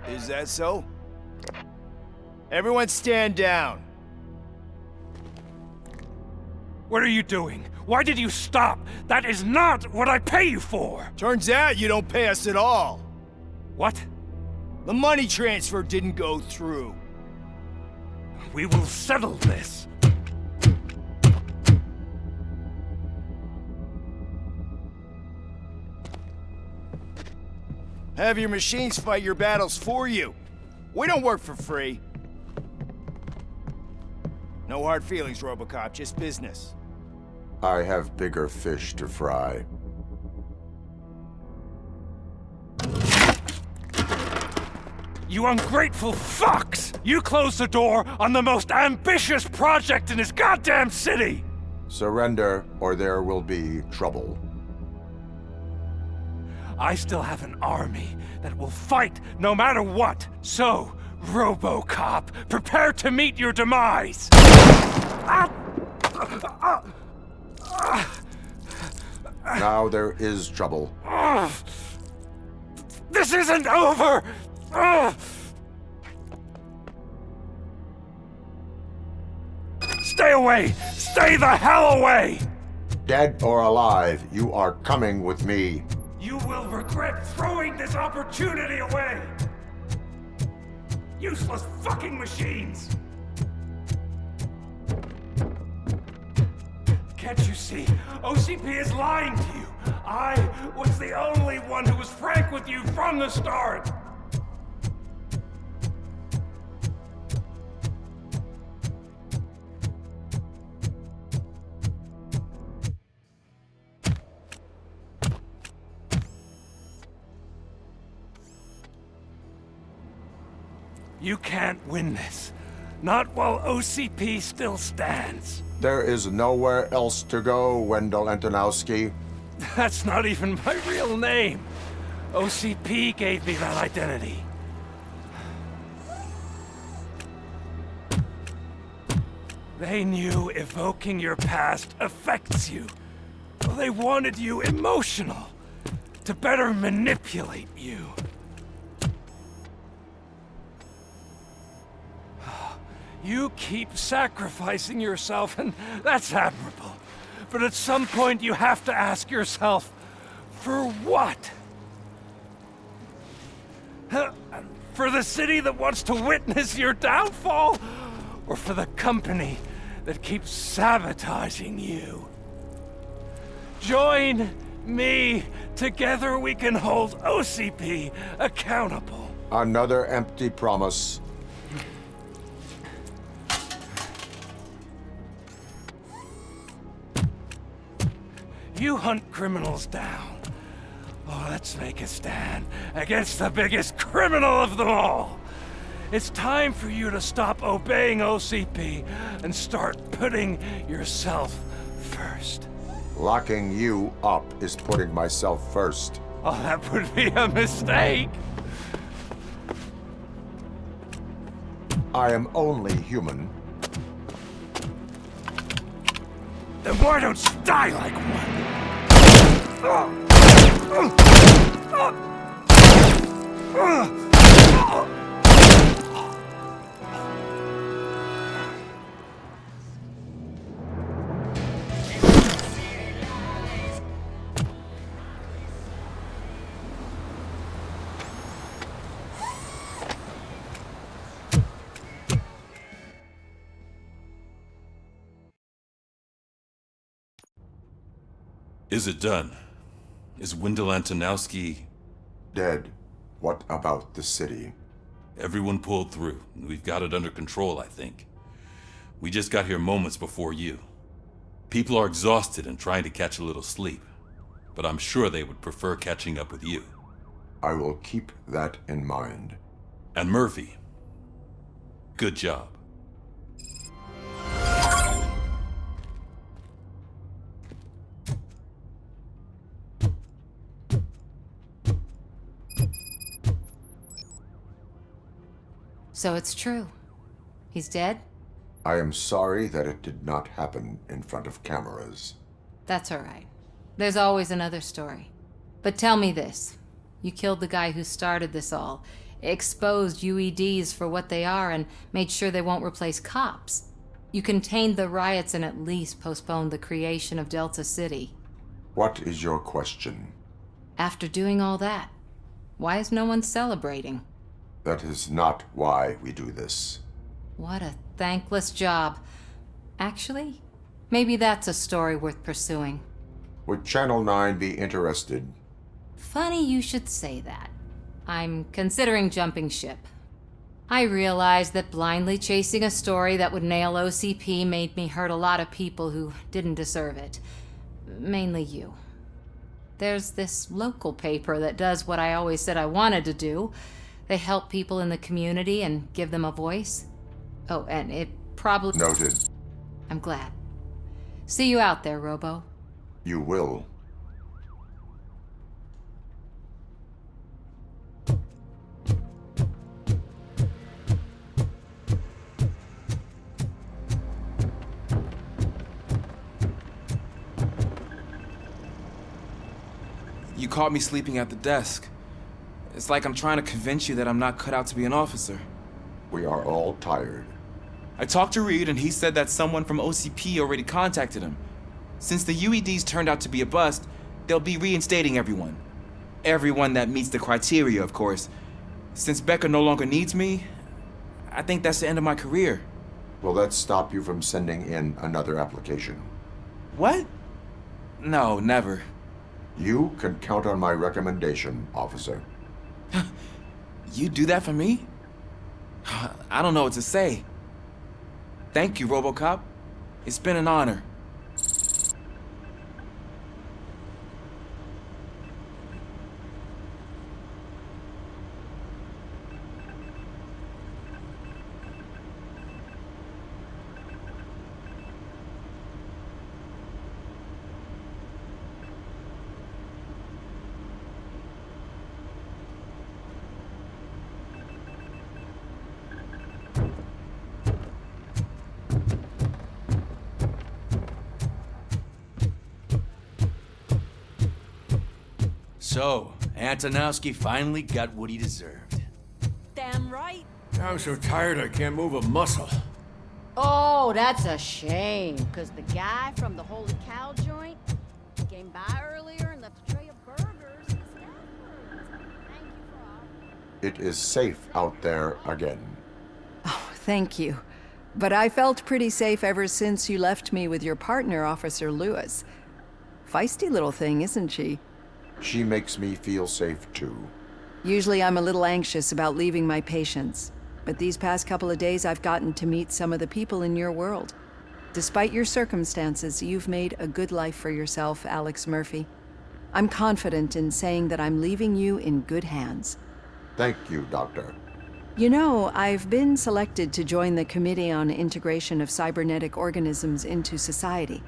Is that so? Everyone stand down. What are you doing? Why did you stop? That is not what I pay you for! Turns out you don't pay us at all. What? The money transfer didn't go through. We will settle this. Have your machines fight your battles for you. We don't work for free. No hard feelings, RoboCop, just business. I have bigger fish to fry. You ungrateful fucks! You closed the door on the most ambitious project in this goddamn city! Surrender, or there will be trouble. I still have an army that will fight no matter what. So, RoboCop, prepare to meet your demise! Now there is trouble. This isn't over! Stay away! Stay the hell away! Dead or alive, you are coming with me. You will regret throwing this opportunity away! Useless fucking machines! Can't you see? OCP is lying to you! I was the only one who was frank with you from the start! You can't win this. Not while OCP still stands. There is nowhere else to go, Wendell Antonowski. That's not even my real name. OCP gave me that identity. They knew evoking your past affects you. Well, they wanted you emotional, to better manipulate you. You keep sacrificing yourself, and that's admirable. But at some point, you have to ask yourself, for what? For the city that wants to witness your downfall? Or for the company that keeps sabotaging you? Join me. Together we can hold OCP accountable. Another empty promise. You hunt criminals down. Oh, let's make a stand against the biggest criminal of them all. It's time for you to stop obeying OCP and start putting yourself first. Locking you up is putting myself first. Oh, that would be a mistake. I am only human. Then why don't you die like one? Is it done? Is Wendell Antonowski... dead? What about the city? Everyone pulled through. We've got it under control, I think. We just got here moments before you. People are exhausted and trying to catch a little sleep. But I'm sure they would prefer catching up with you. I will keep that in mind. And Murphy, good job. So it's true. He's dead? I am sorry that it did not happen in front of cameras. That's all right. There's always another story. But tell me this. You killed the guy who started this all, exposed UEDs for what they are, and made sure they won't replace cops. You contained the riots and at least postponed the creation of Delta City. What is your question? After doing all that, why is no one celebrating? That is not why we do this. What a thankless job. Actually, maybe that's a story worth pursuing. Would Channel 9 be interested? Funny you should say that. I'm considering jumping ship. I realized that blindly chasing a story that would nail OCP made me hurt a lot of people who didn't deserve it. Mainly you. There's this local paper that does what I always said I wanted to do. They help people in the community and give them a voice. Oh, and it probably... Noted. I'm glad. See you out there, Robo. You will. You caught me sleeping at the desk. It's like I'm trying to convince you that I'm not cut out to be an officer. We are all tired. I talked to Reed and he said that someone from OCP already contacted him. Since the UEDs turned out to be a bust, they'll be reinstating everyone. Everyone that meets the criteria, of course. Since Becca no longer needs me, I think that's the end of my career. Will that stop you from sending in another application? What? No, never. You can count on my recommendation, officer. You do that for me? I don't know what to say. Thank you, RoboCop. It's been an honor. So, Antonowski finally got what he deserved. Damn right. I'm so tired I can't move a muscle. Oh, that's a shame, because the guy from the Holy Cow joint came by earlier and left a tray of burgers and Stafford's. Thank you for all. It is safe out there again. Oh, thank you. But I felt pretty safe ever since you left me with your partner, Officer Lewis. Feisty little thing, isn't she? She makes me feel safe too. Usually I'm a little anxious about leaving my patients, but these past couple of days I've gotten to meet some of the people in your world. Despite your circumstances, you've made a good life for yourself, Alex Murphy. I'm confident in saying that I'm leaving you in good hands. Thank you, Doctor. You know, I've been selected to join the Committee on Integration of Cybernetic Organisms into Society.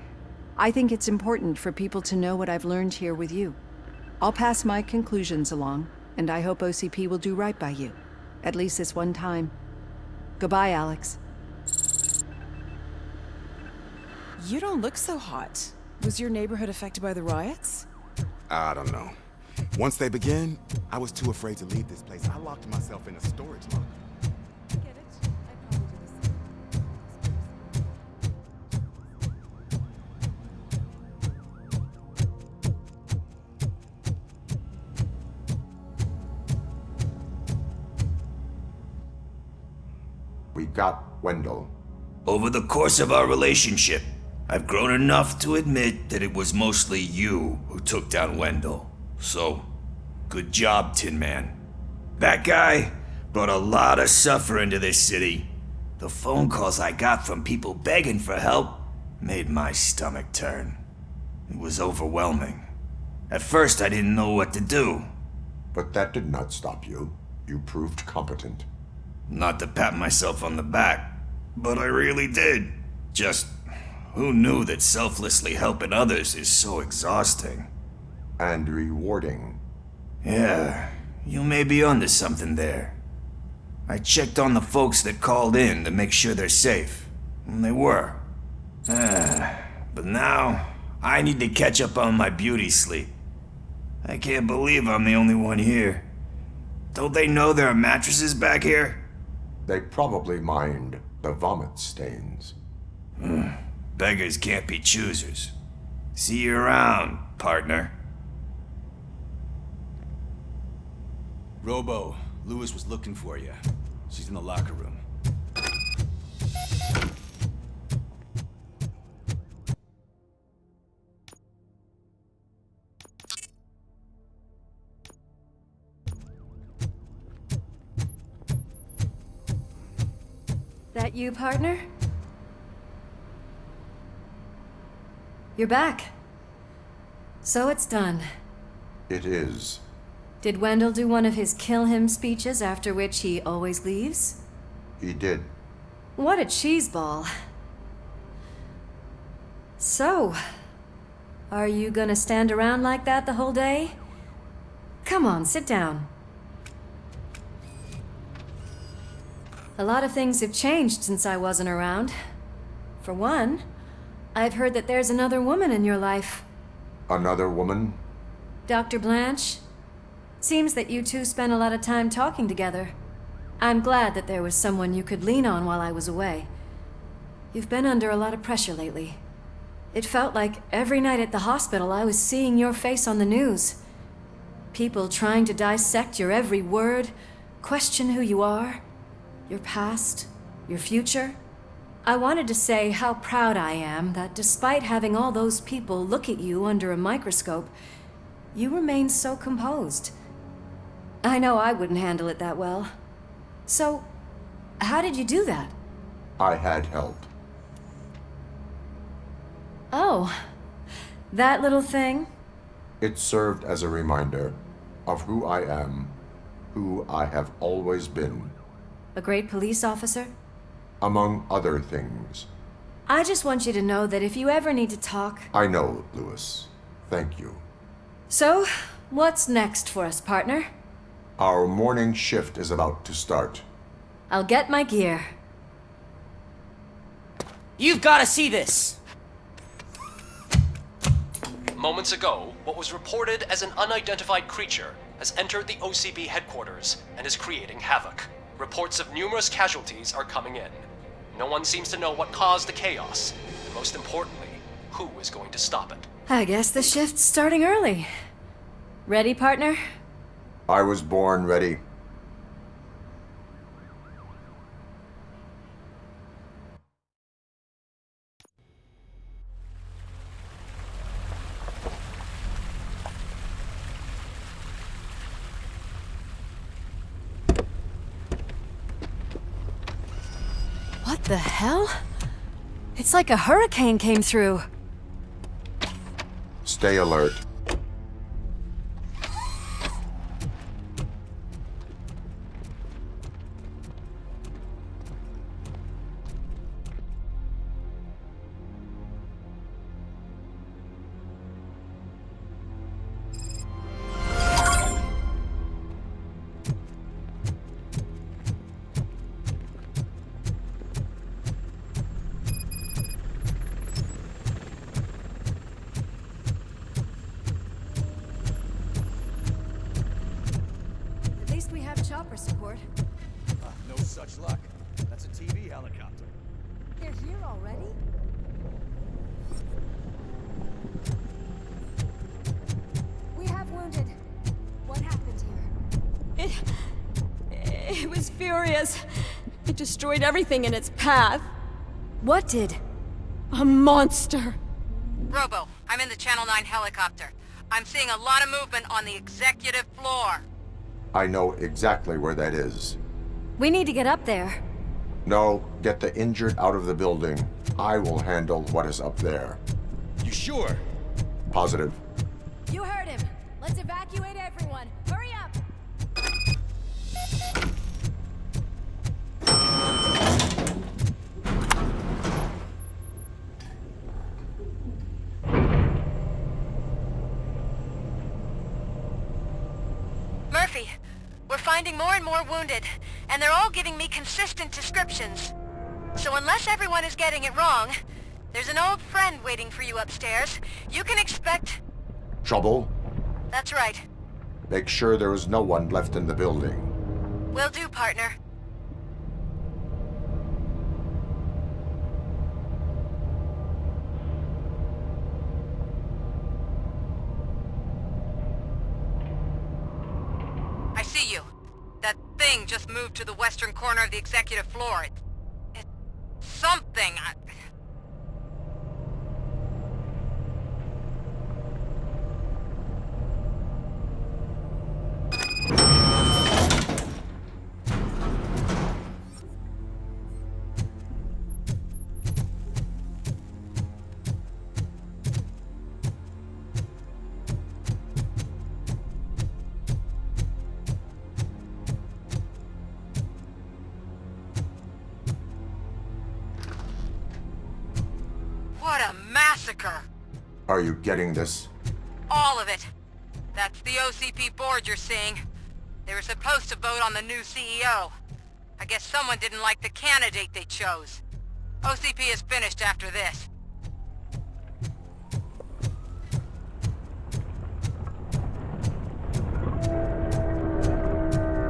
I think it's important for people to know what I've learned here with you. I'll pass my conclusions along, and I hope OCP will do right by you. At least this one time. Goodbye, Alex. You don't look so hot. Was your neighborhood affected by the riots? I don't know. Once they begin, I was too afraid to leave this place. I locked myself in a storage locker. We got Wendell. Over the course of our relationship, I've grown enough to admit that it was mostly you who took down Wendell. So, good job, Tin Man. That guy brought a lot of suffering to this city. The phone calls I got from people begging for help made my stomach turn. It was overwhelming. At first, I didn't know what to do. But that did not stop you. You proved competent. Not to pat myself on the back, but I really did. Just, who knew that selflessly helping others is so exhausting? And rewarding. Yeah, you may be onto something there. I checked on the folks that called in to make sure they're safe, and they were. But now, I need to catch up on my beauty sleep. I can't believe I'm the only one here. Don't they know there are mattresses back here? They probably mind the vomit stains. Beggars can't be choosers. See you around, partner. Robo, Lewis was looking for you. She's in the locker room. That you, partner? You're back. So it's done. It is. Did Wendell do one of his kill him speeches after which he always leaves? He did. What a cheeseball. So, are you gonna stand around like that the whole day? Come on, sit down. A lot of things have changed since I wasn't around. For one, I've heard that there's another woman in your life. Another woman? Dr. Blanche? Seems that you two spent a lot of time talking together. I'm glad that there was someone you could lean on while I was away. You've been under a lot of pressure lately. It felt like every night at the hospital I was seeing your face on the news. People trying to dissect your every word, question who you are, your past, your future. I wanted to say how proud I am that despite having all those people look at you under a microscope, you remain so composed. I know I wouldn't handle it that well. So, how did you do that? I had help. Oh, that little thing? It served as a reminder of who I am, who I have always been. A great police officer? Among other things. I just want you to know that if you ever need to talk... I know, Lewis. Thank you. So, what's next for us, partner? Our morning shift is about to start. I'll get my gear. You've got to see this! Moments ago, what was reported as an unidentified creature has entered the OCP headquarters and is creating havoc. Reports of numerous casualties are coming in. No one seems to know what caused the chaos, and most importantly, who is going to stop it. I guess the shift's starting early. Ready, partner? I was born ready. What the hell? It's like a hurricane came through. Stay alert. At least we have chopper support. No such luck. That's a TV helicopter. They're here already? We have wounded. What happened here? It was furious. It destroyed everything in its path. What did? A monster. Robo, I'm in the Channel 9 helicopter. I'm seeing a lot of movement on the executive floor. I know exactly where that is. We need to get up there. No, get the injured out of the building. I will handle what is up there. You sure? Positive. You heard him. Let's evacuate everyone. Hurry up! Murphy, we're finding more and more wounded, and they're all giving me consistent descriptions. So unless everyone is getting it wrong, there's an old friend waiting for you upstairs. You can expect... Trouble? That's right. Make sure there is no one left in the building. Will do, partner. I see you. That thing just moved to the western corner of the executive floor. It's something. What a massacre! Are you getting this? All of it. That's the OCP board you're seeing. They were supposed to vote on the new CEO. I guess someone didn't like the candidate they chose. OCP is finished after this.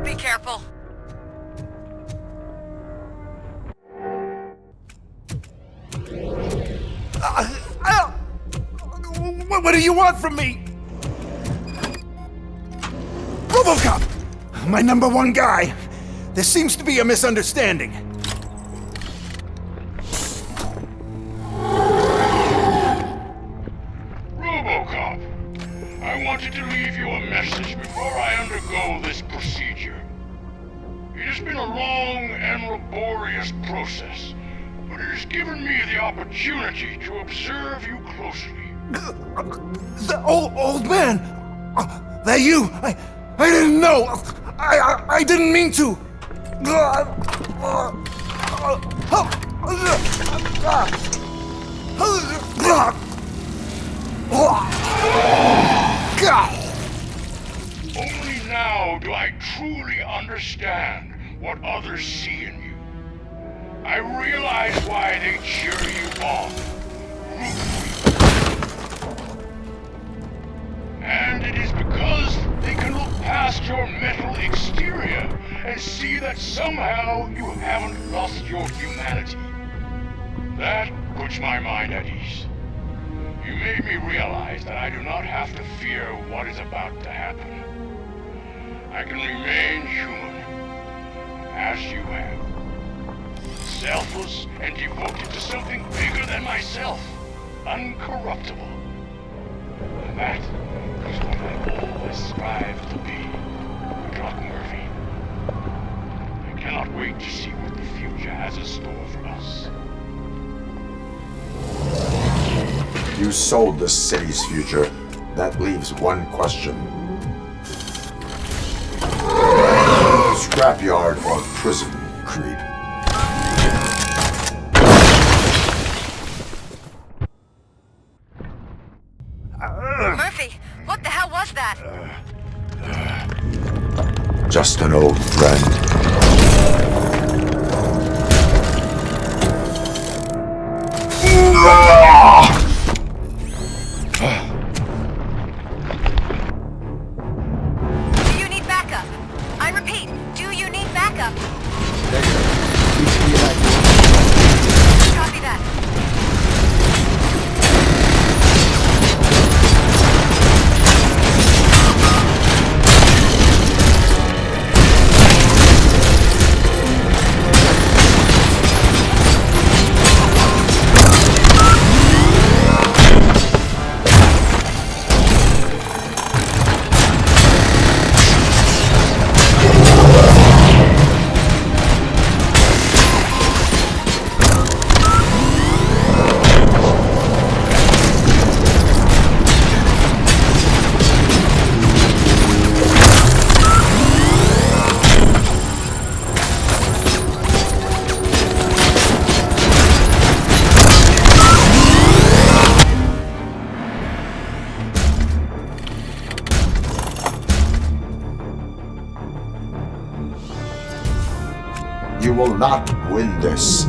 Be careful. What do you want from me? RoboCop! My #1 guy. There seems to be a misunderstanding. RoboCop, I wanted to leave you a message before I undergo this procedure. It has been a long and laborious process, but it has given me the opportunity to observe you closely. The old man! That you! I didn't know! I didn't mean to! Only now do I truly understand what others see in you. I realize why they cheer you on. And it is because they can look past your metal exterior and see that somehow you haven't lost your humanity. That puts my mind at ease. You made me realize that I do not have to fear what is about to happen. I can remain human, as you have. Selfless and devoted to something bigger than myself. Uncorruptible. And that is what I always strive to be, Doc Murphy. I cannot wait to see what the future has in store for us. You sold the city's future. That leaves one question. Scrapyard or prison, Creed? Murphy, what the hell was that? Just an old friend. Do you need backup? I repeat, do you need backup? Copy that. You will not win this.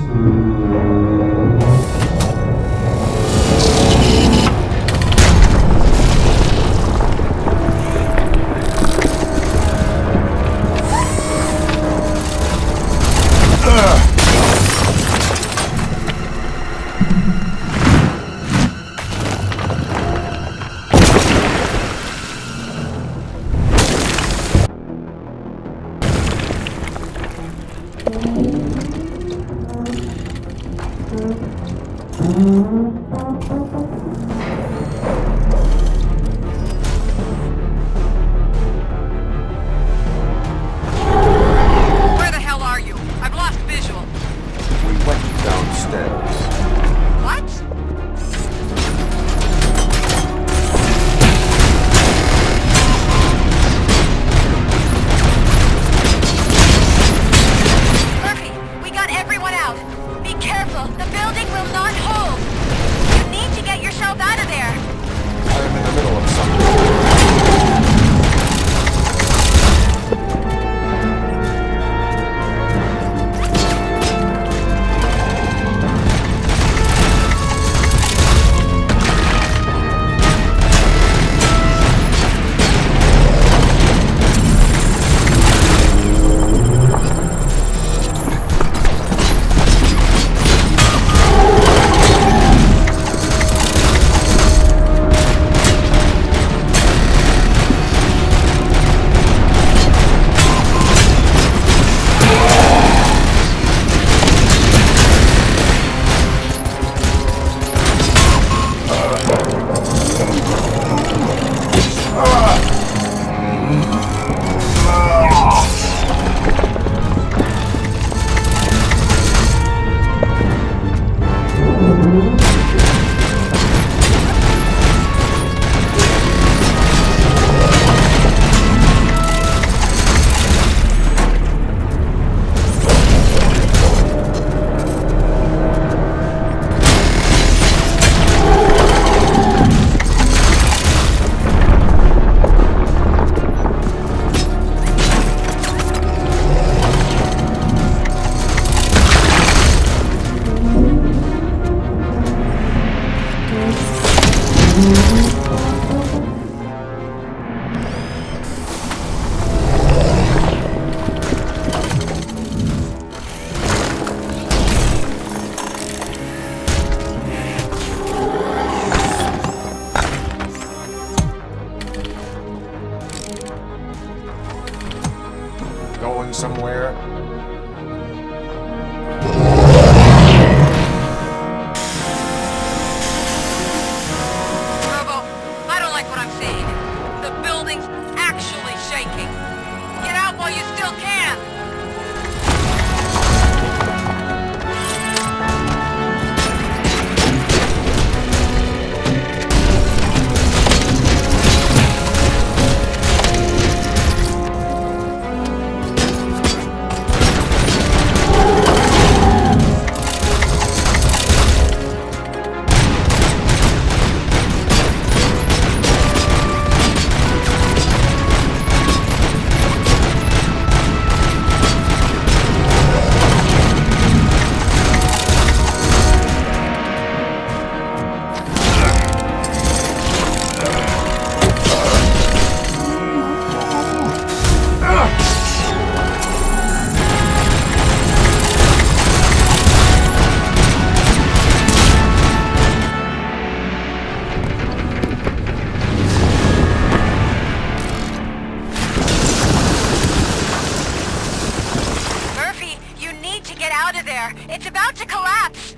there! It's about to collapse!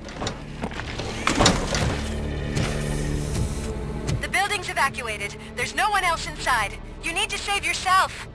The building's evacuated. There's no one else inside. You need to save yourself.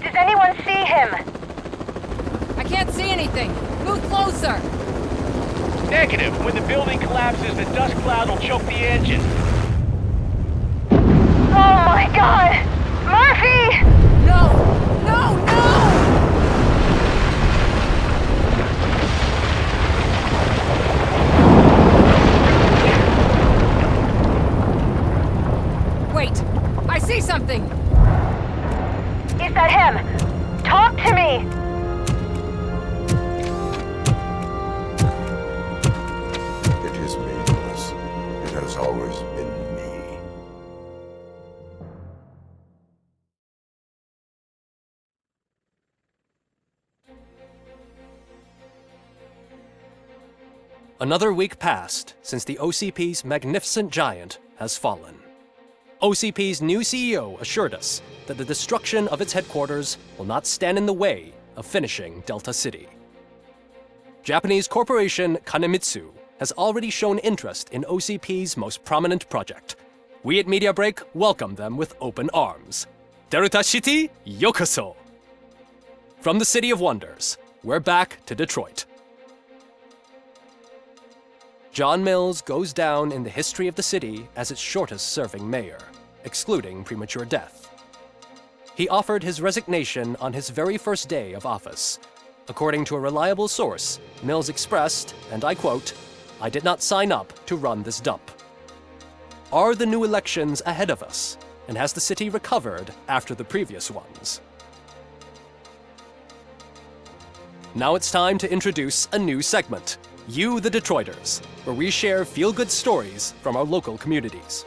Does anyone see him? I can't see anything. Move closer. Negative. When the building collapses, the dust cloud will choke the engine. Oh my god! Murphy! No! No, no! Wait! I see something! Is that him? Talk to me! It is me, Lewis. It has always been me. Another week passed since the OCP's magnificent giant has fallen. OCP's new CEO assured us that the destruction of its headquarters will not stand in the way of finishing Delta City. Japanese corporation Kanemitsu has already shown interest in OCP's most prominent project. We at Media Break welcome them with open arms. Delta City, yokoso! From the City of Wonders, we're back to Detroit. John Mills goes down in the history of the city as its shortest-serving mayor, excluding premature death. He offered his resignation on his very first day of office. According to a reliable source, Mills expressed, and I quote, "I did not sign up to run this dump." Are the new elections ahead of us, and has the city recovered after the previous ones? Now it's time to introduce a new segment, You the Detroiters, where we share feel-good stories from our local communities.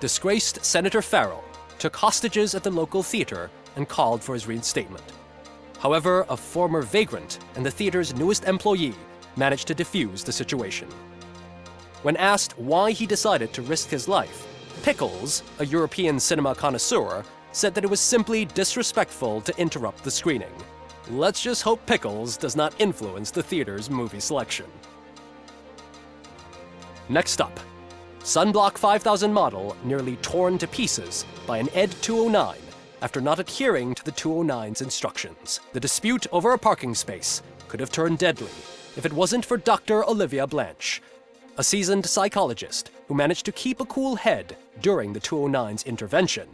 Disgraced Senator Farrell took hostages at the local theater and called for his reinstatement. However, a former vagrant and the theater's newest employee managed to defuse the situation. When asked why he decided to risk his life, Pickles, a European cinema connoisseur, said that it was simply disrespectful to interrupt the screening. Let's just hope Pickles does not influence the theater's movie selection. Next up, Sunblock 5000 model nearly torn to pieces by an ED 209 after not adhering to the 209's instructions. The dispute over a parking space could have turned deadly if it wasn't for Dr. Olivia Blanche, a seasoned psychologist who managed to keep a cool head during the 209's intervention.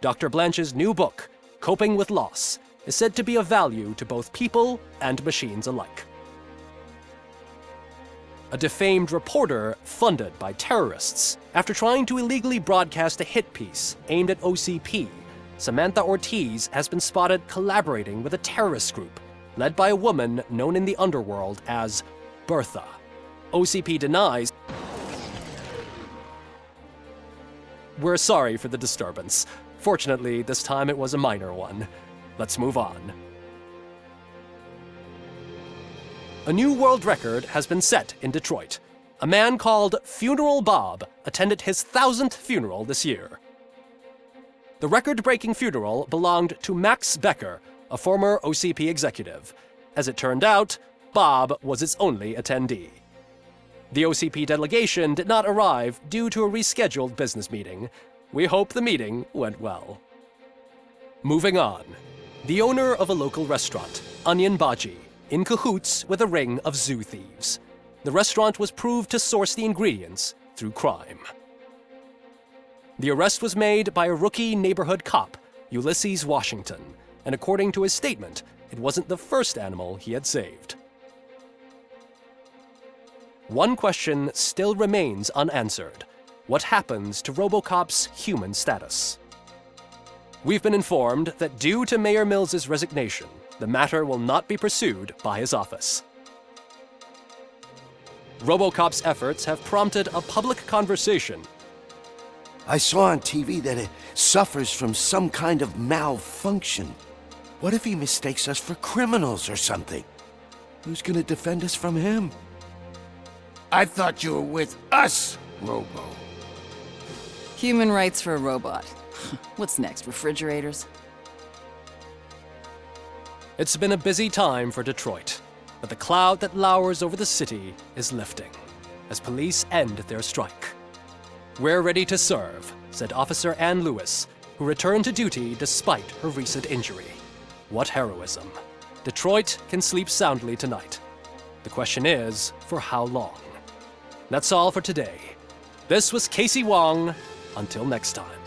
Dr. Blanche's new book, Coping with Loss, is said to be of value to both people and machines alike. A defamed reporter funded by terrorists. After trying to illegally broadcast a hit piece aimed at OCP, Samantha Ortiz has been spotted collaborating with a terrorist group led by a woman known in the underworld as Bertha. OCP denies. We're sorry for the disturbance. Fortunately, this time it was a minor one. Let's move on. A new world record has been set in Detroit. A man called Funeral Bob attended his 1000th funeral this year. The record-breaking funeral belonged to Max Becker, a former OCP executive. As it turned out, Bob was its only attendee. The OCP delegation did not arrive due to a rescheduled business meeting. We hope the meeting went well. Moving on. The owner of a local restaurant, Onion Baji, in cahoots with a ring of zoo thieves. The restaurant was proved to source the ingredients through crime. The arrest was made by a rookie neighborhood cop, Ulysses Washington, and according to his statement, it wasn't the first animal he had saved. One question still remains unanswered. What happens to RoboCop's human status? We've been informed that due to Mayor Mills's resignation, the matter will not be pursued by his office. RoboCop's efforts have prompted a public conversation. I saw on TV that it suffers from some kind of malfunction. What if he mistakes us for criminals or something? Who's gonna defend us from him? I thought you were with us, Robo. Human rights for a robot. What's next, refrigerators? It's been a busy time for Detroit, but the cloud that lowers over the city is lifting as police end their strike. "We're ready to serve," said Officer Ann Lewis, who returned to duty despite her recent injury. What heroism. Detroit can sleep soundly tonight. The question is, for how long? That's all for today. This was Casey Wong. Until next time.